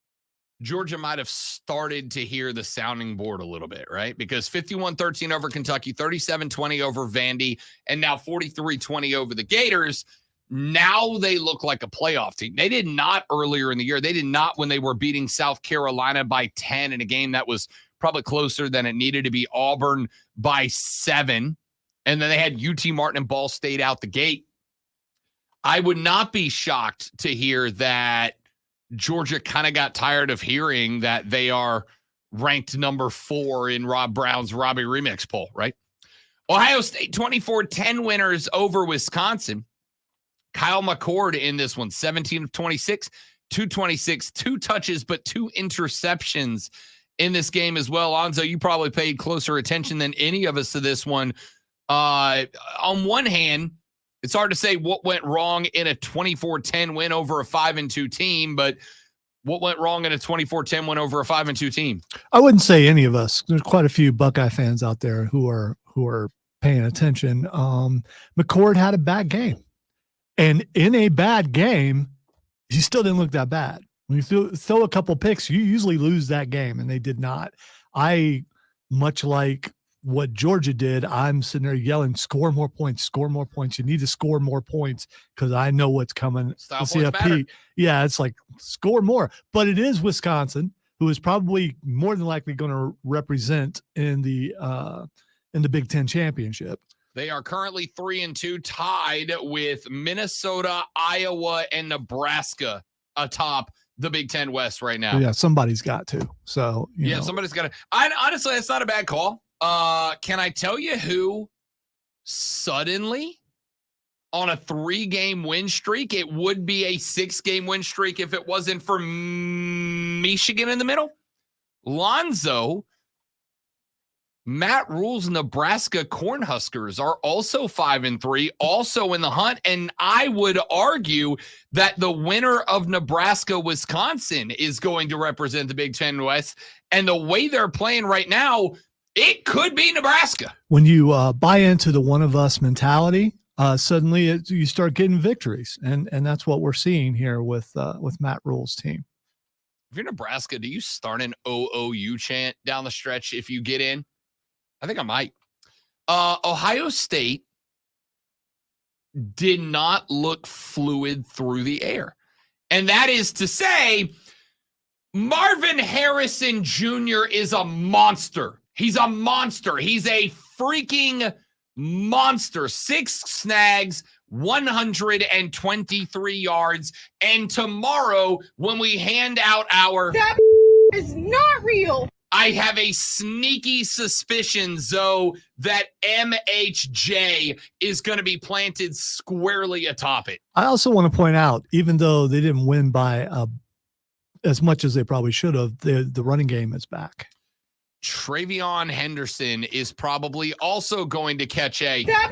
Georgia might have started to hear the sounding board a little bit, right? Because 51-13 over Kentucky, 37-20 over Vandy, and now 43-20 over the Gators. Now they look like a playoff team. They did not earlier in the year. They did not when they were beating South Carolina by 10 in a game that was probably closer than it needed to be. Auburn by 7. And then they had UT Martin and Ball State out the gate. I would not be shocked to hear that Georgia kind of got tired of hearing that they are ranked number 4 in Rob Brown's Robbie Remix poll, right? Ohio State 24-10 winners over Wisconsin. Kyle McCord in this one, 17 of 26, 226, 2 touches, but 2 interceptions in this game as well. Lonzo, you probably paid closer attention than any of us to this one. On one hand, it's hard to say what went wrong in a 24-10 win over a 5-2 team, but what went wrong in a 24-10 win over a 5-2 team?
I wouldn't say any of us. There's quite a few Buckeye fans out there who are paying attention. McCord had a bad game. And in a bad game, he still didn't look that bad. When you throw a couple picks, you usually lose that game, and they did not. Much like what Georgia did, I'm sitting there yelling, score more points, score more points. You need to score more points because I know what's coming.
Style points matter.
Yeah, it's like score more. But it is Wisconsin, who is probably more than likely going to represent in the Big Ten championship.
They are currently 3-2, tied with Minnesota, Iowa, and Nebraska atop the Big Ten West right now.
Yeah, somebody's got to. So you know.
Somebody's got to. Honestly, that's not a bad call. Can I tell you who suddenly on a 3-game win streak? It would be a 6-game win streak if it wasn't for Michigan in the middle. Lonzo. Matt Rule's Nebraska Cornhuskers are also 5-3, also in the hunt. And I would argue that the winner of Nebraska-Wisconsin is going to represent the Big Ten West. And the way they're playing right now, it could be Nebraska.
When you buy into the one of us mentality, suddenly you start getting victories. And that's what we're seeing here with Matt Rule's team.
If you're Nebraska, do you start an OOU chant down the stretch if you get in? I think I might. Ohio State did not look fluid through the air. And that is to say, Marvin Harrison Jr. is a monster. He's a monster. He's a freaking monster. 6 snags, 123 yards. And tomorrow, when we hand out our...
That is not real.
I have a sneaky suspicion, Zoe, that MHJ is going to be planted squarely atop it.
I also want to point out, even though they didn't win by as much as they probably should have, the running game is back.
Travion Henderson is probably also going to catch a...
That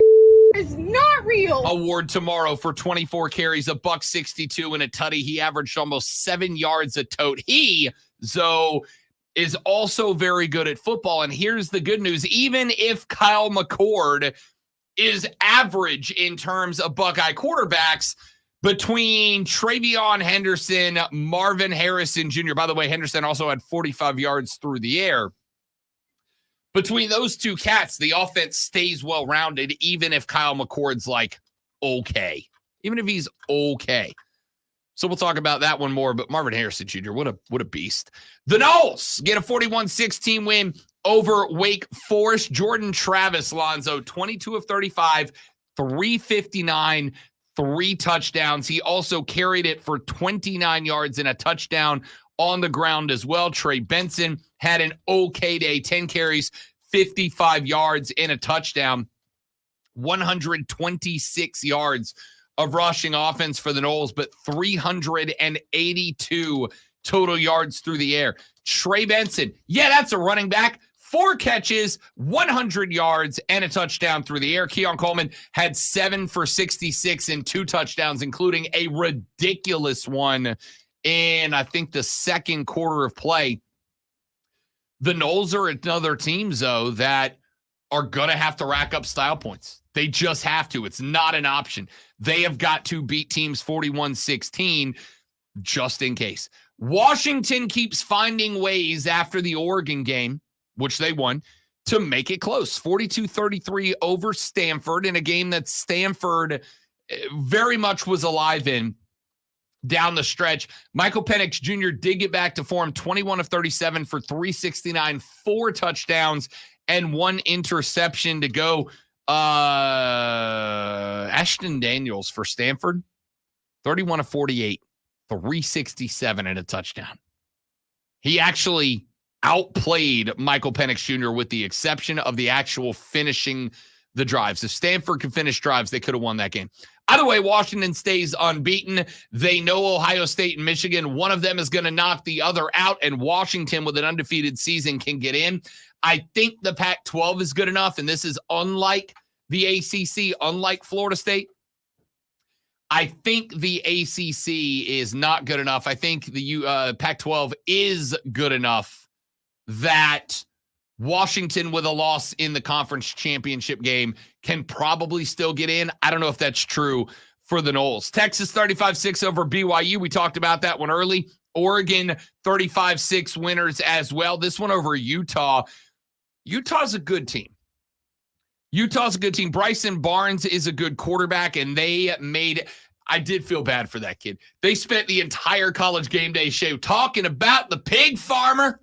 is not real.
Award tomorrow for 24 carries, $162 and a tutty. He averaged almost 7 yards a tote. He, Zoe... is also very good at football. And here's the good news. Even if Kyle McCord is average in terms of Buckeye quarterbacks, between Travion Henderson, Marvin Harrison Jr., by the way, Henderson also had 45 yards through the air. Between those two cats, the offense stays well-rounded, even if Kyle McCord's like, okay. Even if he's okay. So we'll talk about that one more, but Marvin Harrison Jr., what a beast. The Noles get a 41-16 win over Wake Forest. Jordan Travis, Lonzo, 22 of 35, 359, 3 touchdowns. He also carried it for 29 yards and a touchdown on the ground as well. Trey Benson had an okay day, 10 carries, 55 yards and a touchdown, 126 yards of rushing offense for the Noles, but 382 total yards through the air. Trey Benson, yeah, that's a running back. 4 catches, 100 yards, and a touchdown through the air. Keon Coleman had 7 for 66 and 2 touchdowns, including a ridiculous one in, I think, the second quarter of play. The Noles are another team, though, that are going to have to rack up style points. They just have to. It's not an option. They have got to beat teams 41-16 just in case. Washington keeps finding ways after the Oregon game, which they won, to make it close. 42-33 over Stanford in a game that Stanford very much was alive in down the stretch. Michael Penix Jr. did get back to form, 21 of 37 for 369, 4 touchdowns, and 1 interception to go. Ashton Daniels for Stanford, 31 of 48, 367 and a touchdown. He actually outplayed Michael Penix Jr. with the exception of the actual finishing the drives. If Stanford could finish drives, they could have won that game. Either way, Washington stays unbeaten. They know Ohio State and Michigan. One of them is going to knock the other out, and Washington with an undefeated season can get in. I think the Pac-12 is good enough, and this is unlike the ACC, unlike Florida State. I think the ACC is not good enough. I think the Pac-12 is good enough that Washington with a loss in the conference championship game can probably still get in. I don't know if that's true for the Noles. Texas 35-6 over BYU. We talked about that one early. Oregon 35-6 winners as well. This one over Utah. Utah's a good team. Utah's a good team. Bryson Barnes is a good quarterback, and they made – I did feel bad for that kid. They spent the entire College Game Day show talking about the pig farmer,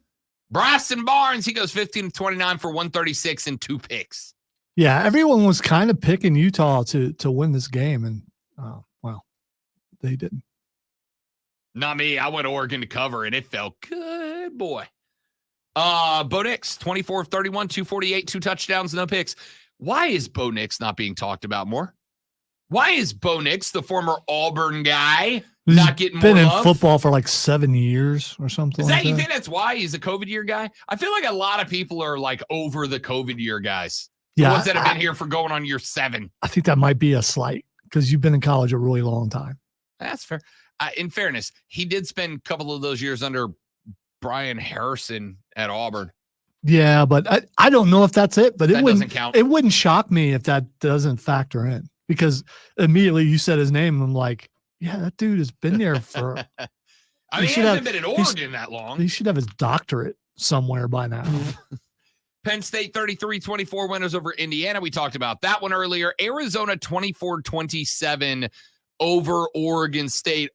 Bryson Barnes. He goes 15 of 29 for 136 and 2 picks.
Yeah, everyone was kind of picking Utah to win this game, and, well, they didn't.
Not me. I went Oregon to cover, and it felt good, boy. Bo Nix, 24 of 31, 248, 2 touchdowns, no picks. Why is Bo Nix not being talked about more? Why is Bo Nix, the former Auburn guy, not getting more love?
Been in football for like 7 years or something.
Is that, you think that's why he's a COVID year guy? I feel like a lot of people are like over the COVID year guys. The ones that have been here for going on year 7.
I think that might be a slight because you've been in college a really long time.
That's fair. In fairness, he did spend a couple of those years under Brian Harrison at Auburn.
Yeah, but I don't know if that's it, but
that doesn't count.
It wouldn't shock me if that doesn't factor in, because immediately you said his name. I'm like, yeah, that dude has been there for.
I mean, he hasn't been in Oregon that long.
He should have his doctorate somewhere by now.
Penn State 33-24 winners over Indiana. We talked about that one earlier. Arizona 24-27 over Oregon State.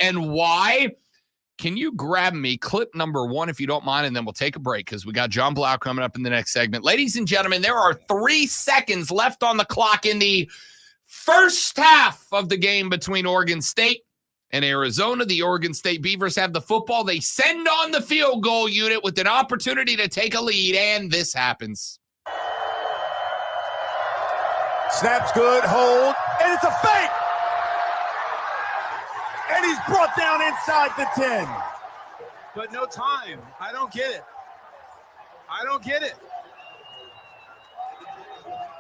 And why? Can you grab me clip number 1 if you don't mind, and then we'll take a break because we got John Blau coming up in the next segment. Ladies and gentlemen, there are 3 seconds left on the clock in the first half of the game between Oregon State and Arizona. The Oregon State Beavers have the football. They send on the field goal unit with an opportunity to take a lead, and this happens.
Snap's good, hold, and it's a fake! And he's brought down inside the 10.
But no time. I don't get it.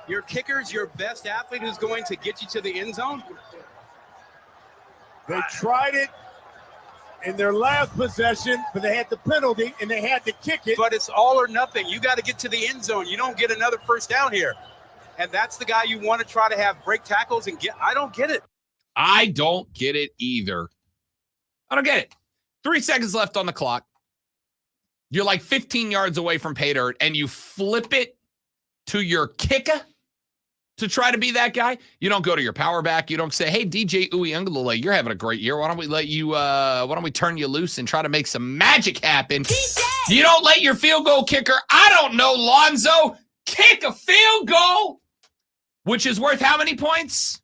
Your kicker's your best athlete who's going to get you to the end zone?
They tried it in their last possession, but they had the penalty, and they had to kick it.
But it's all or nothing. You got to get to the end zone. You don't get another first down here. And that's the guy you want to try to have break tackles and get. I don't get it.
I don't get it either. I don't get it. 3 seconds left on the clock. You're like 15 yards away from pay dirt, and you flip it to your kicker to try to be that guy. You don't go to your power back. You don't say, hey, DJ Uyunglele, you're having a great year. Why don't we turn you loose and try to make some magic happen? DJ! You don't let your field goal kicker, I don't know, Lonzo, kick a field goal, which is worth how many points?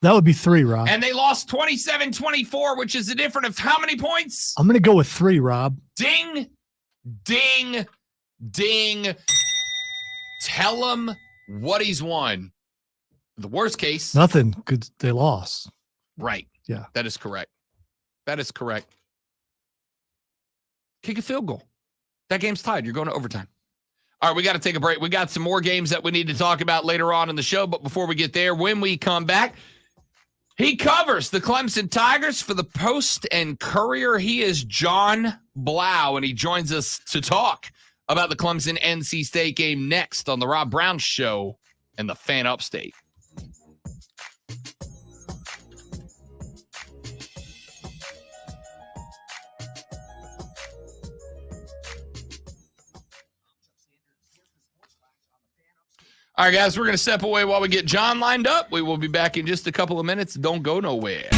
That would be 3, Rob.
And they lost 27-24, which is a difference of how many points?
I'm going to go with 3, Rob.
Ding, ding, ding. Tell him what he's won. The worst case.
Nothing, because they lost.
Right.
Yeah.
That is correct. That is correct. Kick a field goal. That game's tied. You're going to overtime. All right, we got to take a break. We got some more games that we need to talk about later on in the show. But before we get there, when we come back, he covers the Clemson Tigers for the Post and Courier. He is John Blau, and he joins us to talk about the Clemson NC State game next on the Rob Brown Show and the Fan Upstate. All right, guys, we're going to step away while we get John lined up. We will be back in just a couple of minutes. Don't go nowhere.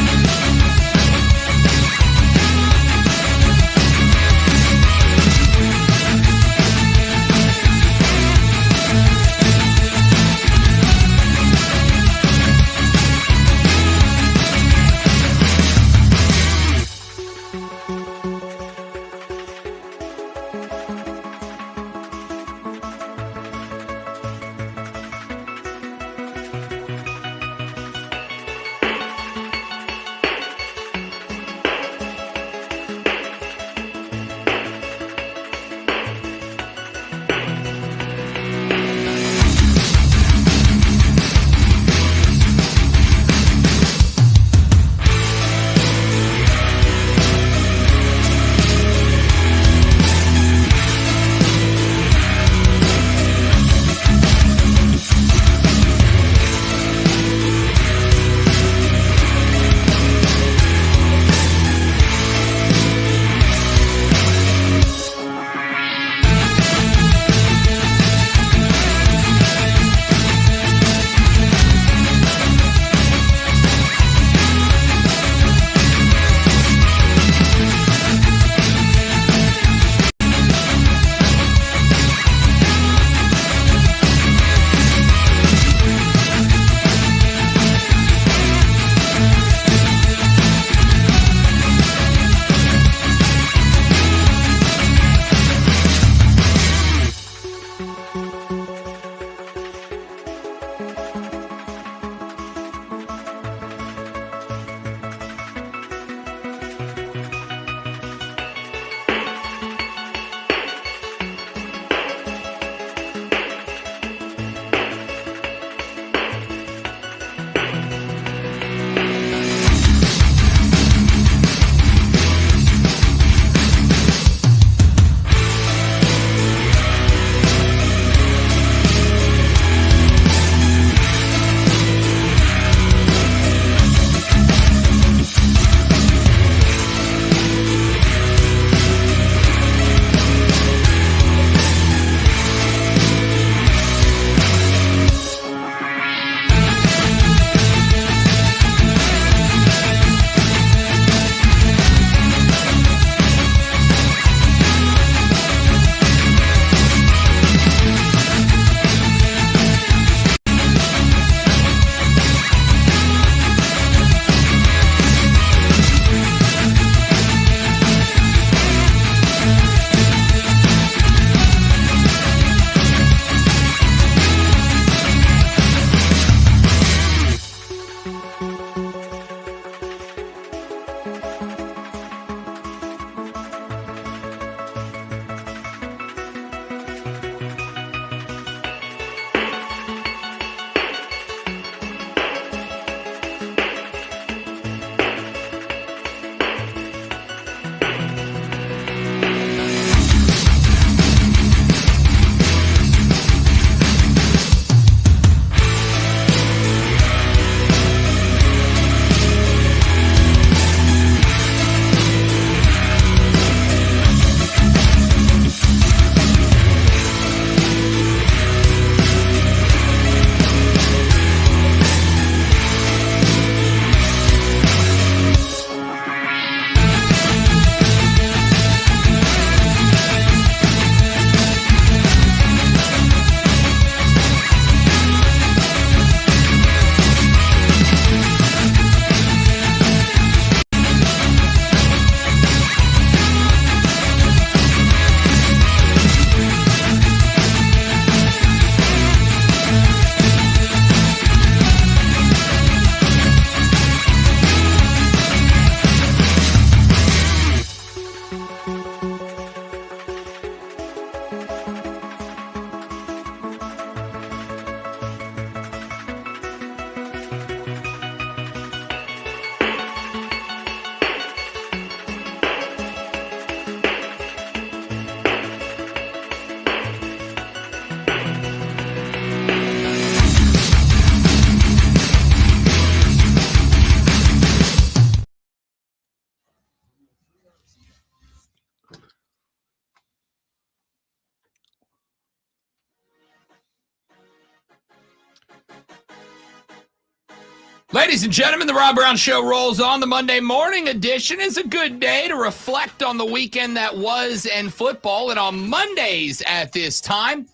Ladies and gentlemen, the Rob Brown Show rolls on. The Monday morning edition is a good day to reflect on the weekend that was and football. And on Mondays at this time,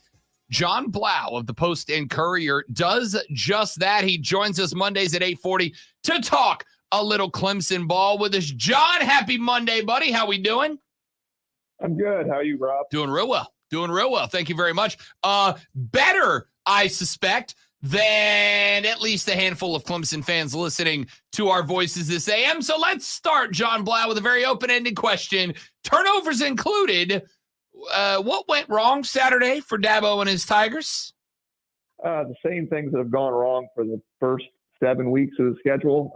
John Blau of the Post and Courier does just that. He joins us Mondays at 8:40 to talk a little Clemson ball with us. John, happy Monday, buddy. How we doing?
I'm good. How are you, Rob?
Doing real well. Thank you very much. Better, I suspect, than at least a handful of Clemson fans listening to our voices this AM. So let's start, John Blau, with a very open-ended question. Turnovers included. What went wrong Saturday for Dabo and his Tigers?
The same things that have gone wrong for the first 7 weeks of the schedule.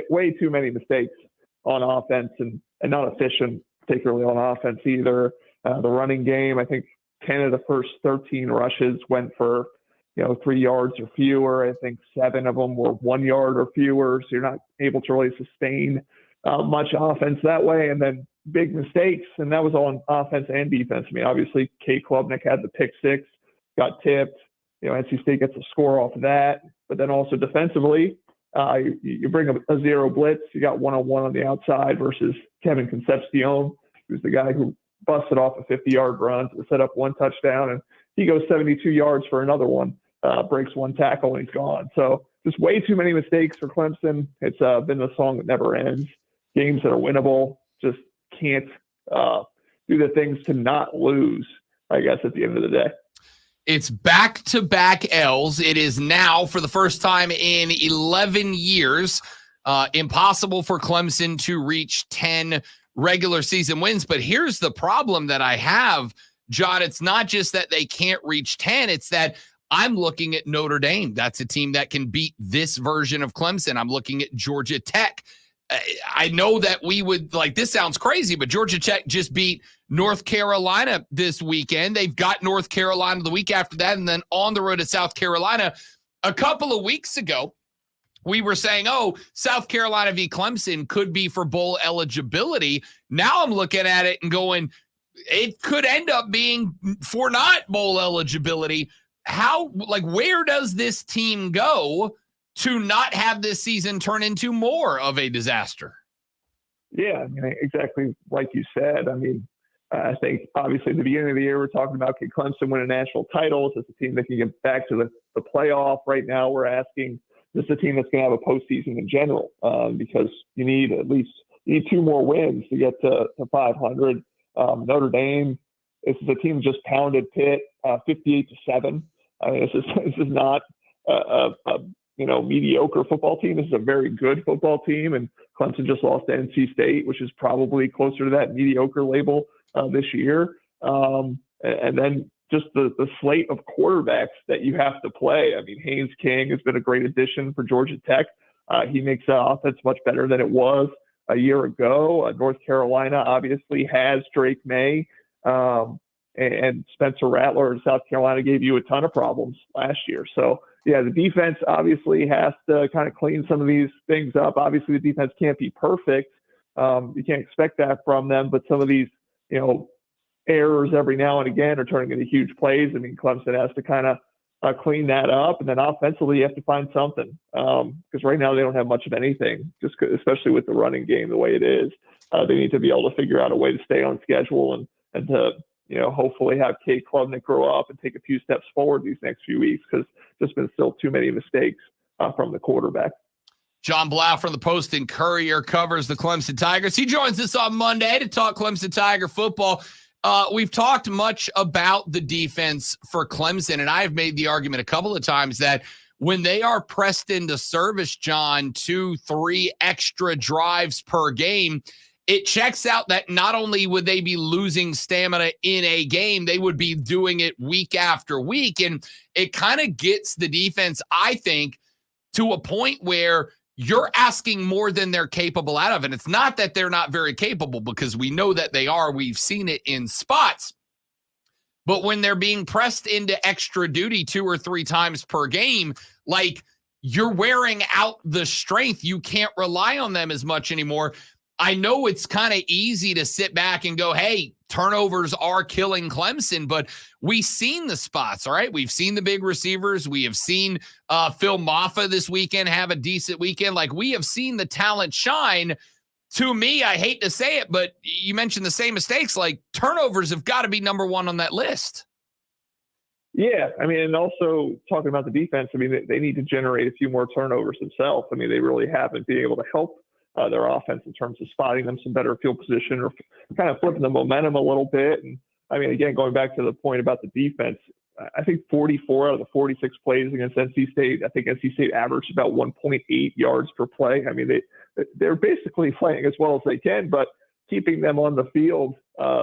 Way too many mistakes on offense and not efficient, particularly on offense either. The running game, I think 10 of the first 13 rushes went for 3 yards or fewer. I think 7 of them were 1 yard or fewer. So you're not able to really sustain much offense that way. And then big mistakes, and that was on offense and defense. I mean, obviously, Kate Klubnik had the pick six, got tipped. NC State gets a score off of that. But then also defensively, you bring a zero blitz. You got one-on-one on the outside versus Kevin Concepcion, who's the guy who busted off a 50-yard run to set up one touchdown, and he goes 72 yards for another one, breaks one tackle, and he's gone. So just way too many mistakes for Clemson. It's been the song that never ends. Games that are winnable just can't do the things to not lose, I guess, at the end of the day.
It's back-to-back L's. It is now, for the first time in 11 years, impossible for Clemson to reach 10 regular season wins. But here's the problem that I have, John. It's not just that they can't reach 10. It's that I'm looking at Notre Dame. That's a team that can beat this version of Clemson. I'm looking at Georgia Tech. I know that we would, this sounds crazy, but Georgia Tech just beat North Carolina this weekend. They've got North Carolina the week after that, and then on the road to South Carolina. A couple of weeks ago, we were saying, South Carolina v. Clemson could be for bowl eligibility. Now I'm looking at it and going, it could end up being for not bowl eligibility. Where does this team go to not have this season turn into more of a disaster?
Yeah, exactly like you said. I think obviously at the beginning of the year, we're talking about can Clemson win a national title? Is this a team that can get back to the playoff? Right now, we're asking, is this a team that's going to have a postseason in general? Because you need 2 more wins to get to 500. Notre Dame, this is a team that just pounded Pitt 58-7. This is not a mediocre football team. This is a very good football team, and Clemson just lost to NC State, which is probably closer to that mediocre label this year. And then just the slate of quarterbacks that you have to play. Haynes King has been a great addition for Georgia Tech. He makes the offense much better than it was a year ago. North Carolina obviously has Drake May, and Spencer Rattler in South Carolina gave you a ton of problems last year. So, yeah, the defense obviously has to kind of clean some of these things up. Obviously, the defense can't be perfect. You can't expect that from them, but some of these, errors every now and again are turning into huge plays. Clemson has to kind of clean that up. And then offensively, you have to find something because right now they don't have much of anything, especially with the running game the way it is. They need to be able to figure out a way to stay on schedule and to hopefully have Kate Klubnik grow up and take a few steps forward these next few weeks because there's been still too many mistakes from the quarterback.
John Blau from the Post and Courier covers the Clemson Tigers. He joins us on Monday to talk Clemson Tiger football. We've talked much about the defense for Clemson, and I've made the argument a couple of times that when they are pressed into service, John, 2-3 extra drives per game, it checks out that not only would they be losing stamina in a game, they would be doing it week after week. And it kind of gets the defense, I think, to a point where you're asking more than they're capable out of. And it's not that they're not very capable, because we know that they are. We've seen it in spots. But when they're being pressed into extra duty 2 or 3 times per game, you're wearing out the strength. You can't rely on them as much anymore. I know it's kind of easy to sit back and go, hey, turnovers are killing Clemson, but we've seen the spots, all right? We've seen the big receivers. We have seen Phil Maffa this weekend have a decent weekend. Like, we have seen the talent shine. To me, I hate to say it, but you mentioned the same mistakes. Like, turnovers have got to be number one on that list.
Yeah, I mean, and also talking about the defense, I mean, they need to generate a few more turnovers themselves. I mean, they really haven't been able to help their offense in terms of spotting them some better field position or kind of flipping the momentum a little bit. And I mean, again, going back to the point about the defense, I think 44 out of the 46 plays against NC State, I think NC State averaged about 1.8 yards per play. I mean, they're basically playing as well as they can, but keeping them on the field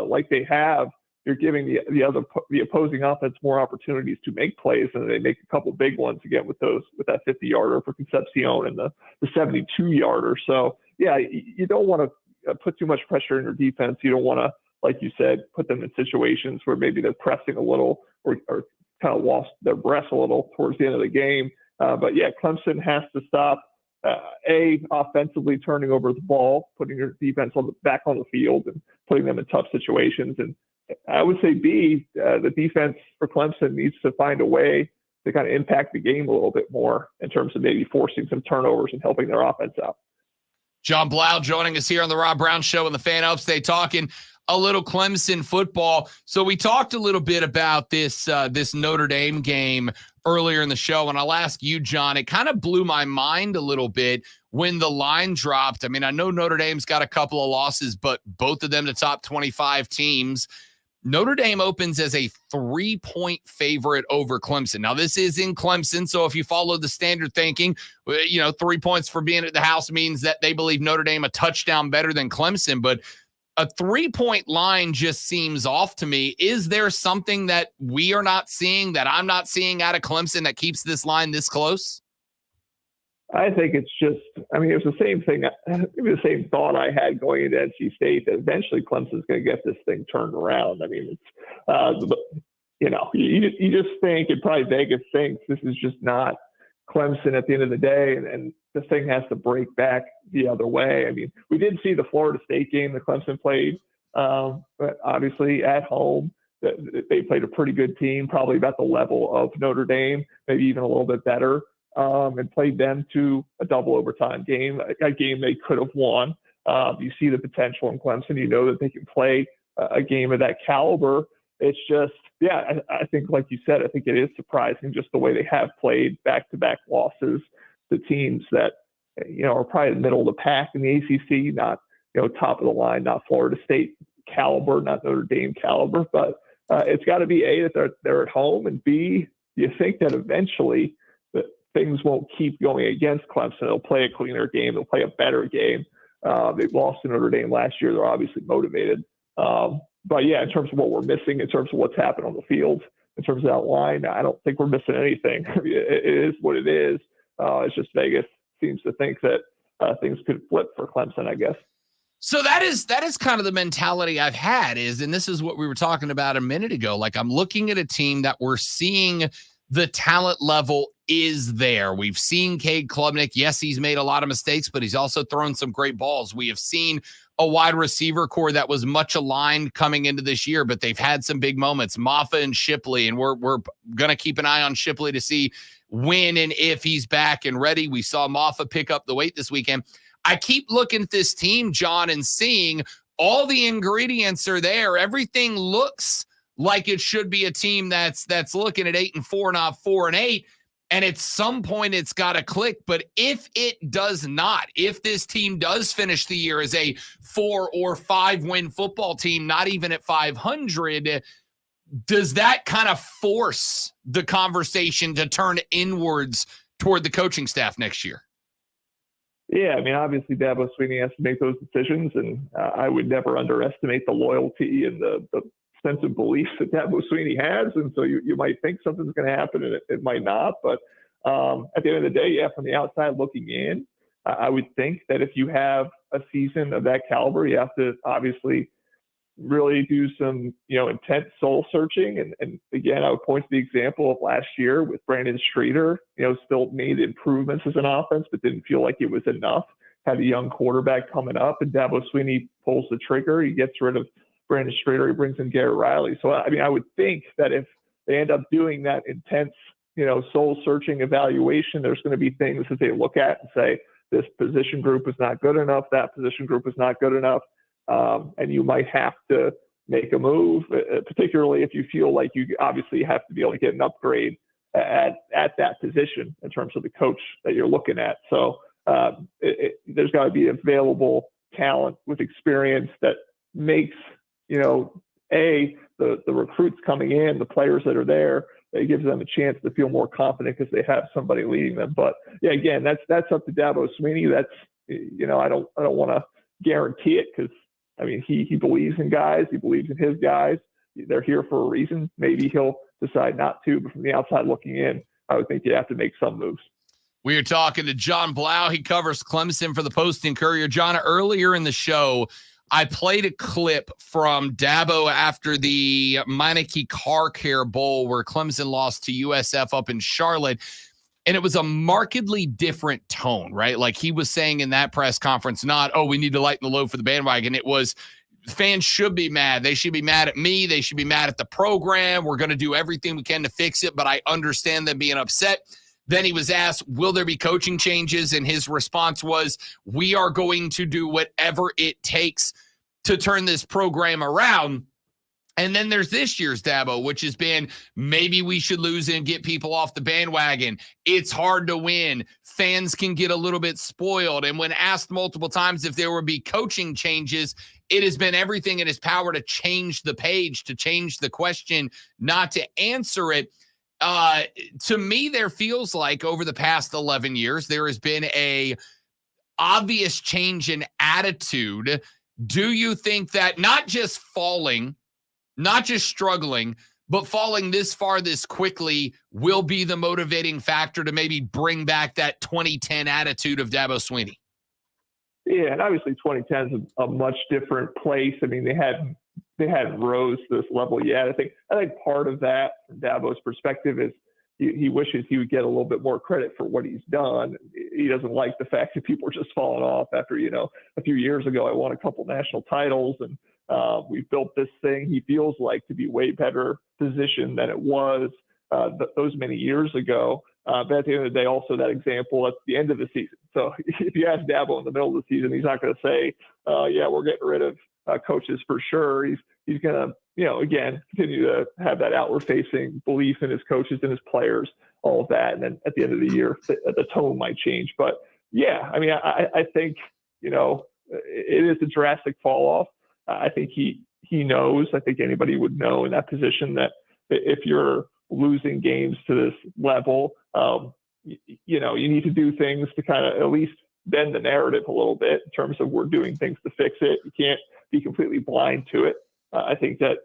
like they have, you're giving the opposing offense more opportunities to make plays, and they make a couple big ones again with that 50-yarder for Concepcion and the 72-yarder. So yeah, you don't want to put too much pressure in your defense. You don't want to, like you said, put them in situations where maybe they're pressing a little or kind of lost their breath a little towards the end of the game. But yeah, Clemson has to stop offensively turning over the ball, putting your defense back on the field and putting them in tough situations. And I would say B, the defense for Clemson needs to find a way to kind of impact the game a little bit more in terms of maybe forcing some turnovers and helping their offense out.
John Blau joining us here on the Rob Brown Show and the Fan Upstate, talking a little Clemson football. So we talked a little bit about this Notre Dame game earlier in the show, and I'll ask you, John, it kind of blew my mind a little bit when the line dropped. I mean, I know Notre Dame's got a couple of losses, but both of them the top 25 teams. Notre Dame opens as a 3-point favorite over Clemson. Now, this is in Clemson, so if you follow the standard thinking, 3 points for being at the house means that they believe Notre Dame a touchdown better than Clemson, but a 3-point line just seems off to me. Is there something that we are not seeing, that I'm not seeing out of Clemson, that keeps this line this close?
I think it's just, I mean, it was the same thing, the same thought I had going into NC State, that eventually Clemson's going to get this thing turned around. I mean, it's, you just think, and probably Vegas thinks, this is just not Clemson at the end of the day, and the thing has to break back the other way. I mean, we did see the Florida State game that Clemson played, but obviously at home, they played a pretty good team, probably about the level of Notre Dame, maybe even a little bit better. And played them to a double overtime game, a game they could have won. You see the potential in Clemson. You know that they can play a game of that caliber. It's just, yeah, I think, like you said, I think it is surprising just the way they have played back-to-back losses to teams that, are probably the middle of the pack in the ACC, not, top of the line, not Florida State caliber, not Notre Dame caliber. But it's got to be A, that they're at home, and B, you think that eventually things won't keep going against Clemson. They'll play a cleaner game. They'll play a better game. They lost to Notre Dame last year. They're obviously motivated. But yeah, in terms of what we're missing, in terms of what's happened on the field, in terms of that line, I don't think we're missing anything. It is what it is. It's just Vegas seems to think that things could flip for Clemson, I guess.
So that is kind of the mentality I've had and this is what we were talking about a minute ago. Like, I'm looking at a team that we're seeing the talent level is there. We've seen Cade Klubnik. Yes, he's made a lot of mistakes, but he's also thrown some great balls. We have seen a wide receiver core that was much aligned coming into this year, but they've had some big moments, Maffa and Shipley, and we're going to keep an eye on Shipley to see when and if he's back and ready. We saw Maffa pick up the weight this weekend. I keep looking at this team, John, and seeing all the ingredients are there. Everything looks like it should be a team that's looking at 8-4, not 4-8. And at some point it's got to click. But if it does not, if this team does finish the year as a 4 or 5 win football team, not even at 500, does that kind of force the conversation to turn inwards toward the coaching staff next year?
Yeah, I mean, obviously Dabo Swinney has to make those decisions, and I would never underestimate the loyalty and the sense of belief that Dabo Swinney has. And so you might think something's going to happen and it might not. But at the end of the day, yeah, from the outside looking in, I would think that if you have a season of that caliber, you have to obviously really do some, intense soul searching. And again, I would point to the example of last year with Brandon Streeter, still made improvements as an offense, but didn't feel like it was enough. had a young quarterback coming up, and Dabo Swinney pulls the trigger. He gets rid of Brandon Streeter. He brings in Garrett Riley. So, I mean, I would think that if they end up doing that intense, soul-searching evaluation, there's going to be things that they look at and say, this position group is not good enough, that position group is not good enough, and you might have to make a move, particularly if you feel like you obviously have to be able to get an upgrade at that position in terms of the coach that you're looking at. So there's got to be available talent with experience that makes, the recruits coming in, the players that are there, it gives them a chance to feel more confident because they have somebody leading them. But yeah, again, that's up to Dabo Swinney. That's, I don't want to guarantee it because I mean, he believes in guys. He believes in his guys. They're here for a reason. Maybe he'll decide not to, but from the outside looking in, I would think you have to make some moves.
We are talking to John Blau. He covers Clemson for the Post and Courier. John, earlier in the show, I played a clip from Dabo after the Meineke Car Care Bowl where Clemson lost to USF up in Charlotte. And it was a markedly different tone, right? Like he was saying in that press conference, not, oh, we need to lighten the load for the bandwagon. It was, fans should be mad. They should be mad at me. They should be mad at the program. We're going to do everything we can to fix it, but I understand them being upset. Then he was asked, will there be coaching changes? And his response was, we are going to do whatever it takes to turn this program around. And then there's this year's Dabo, which has been maybe we should lose and get people off the bandwagon. It's hard to win. Fans can get a little bit spoiled. And when asked multiple times if there would be coaching changes, it has been everything in his power to change the page, to change the question, not to answer it. To me, there feels like over the past 11 years, there has been a obvious change in attitude. Do you think that not just falling, not just struggling, but falling this far this quickly will be the motivating factor to maybe bring back that 2010 attitude of Dabo Swinney?
Yeah, and obviously 2010 is a much different place. I mean, they had rose to this level yet. I think part of that, from Dabo's perspective, is he wishes he would get a little bit more credit for what he's done. He doesn't like the fact that people are just falling off after, a few years ago, I won a couple national titles and we built this thing. He feels like to be way better positioned than it was those many years ago. But at the end of the day, also that example at the end of the season. So if you ask Dabo in the middle of the season, he's not going to say, yeah, we're getting rid of coaches for sure. He's going to, again, continue to have that outward-facing belief in his coaches and his players, all of that. And then at the end of the year, the tone might change. But yeah, I mean, I think, it is a drastic fall off. I think he knows, I think anybody would know in that position that if you're losing games to this level, you need to do things to kind of at least bend the narrative a little bit in terms of we're doing things to fix it. You can't be completely blind to it. I think that,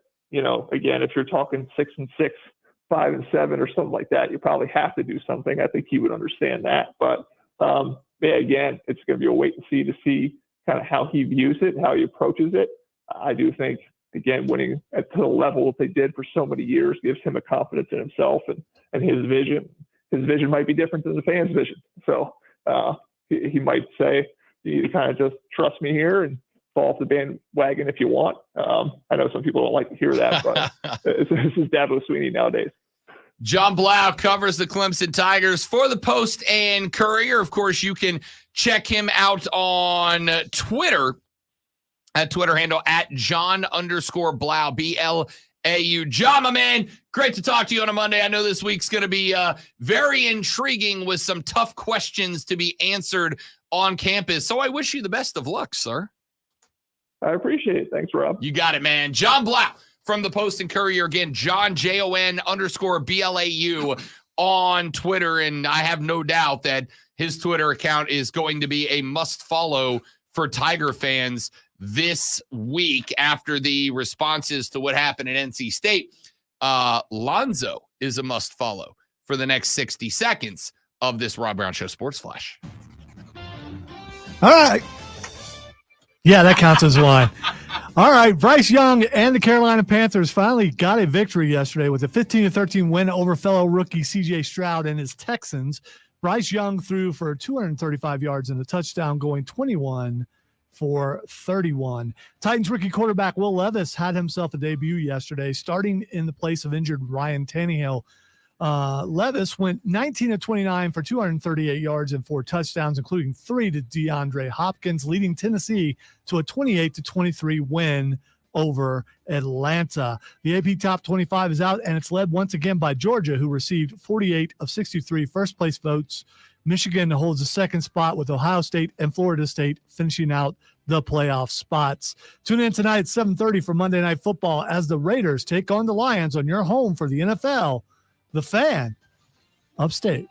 again, if you're talking 6-6, 5-7 or something like that, you probably have to do something. I think he would understand that. But yeah, again, it's going to be a wait and see kind of how he views it, how he approaches it. I do think, again, winning at the level that they did for so many years gives him a confidence in himself and his vision. His vision might be different than the fans' vision. So he might say, you kind of just trust me here and fall off the bandwagon if you want. I know some people don't like to hear that, but this is Dabo Swinney nowadays.
John Blau covers the Clemson Tigers for the Post and Courier. Of course, you can check him out on Twitter at Twitter handle at John_Blau, BLAU. John, my man, great to talk to you on a Monday. I know this week's going to be very intriguing with some tough questions to be answered on campus. So I wish you the best of luck, sir.
I appreciate it. Thanks, Rob.
You got it, man. John Blau from the Post and Courier. Again, John, JON_BLAU on Twitter. And I have no doubt that his Twitter account is going to be a must follow for Tiger fans this week after the responses to what happened at NC State. Lonzo is a must follow for the next 60 seconds of this Rob Brown Show Sports Flash.
All right. Yeah, that counts as one. All right. Bryce Young and the Carolina Panthers finally got a victory yesterday with a 15-13 win over fellow rookie C.J. Stroud and his Texans. Bryce Young threw for 235 yards and a touchdown, going 21 for 31. Titans rookie quarterback Will Levis had himself a debut yesterday, starting in the place of injured Ryan Tannehill. Levis went 19 of 29 for 238 yards and 4 touchdowns, including 3 to DeAndre Hopkins, leading Tennessee to a 28-23 win over Atlanta. The AP Top 25 is out, and it's led once again by Georgia, who received 48 of 63 first-place votes. Michigan holds the second spot, with Ohio State and Florida State finishing out the playoff spots. Tune in tonight at 7:30 for Monday Night Football as the Raiders take on the Lions on your home for the NFL, The Fan, upstate.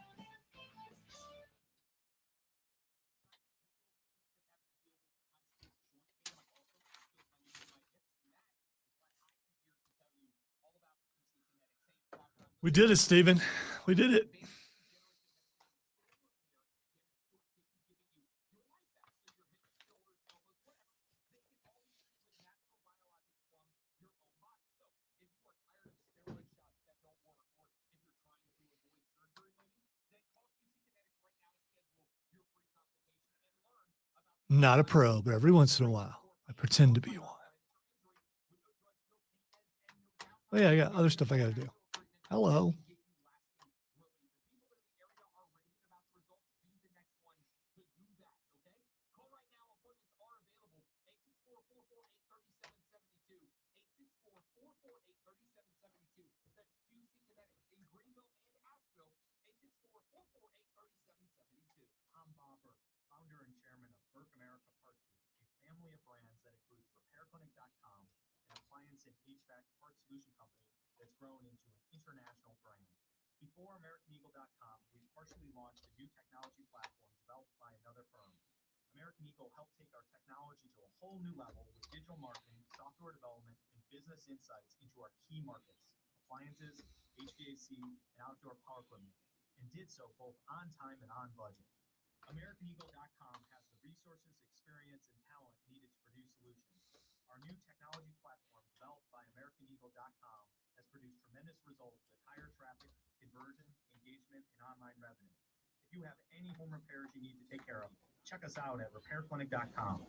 We did it, Steven. We did it. Not a pro, but every once in a while, I pretend to be one. Oh, yeah, I got other stuff I got to do. Hello.
That's grown into an international brand. Before AmericanEagle.com, we partially launched a new technology platform developed by another firm. American Eagle helped take our technology to a whole new level with digital marketing, software development, and business insights into our key markets, appliances, HVAC, and outdoor power equipment, and did so both on time and on budget. AmericanEagle.com has the resources, experience, and talent needed to produce solutions. Our new technology platform, developed by AmericanEagle.com, has produced tremendous results with higher traffic, conversion, engagement, and online revenue. If you have any home repairs you need to take care of, check us out at repairclinic.com.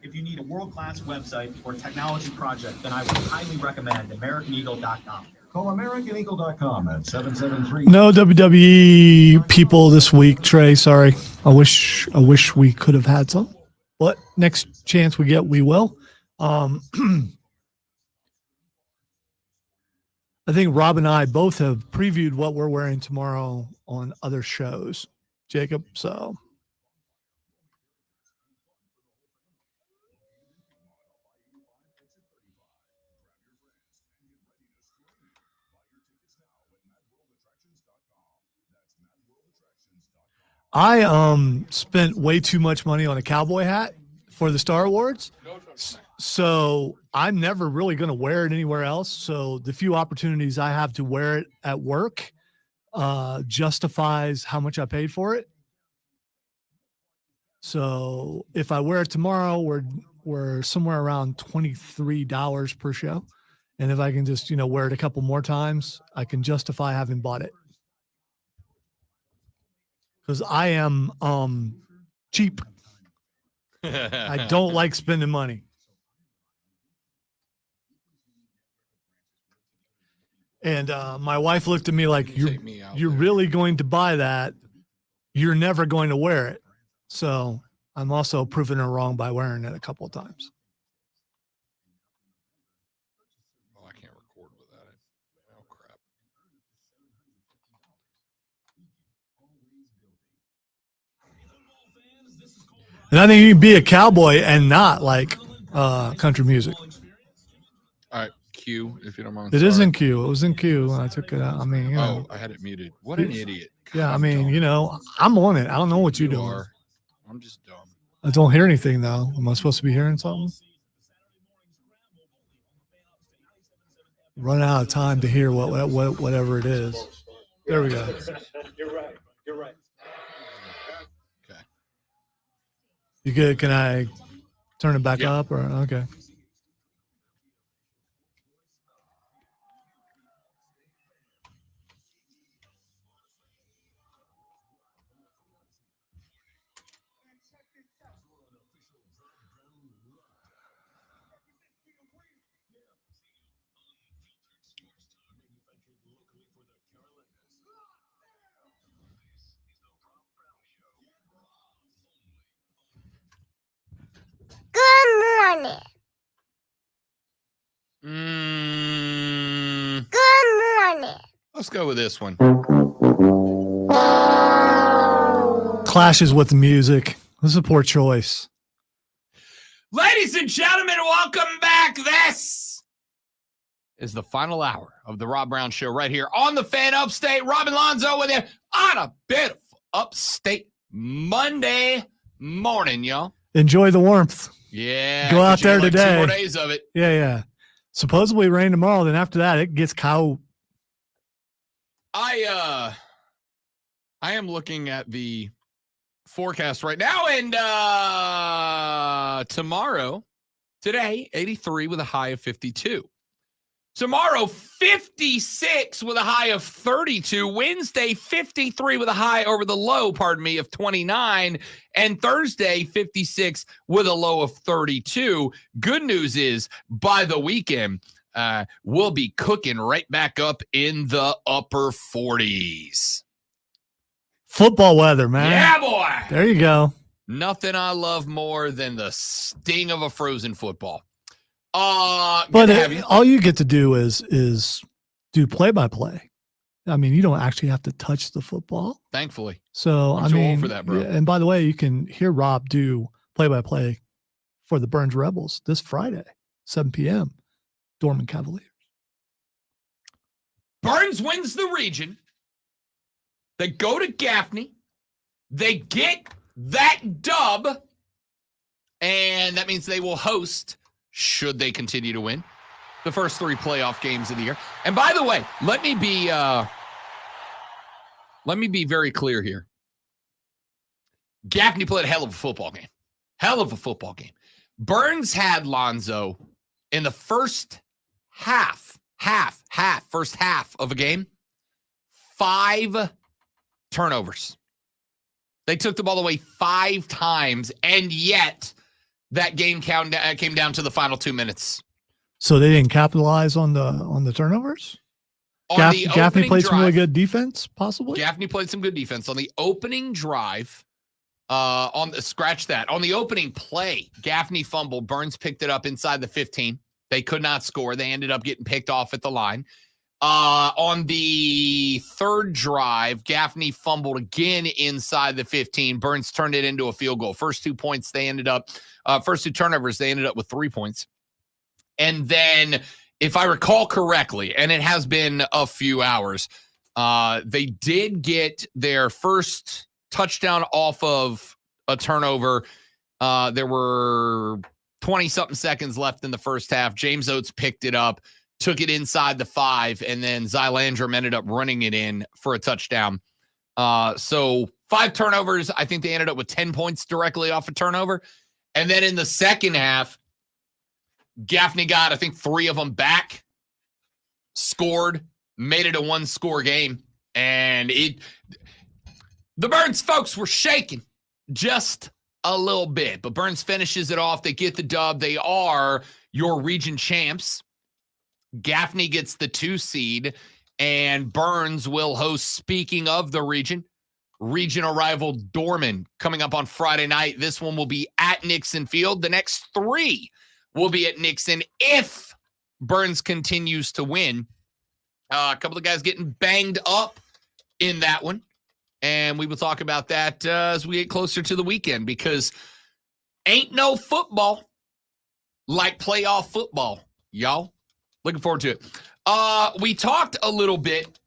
If you need a world-class website or technology project, then I would highly recommend AmericanEagle.com.
Call AmericanEagle.com at 773.
No WWE people this week, Trey. Sorry. I wish we could have had some. But next chance we get, we will. I think Rob and I both have previewed what we're wearing tomorrow on other shows, Jacob. So I spent way too much money on a cowboy hat for the Star Awards. So I'm never really going to wear it anywhere else. So the few opportunities I have to wear it at work justifies how much I paid for it. So if I wear it tomorrow, we're somewhere around $23 per show. And if I can just, wear it a couple more times, I can justify having bought it. Because I am cheap. I don't like spending money. And my wife looked at me like, you're really going to buy that? You're never going to wear it. So I'm also proving her wrong by wearing it a couple of times.
Oh, I can't record without it. Oh, crap.
And I think you can be a cowboy and not like country music.
All right, Q, if you don't mind.
It is in Q. It was in Q. I took it out. I mean,
Oh, I had it muted. What an idiot.
Yeah, I mean, I'm on it. I don't know what you're doing.
I'm just dumb.
I don't hear anything, though. Am I supposed to be hearing something? Run out of time to hear whatever it is. There we go.
You're right. You're right.
Okay.
You good? Can I turn it back up? Or okay.
Let's go with this one.
Clashes with the music. This is a poor choice.
Ladies and gentlemen, welcome back. This is the final hour of the Rob Brown Show right here on the Fan Upstate. Rob and Lonzo with you on a beautiful upstate Monday morning, y'all.
Enjoy the warmth.
Yeah.
Go out there today.
2 more days of it.
Yeah. Supposedly rain tomorrow. Then after that, it gets cold.
I am looking at the forecast right now, and today, 83 with a high of 52. Tomorrow, 56 with a high of 32. Wednesday, 53 with a high over the low, of 29. And Thursday, 56 with a low of 32. Good news is, by the weekend, we'll be cooking right back up in the upper 40s.
Football weather, man.
Yeah, boy.
There you go.
Nothing I love more than the sting of a frozen football. But
all you get to do is do play-by-play. I mean, you don't actually have to touch the football.
Thankfully.
So,
I'm too old for that, bro.
And by the way, you can hear Rob do play-by-play for the Burns Rebels this Friday, 7 p.m., Dorman Cavaliers.
Burns wins the region. They go to Gaffney. They get that dub. And that means they will host, should they continue to win, the first 3 playoff games of the year. And by the way, let me be very clear here. Gaffney played a hell of a football game. Hell of a football game. Burns had Lonzo in the first first half of a game, 5 turnovers. They took the ball away 5 times, and yet that game came down to the final 2 minutes.
So they didn't capitalize on the turnovers? Gaffney played some really good defense, possibly?
Gaffney played some good defense. On the opening drive, on the opening play, Gaffney fumbled. Burns picked it up inside the 15. They could not score. They ended up getting picked off at the line. On the third drive, Gaffney fumbled again inside the 15. Burns turned it into a field goal. First 2 turnovers, they ended up with 3 points. And then, if I recall correctly, and it has been a few hours, they did get their first touchdown off of a turnover. There were 20-something seconds left in the first half. James Oates picked it up, took it inside the 5, and then Zylandrum ended up running it in for a touchdown. So 5 turnovers. I think they ended up with 10 points directly off a turnover. And then in the second half, Gaffney got, I think, 3 of them back, scored, made it a 1-score game. And the Burns folks were shaking just a little bit. But Burns finishes it off. They get the dub. They are your region champs. Gaffney gets the 2 seed, and Burns will host, speaking of the regional rival Dorman coming up on Friday night. This one will be at Nixon Field. The next 3 will be at Nixon if Burns continues to win. A couple of guys getting banged up in that one, and we will talk about that as we get closer to the weekend, because ain't no football like playoff football, y'all. Looking forward to it. We talked a little bit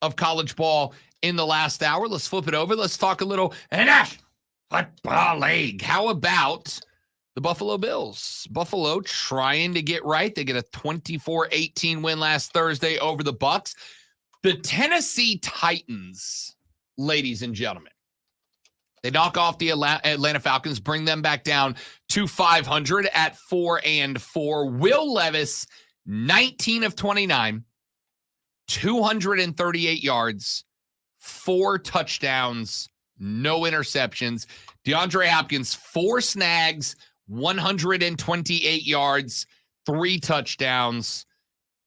of college ball in the last hour. Let's flip it over. Let's talk a little National Football League. How about the Buffalo Bills? Buffalo trying to get right. They get a 24-18 win last Thursday over the Bucs. The Tennessee Titans, ladies and gentlemen, they knock off the Atlanta Falcons, bring them back down to 500 at 4-4. Will Levis, 19 of 29, 238 yards, 4 touchdowns, no interceptions. DeAndre Hopkins, 4 snags, 128 yards, 3 touchdowns.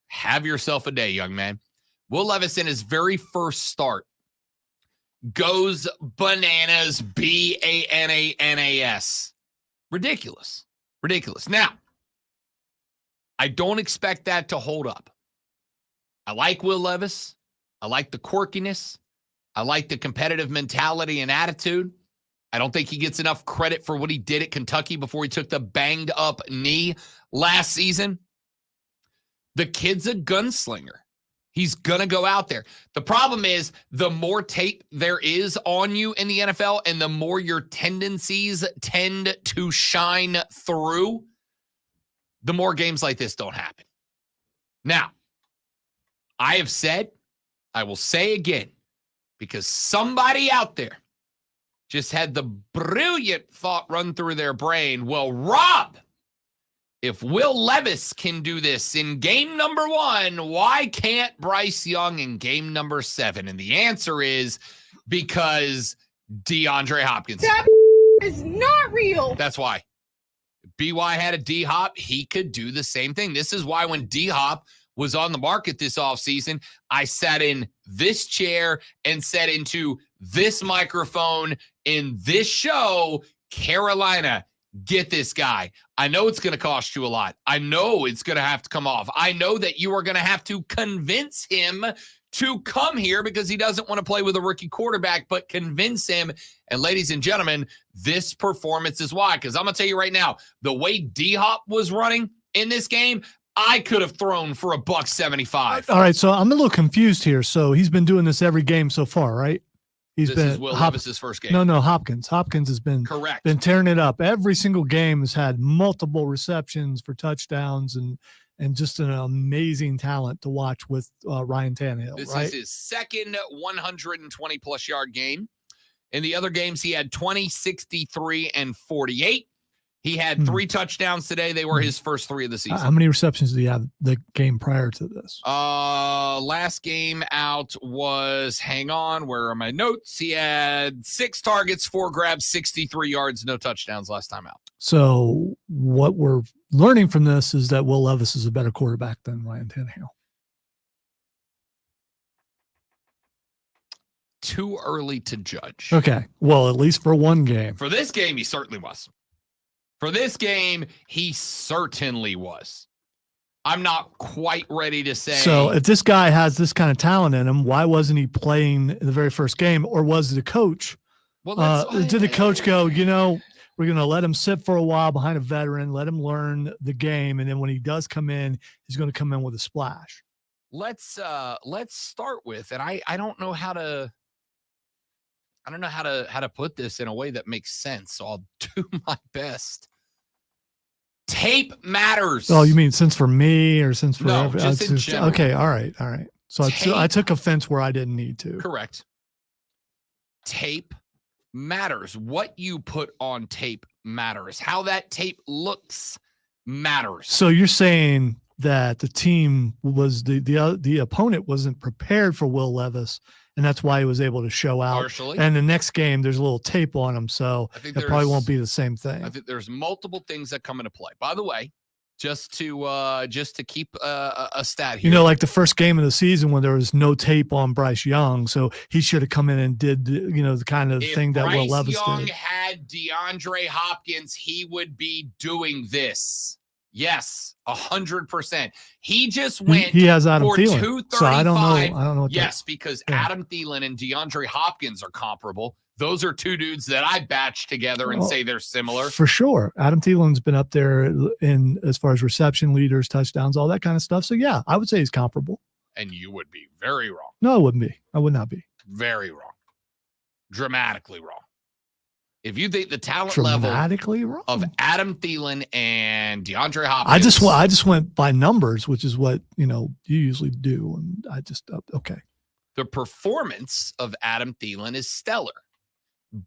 Have yourself a day, young man. Will Levis, in his very first start, goes bananas, Bananas. Ridiculous. Now, I don't expect that to hold up. I like Will Levis. I like the quirkiness. I like the competitive mentality and attitude. I don't think he gets enough credit for what he did at Kentucky before he took the banged up knee last season. The kid's a gunslinger. He's going to go out there. The problem is the more tape there is on you in the NFL and the more your tendencies tend to shine through, the more games like this don't happen. Now, I have said, I will say again, because somebody out there just had the brilliant thought run through their brain, well, Rob, if Will Levis can do this in game number 1, why can't Bryce Young in game number 7? And the answer is because DeAndre Hopkins.
That is not real.
That's why. BY had a D-Hop. He could do the same thing. This is why when D-Hop was on the market this offseason, I sat in this chair and said into this microphone in this show, Carolina, get this guy. I know it's going to cost you a lot. I know it's going to have to come off. I know that you are going to have to convince him to come here because he doesn't want to play with a rookie quarterback, but convince him. And ladies and gentlemen, this performance is why. Because I'm going to tell you right now, the way D-Hop was running in this game, I could have thrown for $175.
All right, so I'm a little confused here. So he's been doing this every game so far, right?
This is Will Levis's first game.
No, Hopkins. Hopkins has been
correct.
Been tearing it up. Every single game has had multiple receptions for touchdowns and just an amazing talent to watch with Ryan Tannehill.
This
right?
is his second 120-plus yard game. In the other games, he had 20, 63, and 48. He had 3 touchdowns today. They were his first 3 of the season.
How many receptions did he have the game prior to this?
Last game out was, hang on, where are my notes? He had 6 targets, 4 grabs, 63 yards, no touchdowns last time out.
So what we're learning from this is that Will Levis is a better quarterback than Ryan Tannehill.
Too early to judge.
Okay. Well, at least for one game.
For this game, he certainly was. For this game, he certainly was. I'm not quite ready to say.
So if this guy has this kind of talent in him, why wasn't he playing in the very first game? Or was the coach?
Well,
did the coach go, we're going to let him sit for a while behind a veteran, let him learn the game, and then when he does come in, he's going to come in with a splash.
Let's start with, and I don't know how to put this in a way that makes sense, so I'll do my best. Tape matters.
Oh, you mean since for me or since for
no, just in general.
Okay, all right. So I took offense where I didn't need to.
Correct. Tape matters. What you put on tape matters. How that tape looks matters.
So you're saying that the team was the opponent wasn't prepared for Will Levis, and that's why he was able to show out.
Partially.
And the next game, there's a little tape on him, so it probably won't be the same thing.
I think there's multiple things that come into play. By the way, just to keep a stat here.
Like the first game of the season when there was no tape on Bryce Young, so he should have come in and did the kind of thing that Will Levis
Young
did.
Had DeAndre Hopkins, he would be doing this. Yes, 100%. He just went
he has Adam
for
Thielen,
235.
so I don't know. What
yes, because Adam Thielen and DeAndre Hopkins are comparable. Those are 2 dudes that I batch together and say they're similar.
For sure. Adam Thielen's been up there in as far as reception leaders, touchdowns, all that kind of stuff. So, yeah, I would say he's comparable.
And you would be very wrong.
No, I wouldn't be. I would not be.
Very wrong. Dramatically wrong. If you think the talent
Dramatically
level
wrong.
of Adam Thielen and DeAndre Hopkins.
I just went by numbers, which is what, you usually do. And I just, okay.
The performance of Adam Thielen is stellar.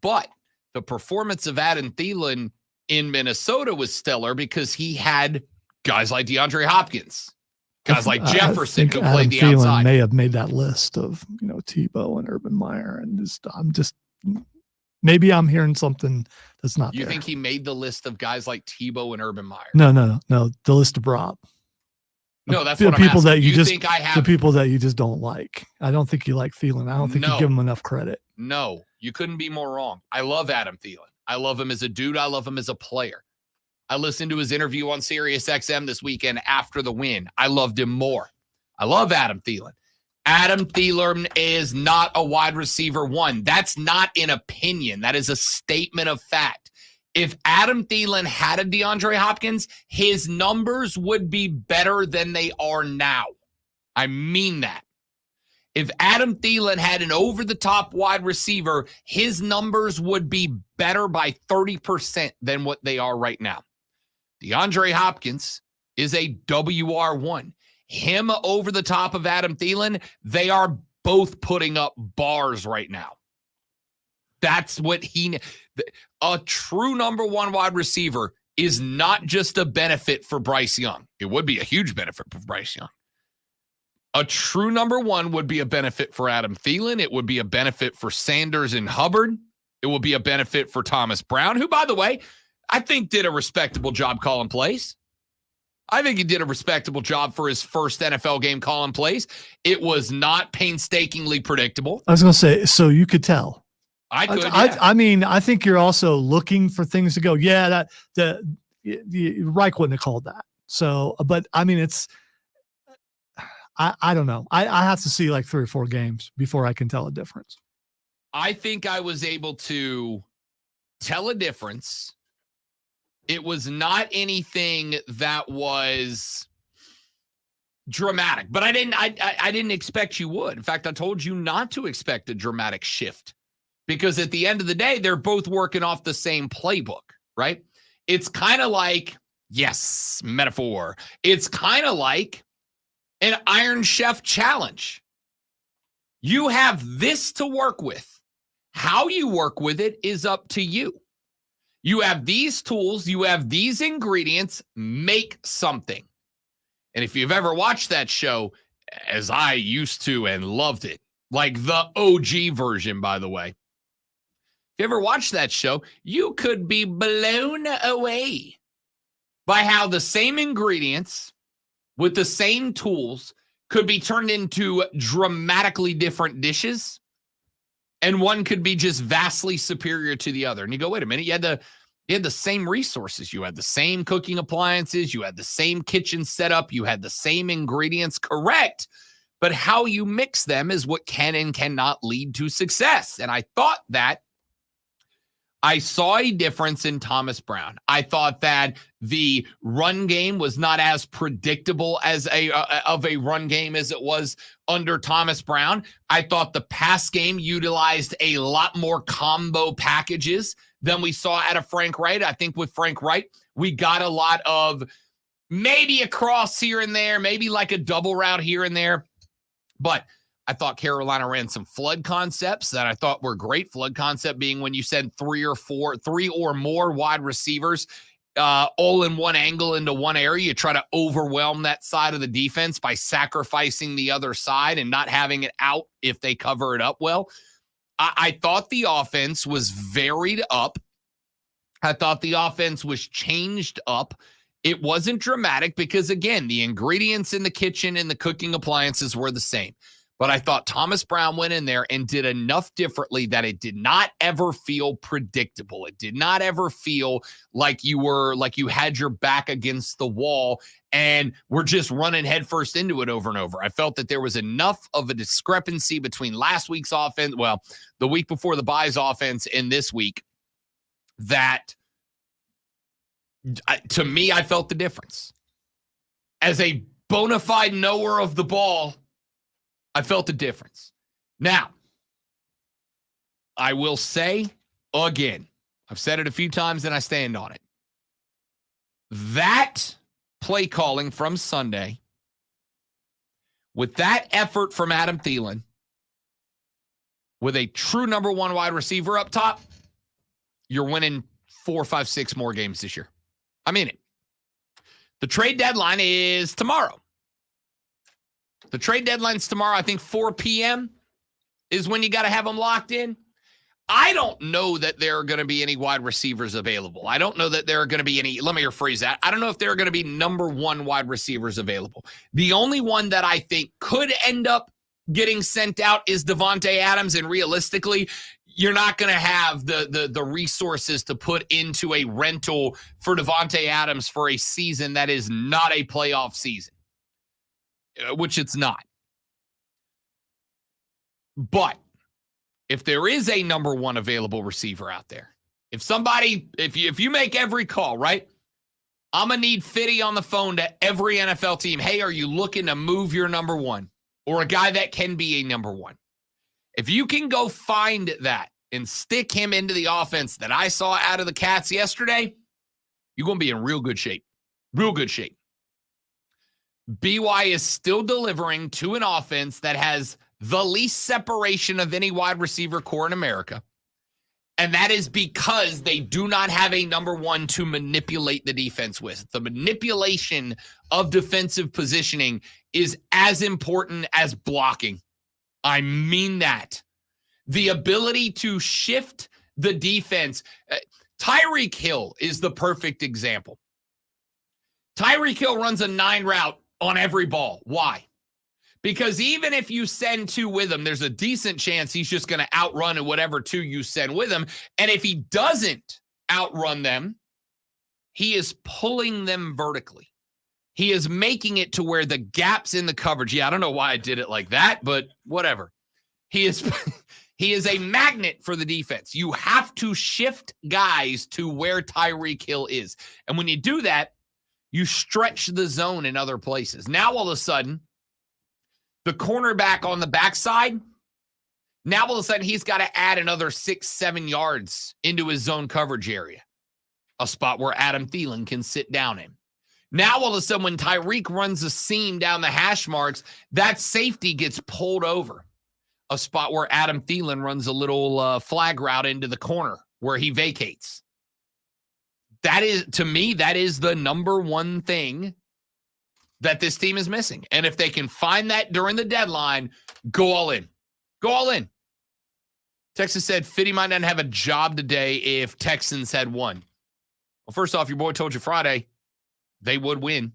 But the performance of Adam Thielen in Minnesota was stellar because he had guys like DeAndre Hopkins, guys like Jefferson who played the
Thielen
outside.
May have made that list of, Tebow and Urban Meyer. And maybe I'm hearing something that's not
You
there.
think he made the list of guys like Tebow and Urban Meyer?
No. The list of Rob.
No, that's
the
what I'm
people
asking.
that you just
think I have
the people that you just don't like. I don't think you like Thielen. I don't think you give him enough credit.
No, you couldn't be more wrong. I love Adam Thielen. I love him as a dude. I love him as a player. I listened to his interview on Sirius XM this weekend after the win. I loved him more. I love Adam Thielen. Adam Thielen is not a wide receiver one. That's not an opinion. That is a statement of fact. If Adam Thielen had a DeAndre Hopkins, his numbers would be better than they are now. I mean that. If Adam Thielen had an over-the-top wide receiver, his numbers would be better by 30% than what they are right now. DeAndre Hopkins is a WR1. Him over the top of Adam Thielen, they are both putting up bars right now. That's what a true number one wide receiver is not just a benefit for Bryce Young. It would be a huge benefit for Bryce Young. A true number one would be a benefit for Adam Thielen. It would be a benefit for Sanders and Hubbard. It would be a benefit for Thomas Brown, who, by the way, I think did a respectable job calling plays. I think he did a respectable job for his first NFL game calling plays. It was not painstakingly predictable.
I was going to say, so you could tell.
I
mean, I think you're also looking for things to go. Yeah, Reich wouldn't have called that. So, but I mean, I don't know. I have to see like 3 or 4 games before I can tell a difference.
I think I was able to tell a difference. It was not anything that was dramatic, but I didn't expect you would. In fact, I told you not to expect a dramatic shift because at the end of the day, they're both working off the same playbook, right? It's kind of like, yes, metaphor. It's kind of like an Iron Chef challenge. You have this to work with. How you work with it is up to you. You have these tools, you have these ingredients, make something. And if you've ever watched that show, as I used to and loved it, like the OG version, by the way, if you ever watched that show, you could be blown away by how the same ingredients with the same tools could be turned into dramatically different dishes, and one could be just vastly superior to the other. And you go, wait a minute, you had the same resources. You had the same cooking appliances. You had the same kitchen setup. You had the same ingredients, correct. But how you mix them is what can and cannot lead to success. And I thought that I saw a difference in Thomas Brown. I thought that the run game was not as predictable as of a run game as it was under Thomas Brown. I thought the pass game utilized a lot more combo packages than we saw out of Frank Wright. I think with Frank Wright, we got a lot of maybe a cross here and there, maybe like a double route here and there. But I thought Carolina ran some flood concepts that I thought were great. Flood concept being when you send 3 or more wide receivers all in one angle into one area. You try to overwhelm that side of the defense by sacrificing the other side and not having it out if they cover it up well. I thought the offense was varied up. I thought the offense was changed up. It wasn't dramatic because, again, the ingredients in the kitchen and the cooking appliances were the same. But I thought Thomas Brown went in there and did enough differently that it did not ever feel predictable. It did not ever feel like you had your back against the wall and were just running headfirst into it over and over. I felt that there was enough of a discrepancy between last week's offense, well, the week before the bye's offense and this week, that to me, I felt the difference. As a bona fide knower of the ball, I felt the difference. Now, I will say again, I've said it a few times and I stand on it. That play calling from Sunday, with that effort from Adam Thielen, with a true number one wide receiver up top, you're winning 4, 5, 6 more games this year. I mean it. The trade deadline is tomorrow. The trade deadline's tomorrow. I think 4 p.m. is when you got to have them locked in. I don't know that there are going to be any wide receivers available. I don't know that there are going to be any, let me rephrase that. I don't know if there are going to be number one wide receivers available. The only one that I think could end up getting sent out is Davante Adams, and realistically, you're not going to have the resources to put into a rental for Davante Adams for a season that is not a playoff season, which it's not. But if there is a number one available receiver out there, if you make every call, right? I'm going to need Fitty on the phone to every NFL team. Hey, are you looking to move your number one or a guy that can be a number one? If you can go find that and stick him into the offense that I saw out of the Cats yesterday, you're going to be in real good shape. Real good shape. BY is still delivering to an offense that has the least separation of any wide receiver core in America. And that is because they do not have a number one to manipulate the defense with. The manipulation of defensive positioning is as important as blocking. I mean that. The ability to shift the defense. Tyreek Hill is the perfect example. Tyreek Hill runs a 9 route on every ball. Why? Because even if you send 2 with him, there's a decent chance he's just going to outrun whatever 2 you send with him. And if he doesn't outrun them, he is pulling them vertically. He is making it to where the gaps in the coverage. Yeah, I don't know why I did it like that, but whatever. He is a magnet for the defense. You have to shift guys to where Tyreek Hill is. And when you do that, you stretch the zone in other places. Now, all of a sudden, the cornerback on the backside, now all of a sudden he's got to add another 6-7 yards into his zone coverage area, a spot where Adam Thielen can sit down in. Now all of a sudden when Tyreek runs a seam down the hash marks, that safety gets pulled over, a spot where Adam Thielen runs a little flag route into the corner where he vacates. That is, to me, that is the number one thing that this team is missing. And if they can find that during the deadline, go all in. Go all in. Texas said Fitty might not have a job today if Texans had won. Well, first off, your boy told you Friday they would win.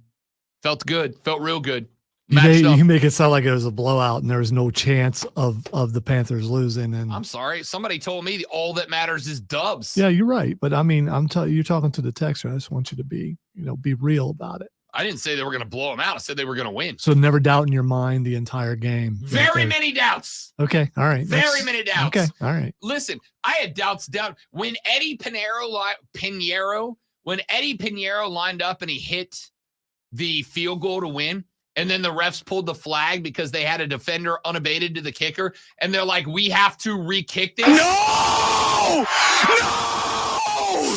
Felt good. Felt real good.
You make it sound like it was a blowout and there was no chance of the Panthers losing. And
I'm sorry. Somebody told me all that matters is dubs.
Yeah, you're right. But I mean, you're talking to the texter. I just want you to be real about it.
I didn't say they were going to blow them out. I said they were going to win.
So never doubt in your mind the entire game.
Very many doubts.
Okay. All right.
Very many doubts.
Okay. All right.
Listen, I had doubts down when Eddie Pinheiro lined up and he hit the field goal to win. And then the refs pulled the flag because they had a defender unabated to the kicker. And they're like, we have to re-kick this.
No!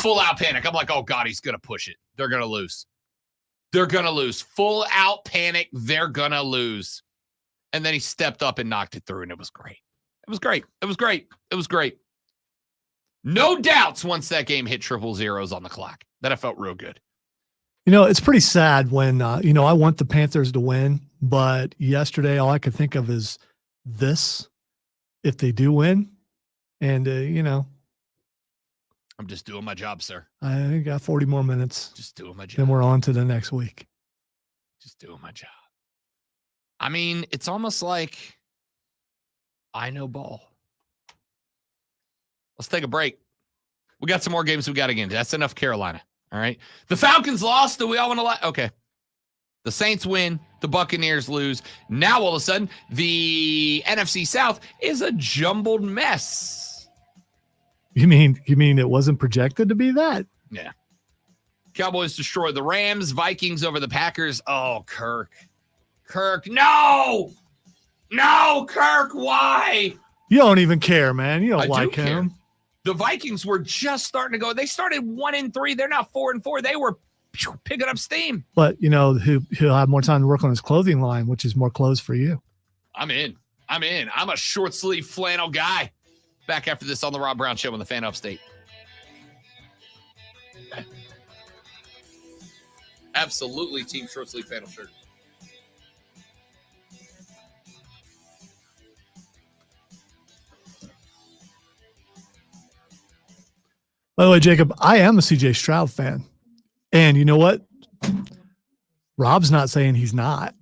Full out panic. I'm like, oh, God, he's going to push it. They're going to lose. They're going to lose. Full out panic. They're going to lose. And then he stepped up and knocked it through, and it was great. It was great. It was great. It was great. No doubts once that game hit 000 on the clock. That I felt real good.
It's pretty sad when, I want the Panthers to win, but yesterday all I could think of is this, if they do win. And,
I'm just doing my job, sir.
I got 40 more minutes.
Just doing my job.
Then we're on to the next week.
Just doing my job. I mean, it's almost like I know ball. Let's take a break. We got some more games we got to get into. That's enough Carolina. All right. The Falcons lost. Do we all want to okay. The Saints win. The Buccaneers lose. Now, all of a sudden, the NFC South is a jumbled mess.
You mean it wasn't projected to be that?
Yeah. Cowboys destroyed the Rams. Vikings over the Packers. Oh, Kirk. No! No, Kirk, why?
You don't even care, man. You don't like him.
The Vikings were just starting to go. They started 1-3. They're now 4-4. They were picking up steam.
But he'll have more time to work on his clothing line, which is more clothes for you.
I'm in. I'm a short sleeve flannel guy. Back after this on the Rob Brown Show on the Fan Upstate. Absolutely, team short sleeve flannel shirt.
By the way, Jacob, I am a CJ Stroud fan. And you know what? Rob's not saying he's not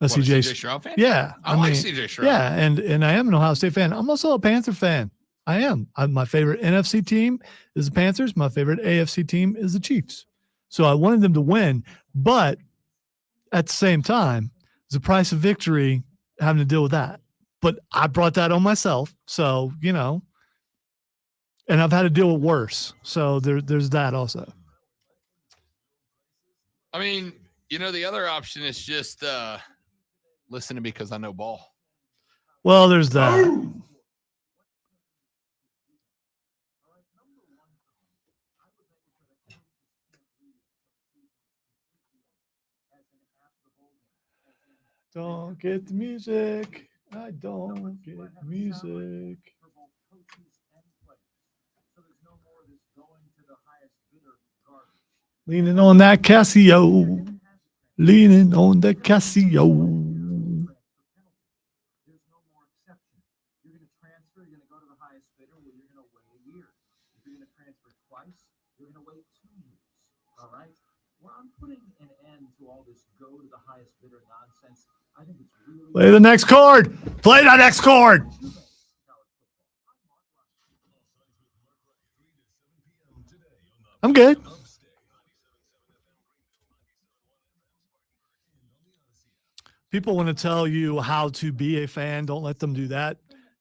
a CJ
Stroud fan?
Yeah.
I like CJ Stroud.
Yeah, and I am an Ohio State fan. I'm also a Panther fan. I am. My favorite NFC team is the Panthers. My favorite AFC team is the Chiefs. So I wanted them to win. But at the same time, there's a price of victory having to deal with that. but I brought that on myself. So, you know, and I've had to deal with worse. So there's that also.
I mean, you know, the other option is just listen to me because I know ball.
Well, there's that. Don't get the music. I don't get music. Leaning on that Casio. Leaning on the Casio.
There's no more exception. You're going to transfer, you're going to go to the highest bidder, well, you're going to wait a year. If you're going to transfer twice, you're going to wait 2 years. All right? Well, I'm putting an end to all this go to the highest bidder nonsense. I think it's really.
Play the next chord. Play the next chord. I'm good. People want to tell you how to be a fan. Don't let them do that.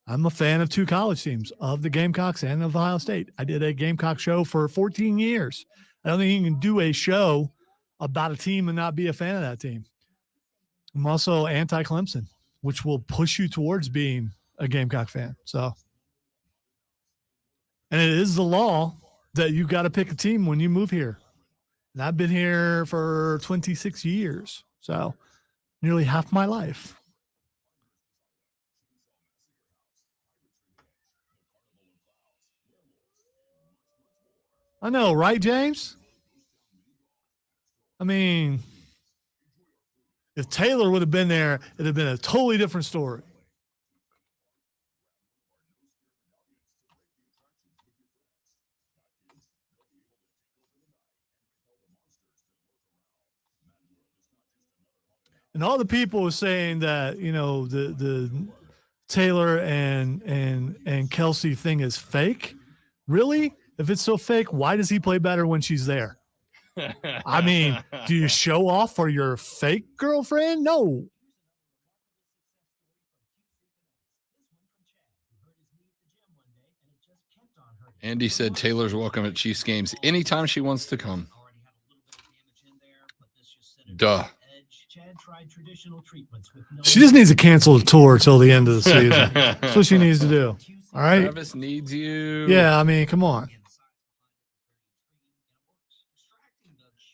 I'm a fan of 2 college teams, of the Gamecocks and of Ohio State. I did a Gamecock show for 14 years. I don't think you can do a show about a team and not be a fan of that team. I'm also anti-Clemson, which will push you towards being a Gamecock fan. So, and it is the law that you got to pick a team when you move here. And I've been here for 26 years. So nearly half my life. I know, right, James? I mean, if Taylor would have been there, it'd have been a totally different story. And all the people were saying that, you know, the Taylor and Kelsey thing is fake. Really? If it's so fake, why does he play better when she's there? I mean, do you show off for your fake girlfriend? No.
Andy said Taylor's welcome at Chiefs games anytime she wants to come. Duh.
She just needs to cancel the tour till the end of the season. That's what she needs to do. All right.
Travis needs you.
Yeah, I mean, come on.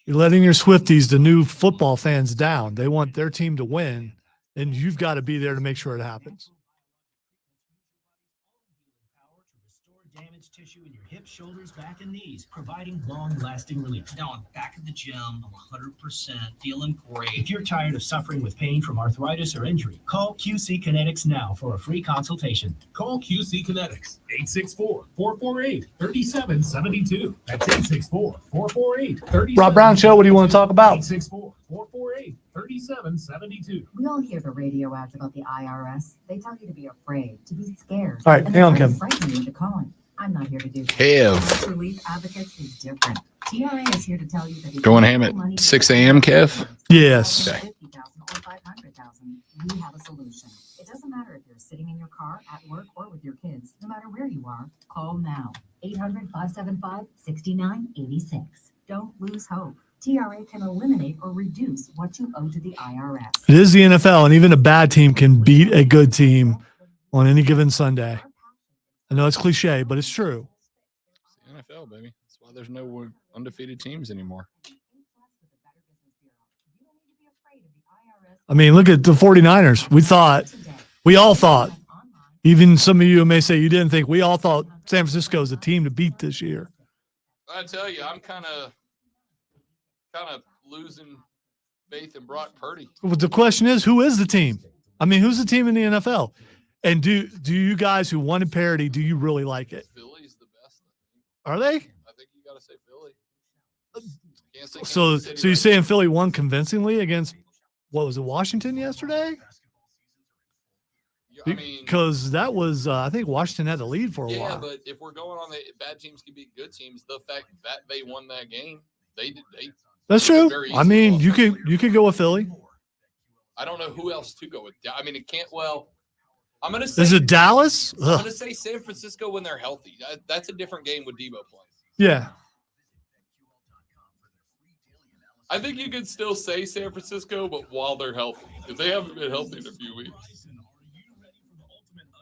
You're letting your Swifties, the new football fans, down. They want their team to win, and you've got to be there to make sure it happens.
Damaged tissue in your hips, shoulders, back, and knees, providing long-lasting relief. Now I'm back at the gym. I'm 100%, feeling great. If you're tired of suffering with pain from arthritis or injury, call QC Kinetics now for a free consultation.
Call QC Kinetics, 864-448-3772. That's 864-448-3772.
Rob Brown Show, what do you want to talk about?
864-448-3772.
We all hear the radio ads about the IRS. They tell you to be afraid, to be scared.
All right,
and
hang on,
they're
Kim.
frighten you into calling. I'm not here to do that.
Kev.
Tax Relief Advocates is different. TRA is here to tell you that if
Going
you
ham
have
at
money
6 a.m., Kev?
Yes.
Okay.
50,000 or 500,000, we have a solution. It doesn't matter if you're sitting in your car, at work, or with your kids. No matter where you are, call now. 800-575-6986. Don't lose hope. TRA can eliminate or reduce what you owe to the IRS.
It is the NFL, and even a bad team can beat a good team on any given Sunday. I know it's cliche, but it's true.
It's the NFL, baby. That's why there's no undefeated teams anymore.
I mean, look at the 49ers. We all thought, even some of you may say you didn't think, we all thought San Francisco is a team to beat this year.
I tell you, I'm kind of losing faith in Brock Purdy.
But the question is, who is the team? I mean, who's the team in the NFL? And do you guys who wanted parity, do you really like it?
Philly's the best.
Are they?
I think you got to say Philly. Can't say
So
Kansas City
you're
right
saying Philly won convincingly against, what was it, Washington yesterday?
now. I mean,
Because that was, I think Washington had the lead for a
yeah,
while.
but if we're going on the bad teams can beat good teams, the fact that they won that game, they
That's
did
true.
very
I
easily
mean,
lost.
you could go with Philly.
I don't know who else to go with. I mean, it can't. Well, I'm gonna say.
Is it Dallas?
I'm gonna say San Francisco when they're healthy. That's a different game with Debo playing.
Yeah.
I think you could still say San Francisco, but while they're healthy, because they haven't been healthy in a few weeks.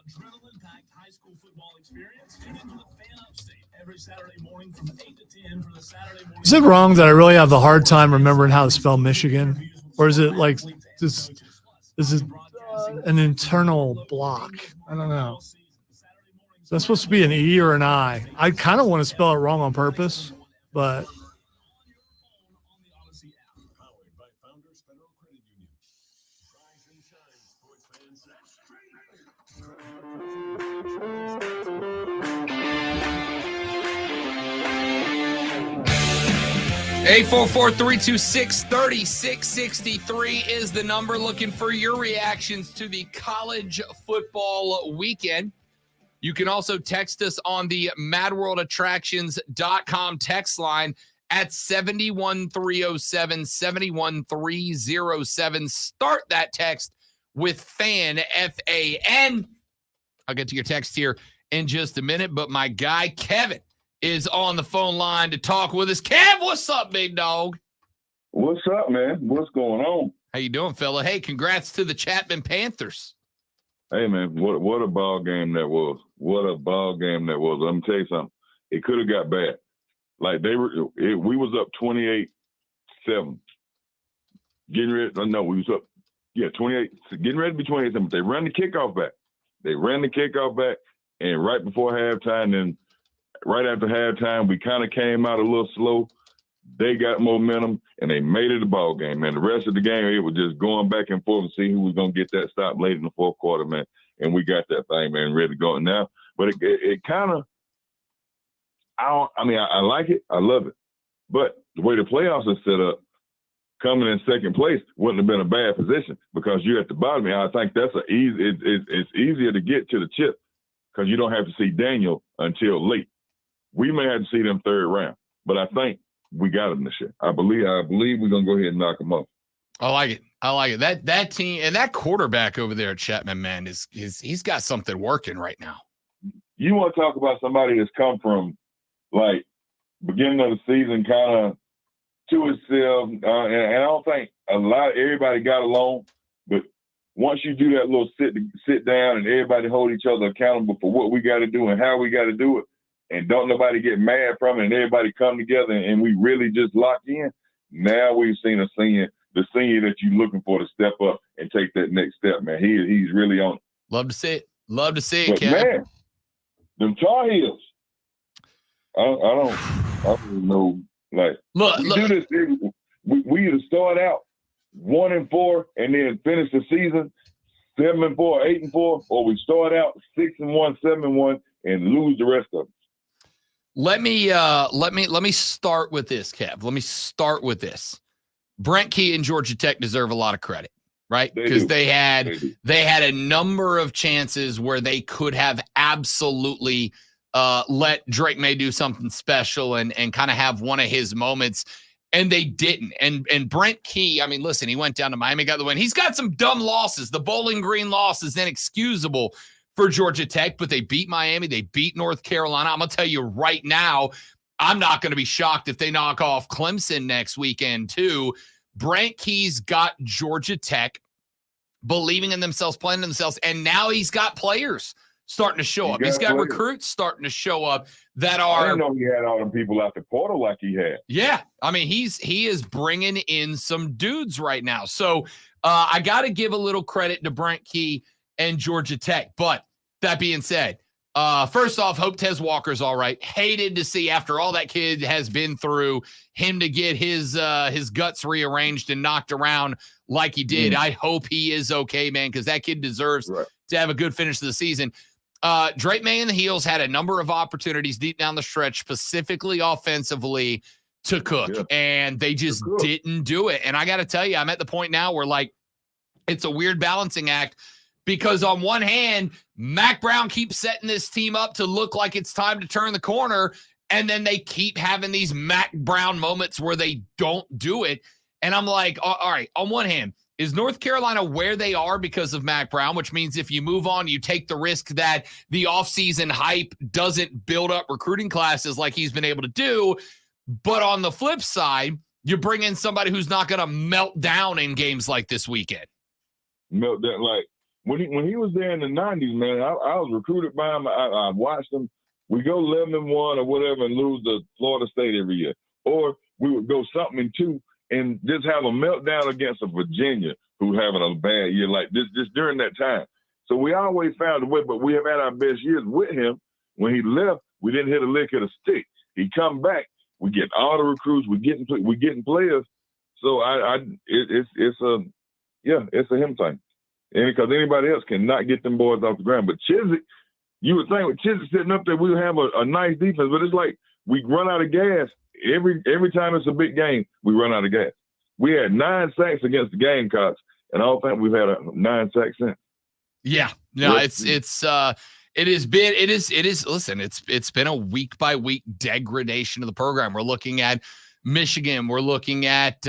Adrenaline-packed high school football experience. Tune into the Fan Upstate every Saturday morning from 8 to 10 for the Saturday morning.
Is it wrong that I really have a hard time remembering how to spell Michigan? Or is it like this? Is it an internal block? I don't know. Is that supposed to be an E or an I? I kind of want to spell it wrong on purpose, but.
844-326-3663 is the number. Looking for your reactions to the college football weekend. You can also text us on the madworldattractions.com text line at 71307, 71307. Start that text with FAN, F-A-N. I'll get to your text here in just a minute, but my guy Kevin is on the phone line to talk with us. Kev, what's up, big dog?
What's up, man? What's going on?
How you doing, fella? Hey, congrats to the Chapman Panthers.
Hey, man, what a ball game that was. What a ball game that was. Let me tell you something. It could have got bad. Like we was up 28-7. Getting ready. No, we was up. Yeah, 28. Getting ready to be 28-7. They ran the kickoff back. And right before halftime, then right after halftime, we kind of came out a little slow. They got momentum, and they made it a ball game, man. The rest of the game, it was just going back and forth and see who was going to get that stop late in the fourth quarter, man. And we got that thing, man, ready to go now. But it kind of, I like it. I love it. But the way the playoffs are set up, coming in second place wouldn't have been a bad position because you're at the bottom. And I think that's it's easier to get to the chip because you don't have to see Daniel until late. We may have to see them third round, but I think we got them this year. I believe we're gonna go ahead and knock them off.
I like it. That team and that quarterback over there at Chapman, man, he's got something working right now.
You want to talk about somebody that's come from like beginning of the season kind of to itself, and I don't think everybody got along, but once you do that little sit down and everybody hold each other accountable for what we got to do and how we got to do it, and don't nobody get mad from it, and everybody come together and we really just lock in. Now we've seen the senior that you're looking for to step up and take that next step, man. He's really on it.
Love to see it,
but
Kevin.
Man, them Tar Heels. I don't know. Like,
look.
Do this. We either start out 1-4 and then finish the season 7-4, 8-4, or we start out 6-1, 7-1, and lose the rest of them.
Let me start with this, Kev. Let me start with this. Brent Key and Georgia Tech deserve a lot of credit, right? Because they had a number of chances where they could have absolutely let Drake May do something special and kind of have one of his moments, and they didn't. And Brent Key, I mean, listen, he went down to Miami, got the win. He's got some dumb losses. The Bowling Green loss is inexcusable for Georgia Tech, but they beat Miami. They beat North Carolina. I'm going to tell you right now, I'm not going to be shocked if they knock off Clemson next weekend too. Brent Key's got Georgia Tech believing in themselves, playing themselves, and now he's got players starting to show up. He's got recruits starting to show up that are.
I didn't know he had all them people out the portal like he had.
Yeah, I mean he is bringing in some dudes right now. So I got to give a little credit to Brent Key and Georgia Tech. But that being said, first off, hope Tez Walker's all right. Hated to see after all that kid has been through him to get his guts rearranged and knocked around like he did. I hope he is okay, man, because that kid deserves to have a good finish to the season. Drake May and the Heels had a number of opportunities deep down the stretch, specifically offensively, to cook, and they just didn't do it. And I got to tell you, I'm at the point now where, like, it's a weird balancing act because on one hand, Mac Brown keeps setting this team up to look like it's time to turn the corner, and then they keep having these Mac Brown moments where they don't do it. And I'm like, all right, on one hand, Is North Carolina where they are because of Mac Brown, which means if you move on, you take the risk that the offseason hype doesn't build up recruiting classes like he's been able to do. But on the flip side, you bring in somebody who's not going to melt down in games like this weekend.
Melt down. Like when he was there in the 90s, man, I was recruited by him. I watched him. We go 11-1 or whatever and lose to Florida State every year. Or we would go something in 2 and just have a meltdown against a Virginia who having a bad year like this just during that time. So we always found a way, but we have had our best years with him. When he left, we didn't hit a lick of a stick. He come back, we get all the recruits, we getting players. So it's a him thing. And because anybody else cannot get them boys off the ground. But Chiswick, you would think with Chiswick sitting up there, we would have a nice defense, but it's like we run out of gas. Every time it's a big game, we run out of gas. We had 9 sacks against the Gamecocks, and I don't think we've had a 9 sacks since.
Yeah, no, it's been a week by week degradation of the program. We're looking at Michigan, we're looking at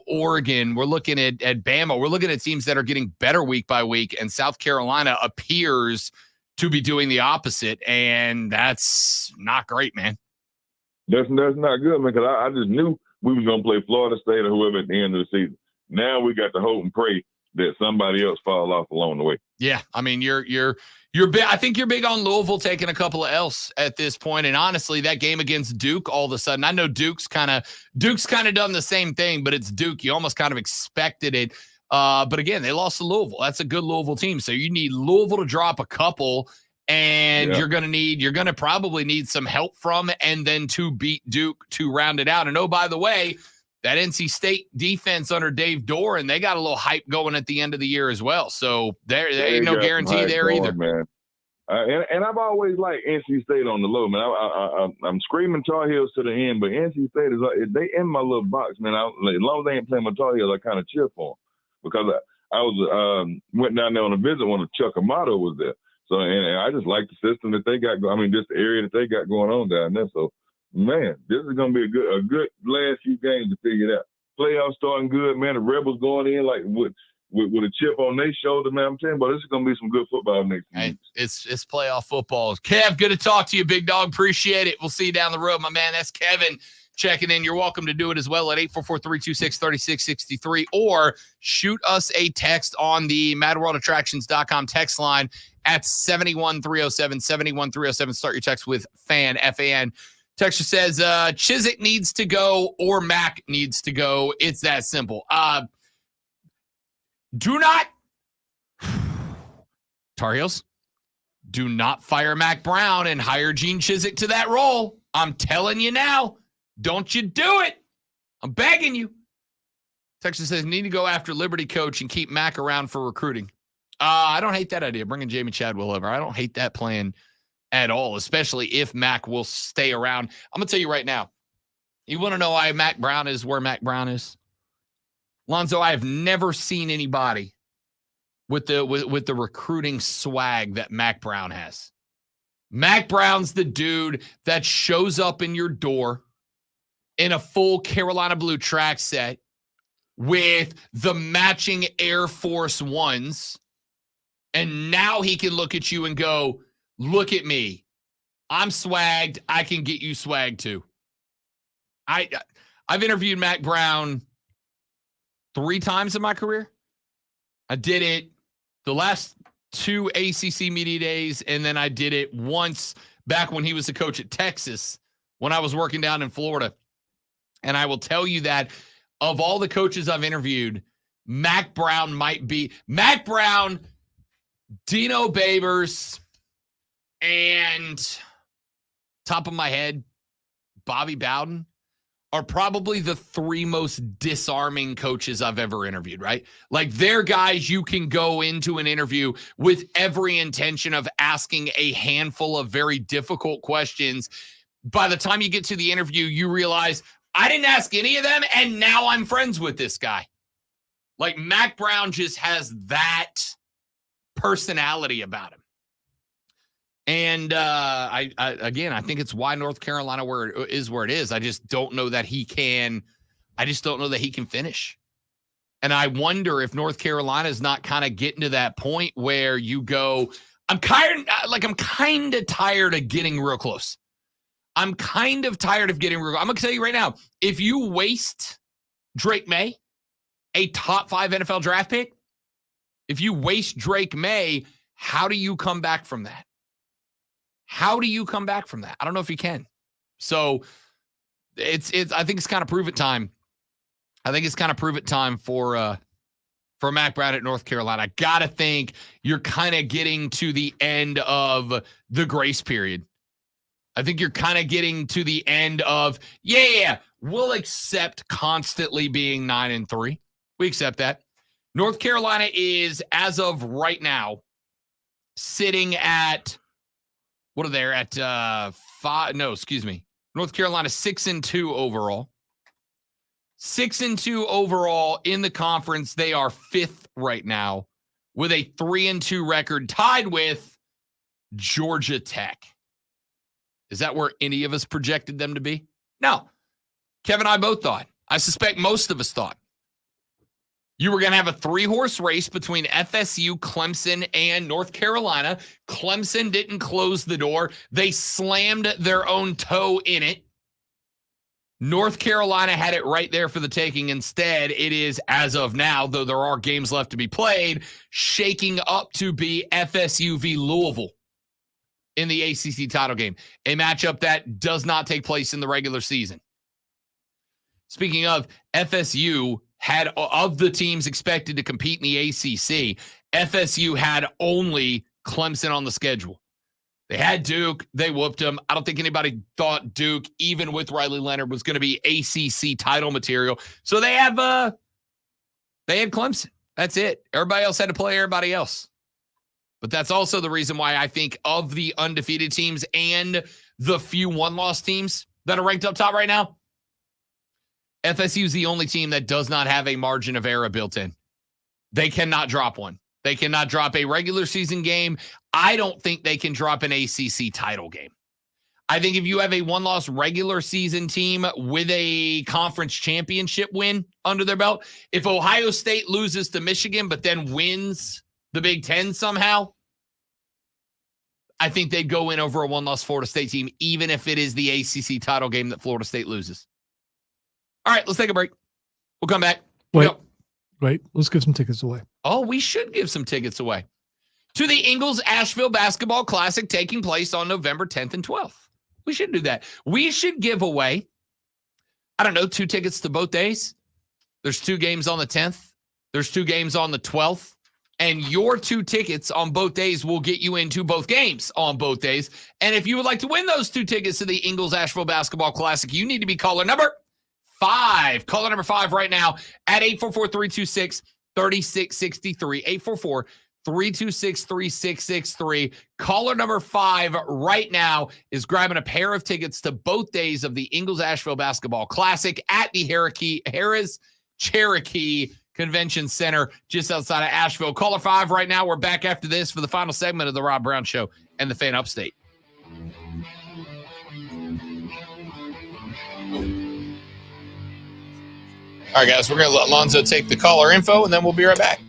Oregon, we're looking at Bama, we're looking at teams that are getting better week by week, and South Carolina appears to be doing the opposite, and that's not great, man.
That's not good, man, because I just knew we was going to play Florida State or whoever at the end of the season. Now we got to hope and pray that somebody else fall off along the way.
Yeah, I mean, you're big. I think you're big on Louisville taking a couple of L's at this point. And honestly, that game against Duke, all of a sudden, I know Duke's kind of done the same thing, but it's Duke. You almost kind of expected it. But again, they lost to Louisville. That's a good Louisville team. So you need Louisville to drop a couple. And you're going to probably need some help from and then to beat Duke to round it out. And oh, by the way, that NC State defense under Dave Doran, they got a little hype going at the end of the year as well. So there ain't no guarantee there either.
Man. And I've always liked NC State on the low, man. I'm screaming Tar Heels to the end, but NC State they in my little box, man. As long as they ain't playing my Tar Heels, I kind of cheer for them because I was went down there on a visit when Chuck Amato was there. So, and I just like the system that they got. I mean, just the area that they got going on down there. So, man, this is going to be a good last few games to figure it out. Playoffs starting good, man. The Rebels going in like with a chip on their shoulder, man. I'm telling you, this is going to be some good football next week.
It's playoff football. Kev, good to talk to you, big dog. Appreciate it. We'll see you down the road, my man. That's Kevin checking in. You're welcome to do it as well at 844-326-3663 or shoot us a text on the MadWorldAttractions.com text line at 71307, 71307. Start your text with FAN, F-A-N. Texture says, Chiswick needs to go or Mac needs to go. It's that simple. Do not, Tar Heels, do not fire Mac Brown and hire Gene Chiswick to that role. I'm telling you now, don't you do it. I'm begging you. Texas says, need to go after Liberty coach and keep Mac around for recruiting. I don't hate that idea, bringing Jamie Chadwell over. I don't hate that plan at all, especially if Mac will stay around. I'm going to tell you right now, you want to know why Mac Brown is where Mac Brown is? Lonzo, I have never seen anybody with the recruiting swag that Mac Brown has. Mac Brown's the dude that shows up in your door in a full Carolina blue track set with the matching Air Force Ones. And now he can look at you and go, look at me. I'm swagged. I can get you swagged too. I've interviewed Mac Brown 3 times in my career. I did it the last 2 ACC media days, and then I did it once back when he was the coach at Texas when I was working down in Florida. And I will tell you that of all the coaches I've interviewed, Mac Brown might be Mac Brown, Dino Babers, and top of my head, Bobby Bowden are probably the 3 most disarming coaches I've ever interviewed, right? Like they're guys you can go into an interview with every intention of asking a handful of very difficult questions. By the time you get to the interview, you realize I didn't ask any of them, and now I'm friends with this guy. Like Mac Brown just has that personality about him. And I think it's why North Carolina where it is. I just don't know that he can. I just don't know that he can finish. And I wonder if North Carolina is not kind of getting to that point where you go, I'm kind of tired of getting real close. I'm kind of tired of getting real. I'm going to tell you right now, if you waste Drake May, a top 5 NFL draft pick, if you waste Drake May, how do you come back from that? How do you come back from that? I don't know if you can. So I think it's kind of prove it time. I think it's kind of prove it time for Mack Brown at North Carolina. I got to think you're kind of getting to the end of the grace period. I think you're kind of getting to the end of, we'll accept constantly being 9-3. We accept that. North Carolina is, as of right now, sitting at, what are they at? North Carolina 6-2 overall. 6-2 overall in the conference. They are 5th right now with a 3-2 record, tied with Georgia Tech. Is that where any of us projected them to be? No. Kevin and I both thought. I suspect most of us thought. You were going to have a 3-horse race between FSU, Clemson, and North Carolina. Clemson didn't close the door. They slammed their own toe in it. North Carolina had it right there for the taking. Instead, it is, as of now, though there are games left to be played, shaking up to be FSU v. Louisville in the ACC title game, a matchup that does not take place in the regular season. Speaking of, FSU had, of the teams expected to compete in the ACC, FSU had only Clemson on the schedule. They had Duke. They whooped them. I don't think anybody thought Duke, even with Riley Leonard, was going to be ACC title material. So they had Clemson. That's it. Everybody else had to play everybody else. But that's also the reason why I think of the undefeated teams and the few one-loss teams that are ranked up top right now, FSU is the only team that does not have a margin of error built in. They cannot drop one. They cannot drop a regular season game. I don't think they can drop an ACC title game. I think if you have a one-loss regular season team with a conference championship win under their belt, if Ohio State loses to Michigan but then wins the Big Ten somehow, I think they'd go in over a one-loss Florida State team, even if it is the ACC title game that Florida State loses. All right, let's take a break. We'll come back.
Wait, let's give some tickets away.
Oh, we should give some tickets away to the Ingles Asheville Basketball Classic taking place on November 10th and 12th. We should do that. We should give away, 2 tickets to both days. There's 2 games on the 10th. There's 2 games on the 12th. And your 2 tickets on both days will get you into both games on both days. And if you would like to win those 2 tickets to the Ingles Asheville Basketball Classic, you need to be caller number 5. Caller number 5 right now at 844-326-3663. 844-326-3663. Caller number 5 right now is grabbing a pair of tickets to both days of the Ingles Asheville Basketball Classic at the Harris Cherokee Convention Center just outside of Asheville. Caller 5 right now. We're back after this for the final segment of the Rob Brown Show and the Fan Upstate. All right, guys, we're going to let Lonzo take the caller info, and then we'll be right back.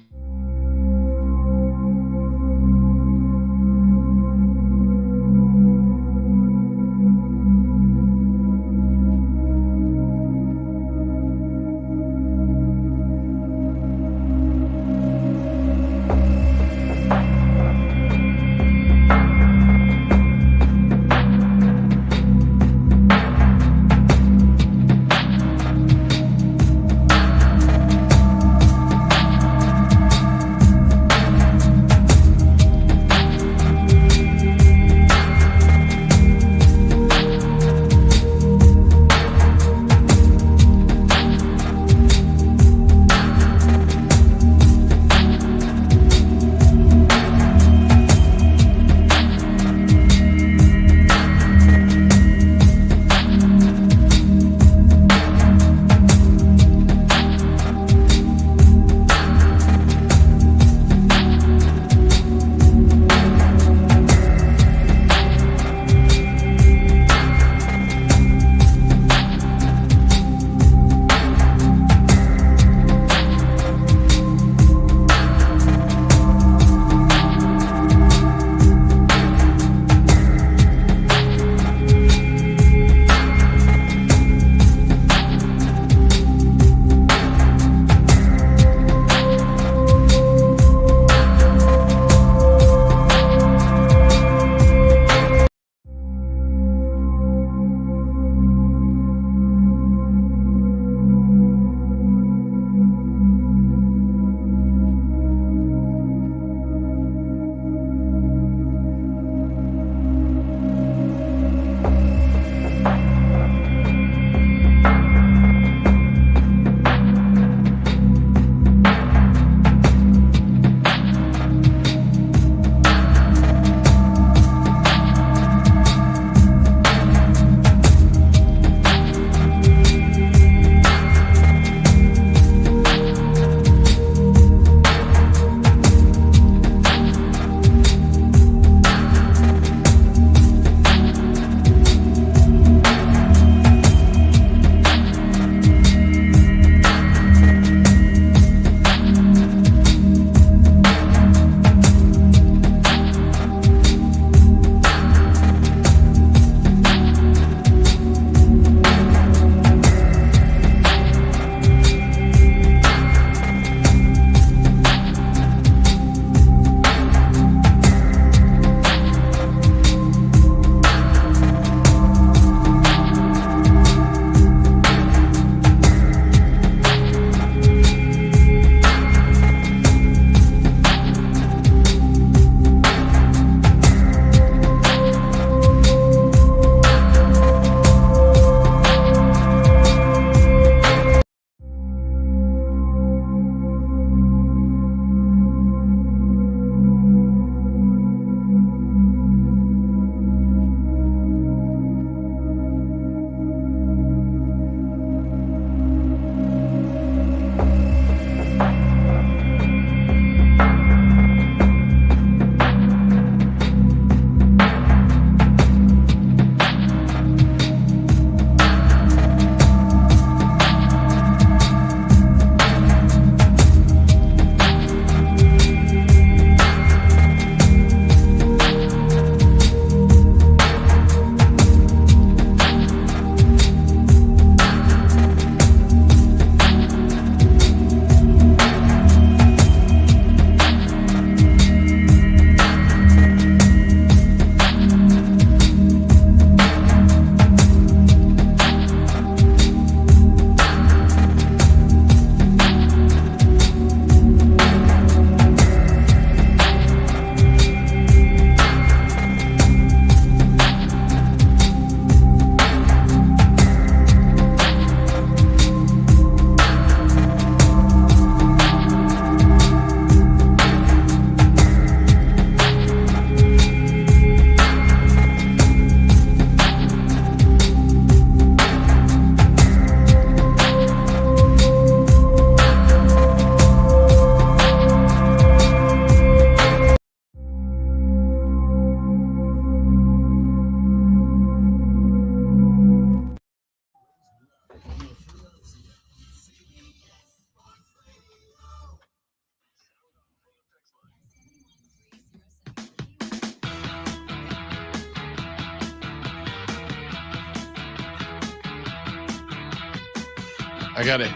I got it.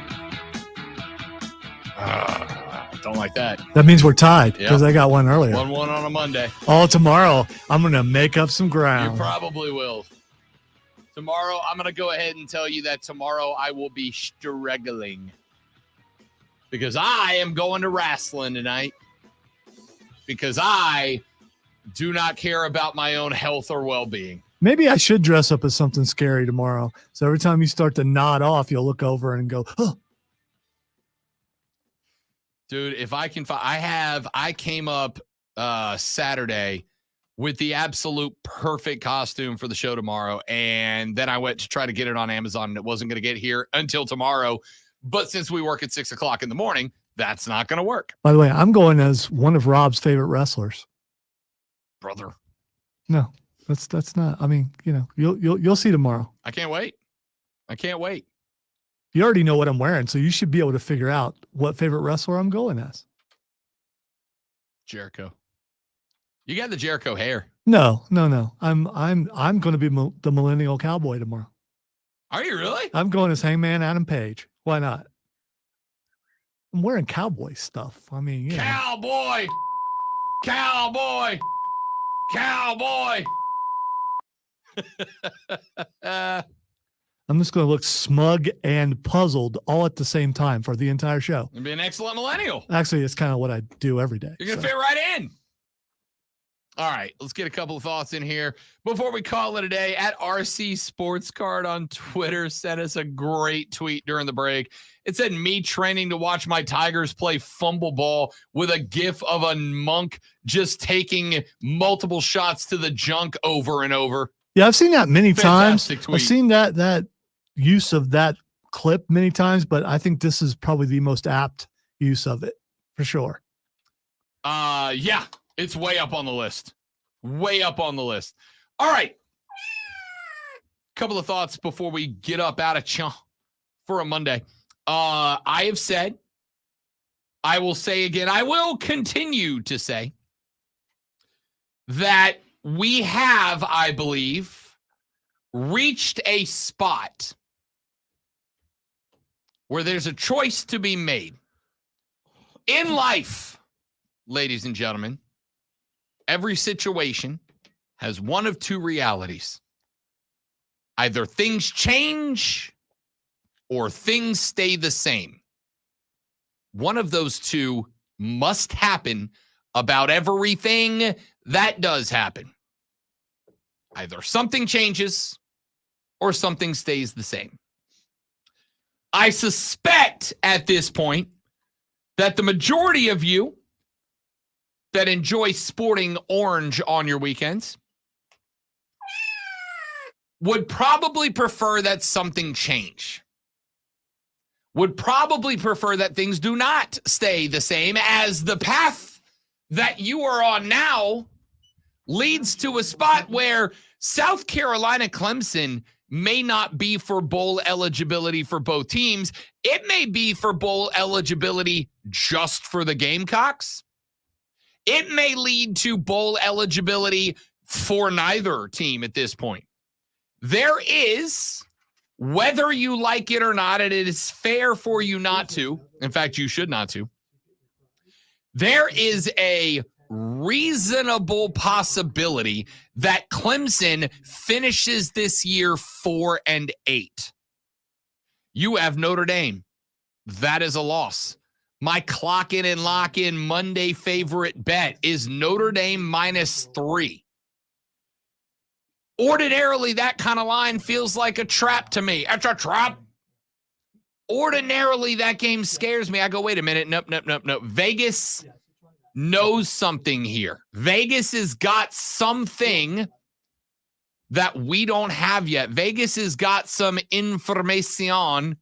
Don't like that.
That means we're tied
Yep.
because I got one earlier.
1-1 on a Monday.
Oh, tomorrow I'm going to make up some ground.
You probably will. Tomorrow, I'm going to go ahead and tell you that tomorrow I will be struggling because I am going to wrestling tonight because I do not care about my own health or well-being.
Maybe I should dress up as something scary tomorrow. So every time you start to nod off, you'll look over and go, oh.
Dude, if I can find, I came up Saturday with the absolute perfect costume for the show tomorrow. And then I went to try to get it on Amazon and it wasn't going to get here until tomorrow. But since we work at 6:00 in the morning, that's not going to work.
By the way, I'm going as one of Rob's favorite wrestlers.
Brother.
No, that's not. I mean, you'll see tomorrow.
I can't wait.
You already know what I'm wearing, so you should be able to figure out what favorite wrestler I'm going as.
Jericho. You got the Jericho hair.
No. I'm going to be the millennial cowboy tomorrow.
Are you really?
I'm going as Hangman Adam Page. Why not? I'm wearing cowboy stuff. I mean,
Cowboy.
I'm just going to look smug and puzzled all at the same time for the entire show.
You'll be an excellent millennial.
Actually, it's kind of what I do every day.
You're going to fit right in. All right, let's get a couple of thoughts in here. Before we call it a day, at RC Sports Card on Twitter sent us a great tweet during the break. It said, me training to watch my Tigers play fumble ball with a gif of a monk just taking multiple shots to the junk over and over.
Yeah, I've seen that many
Fantastic
times.
tweet.
I've seen that use of that clip many times, but I think this is probably the most apt use of it for sure.
Yeah, it's way up on the list. Way up on the list. All right. Couple of thoughts before we get up out of chunk for a Monday. I have said, I will say again, I will continue to say that we have, I believe, reached a spot where there's a choice to be made. In life, ladies and gentlemen, every situation has one of two realities. Either things change or things stay the same. One of those two must happen about everything that does happen. Either something changes or something stays the same. I suspect at this point that the majority of you that enjoy sporting orange on your weekends would probably prefer that something change. Would probably prefer that things do not stay the same, as the path that you are on now leads to a spot where South Carolina Clemson may not be for bowl eligibility for both teams. It may be for bowl eligibility just for the Gamecocks. It may lead to bowl eligibility for neither team at this point. There is, whether you like it or not, and it is fair for you not to, in fact, you should not to, there is a reasonable possibility that Clemson finishes this year 4-8. You have Notre Dame. That is a loss. My clock in and lock in Monday favorite bet is Notre Dame -3. Ordinarily, that kind of line feels like a trap to me. It's a trap. Ordinarily, that game scares me. I go, wait a minute. Nope. Vegas knows something here. Vegas has got something that we don't have yet. Vegas has got some information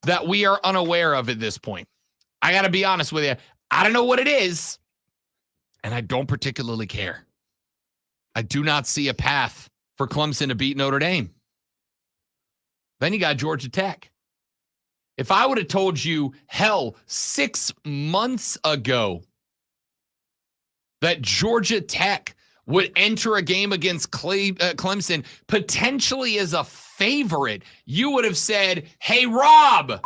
that we are unaware of at this point. I got to be honest with you. I don't know what it is, and I don't particularly care. I do not see a path for Clemson to beat Notre Dame. Then you got Georgia Tech. If I would have told you, 6 months ago, that Georgia Tech would enter a game against Clemson potentially as a favorite, you would have said, hey, Rob,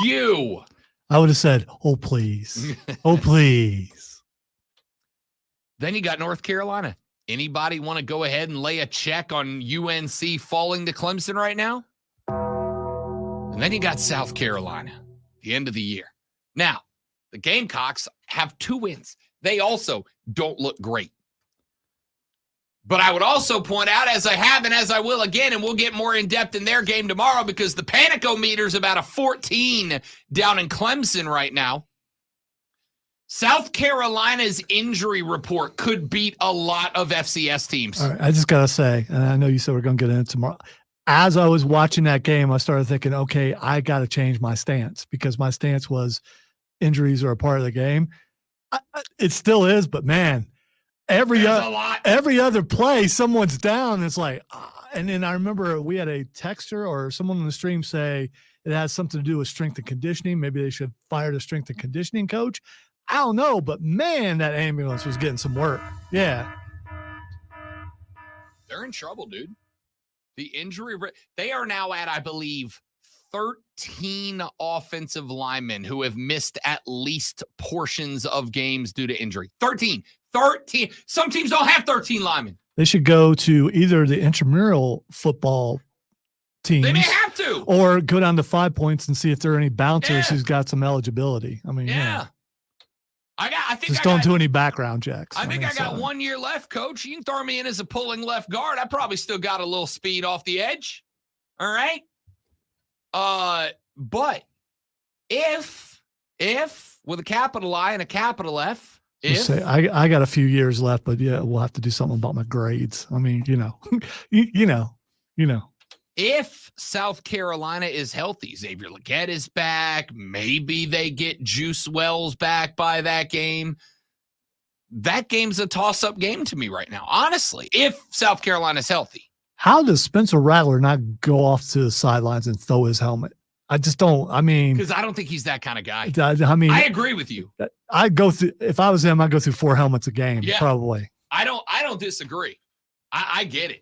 you.
I would have said, oh, please. Oh, please.
Then you got North Carolina. Anybody want to go ahead and lay a check on UNC falling to Clemson right now? And then you got South Carolina, the end of the year. Now, the Gamecocks have 2 wins. They also don't look great. But I would also point out, as I have and as I will again, and we'll get more in-depth in their game tomorrow because the Panico-meter is about a 14 down in Clemson right now. South Carolina's injury report could beat a lot of FCS teams.
All right, I just got to say, and I know you said we're going to get into it tomorrow. As I was watching that game, I started thinking, okay, I got to change my stance because my stance was injuries are a part of the game. It still is, but man, every other play, someone's down. It's like, and then I remember we had a texter or someone on the stream say it has something to do with strength and conditioning. Maybe they should fire the strength and conditioning coach. I don't know, but man, that ambulance was getting some work. Yeah.
They're in trouble, dude. The injury, they are now at, I believe, 13 offensive linemen who have missed at least portions of games due to injury. 13. Some teams don't have 13 linemen.
They should go to either the intramural football teams.
They may have to.
Or go down to 5 points and see if there are any bouncers who's got some eligibility. I mean, yeah.
I think
just don't do any background checks.
I think I got 1 year left, coach. You can throw me in as a pulling left guard. I probably still got a little speed off the edge. All right. But if with a capital I and a capital F,
I got a few years left, but yeah, we'll have to do something about my grades. I mean, you know.
If South Carolina is healthy, Xavier Legette is back. Maybe they get Juice Wells back by that game. That game's a toss-up game to me right now, honestly, if South Carolina's healthy.
How does Spencer Rattler not go off to the sidelines and throw his helmet? I just don't. I mean,
because I don't think he's that kind of guy.
I mean,
I agree with you.
I'd go through, if I was him, I'd go through 4 helmets a game, probably.
I don't disagree. I get it.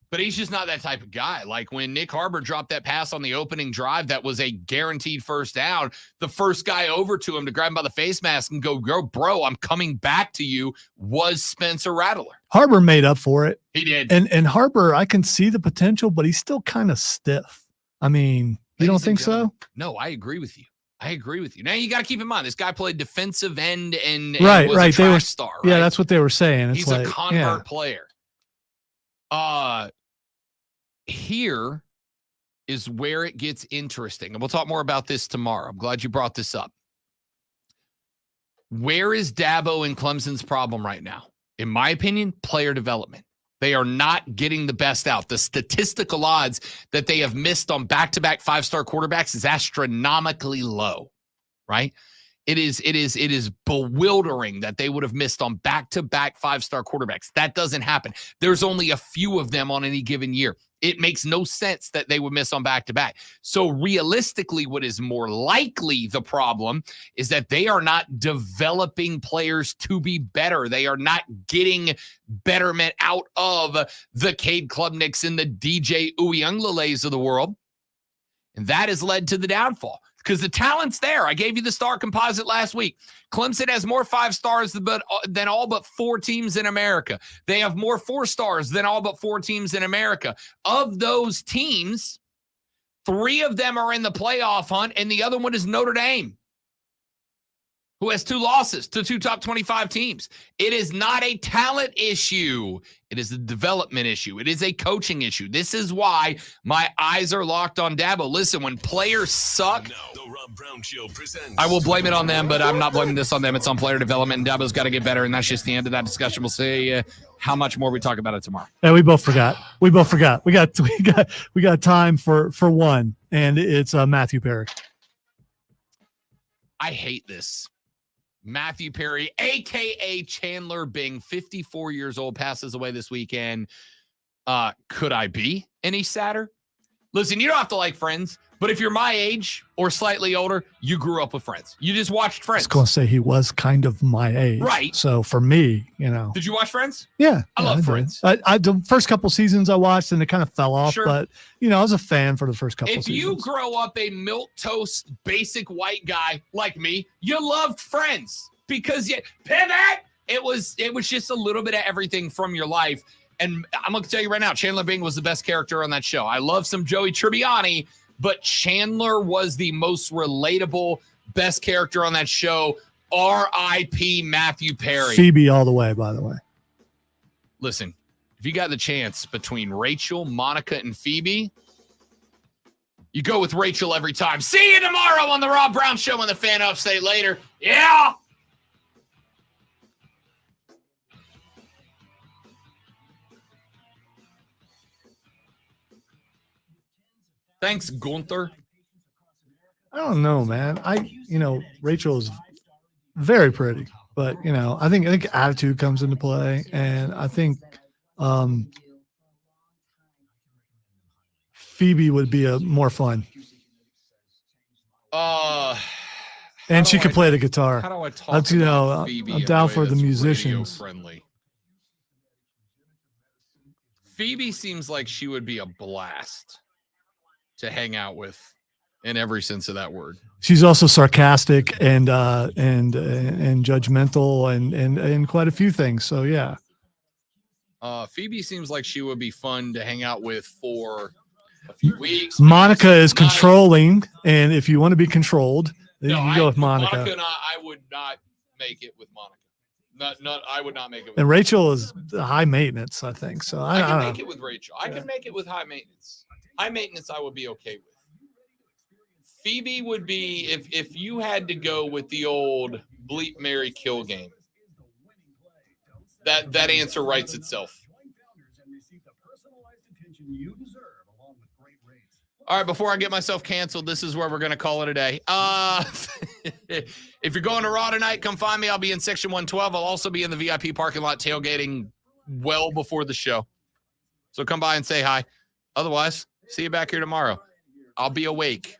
But he's just not that type of guy. Like when Nick Harbor dropped that pass on the opening drive, that was a guaranteed first down. The first guy over to him to grab him by the face mask and go, bro, I'm coming back to you, was Spencer Rattler.
Harbor made up for it.
He did.
And Harbor, I can see the potential, but he's still kind of stiff. I mean, you don't think so?
No, I agree with you. Now you got to keep in mind, this guy played defensive end and
right.
was a track star. Right?
Yeah, that's what they were saying. It's
he's a convert player. Here is where it gets interesting. And we'll talk more about this tomorrow. I'm glad you brought this up. Where is Dabo and Clemson's problem right now? In my opinion, player development. They are not getting the best out. The statistical odds that they have missed on back-to-back 5-star quarterbacks is astronomically low, right? It is bewildering that they would have missed on back-to-back 5-star quarterbacks. That doesn't happen. There's only a few of them on any given year. It makes no sense that they would miss on back-to-back. So realistically, what is more likely the problem is that they are not developing players to be better. They are not getting betterment out of the Cade Klubniks and the DJ Uyunglele's of the world. And that has led to the downfall. Because the talent's there. I gave you the star composite last week. Clemson has more 5 stars than all but 4 teams in America. They have more 4 stars than all but 4 teams in America. Of those teams, 3 of them are in the playoff hunt, and the other one is Notre Dame, who has 2 losses to 2 top 25 teams. It is not a talent issue. It is a development issue. It is a coaching issue. This is why my eyes are locked on Dabo. Listen, when players suck, I will blame it on them, but I'm not blaming this on them. It's on player development, and Dabo's got to get better, and that's just the end of that discussion. We'll see how much more we talk about it tomorrow.
Yeah, we both forgot. We got time for one, and it's Matthew Perry.
I hate this. Matthew Perry, a.k.a. Chandler Bing, 54 years old, passes away this weekend. Could I be any sadder? Listen, you don't have to like Friends, But if you're my age or slightly older, you grew up with Friends. You just watched
I
Friends.
was going to say he was kind of my age.
Right.
So for me,
Did you watch Friends?
Yeah.
I love
did.
Friends.
I the first couple seasons I watched and it kind of fell off,
Sure.
but I was a fan for the first couple
If you
seasons.
grow up a milquetoast basic white guy like me, you loved Friends because pivot. It was just a little bit of everything from your life. And I'm going to tell you right now, Chandler Bing was the best character on that show. I love some Joey Tribbiani, but Chandler was the most relatable, best character on that show. R.I.P. Matthew Perry.
Phoebe all the way, by the way.
Listen, if you got the chance between Rachel, Monica, and Phoebe, you go with Rachel every time. See you tomorrow on the Rob Brown Show on the Fan Upstate later. Yeah. Thanks, Gunther.
I don't know, man. Rachel is very pretty, but I think attitude comes into play, and I think Phoebe would be a more fun. And she could play the guitar.
How do I talk
That's,
about Phoebe
I'm
in
down
a way
for the
that's
musicians.
radio-friendly? Phoebe seems like she would be a blast to hang out with in every sense of that word.
She's also sarcastic and judgmental and quite a few things. So yeah.
Phoebe seems like she would be fun to hang out with for a few weeks.
Monica is controlling, and if you want to be controlled, then you can go with Monica.
Monica and I would not make it with Monica. I would not make it with
And
Monica.
Rachel is high maintenance, I think. So
I
I
can
don't
make
know.
it with Rachel. I can make it with high maintenance. High maintenance I would be okay with. Phoebe would be if you had to go with the old bleep, marry, kill game. That answer writes itself. All right, before I get myself canceled, this is where we're going to call it a day. If you're going to Raw tonight, come find me. I'll be in Section 112. I'll also be in the VIP parking lot tailgating well before the show. So come by and say hi. Otherwise, see you back here tomorrow. I'll be awake-ish.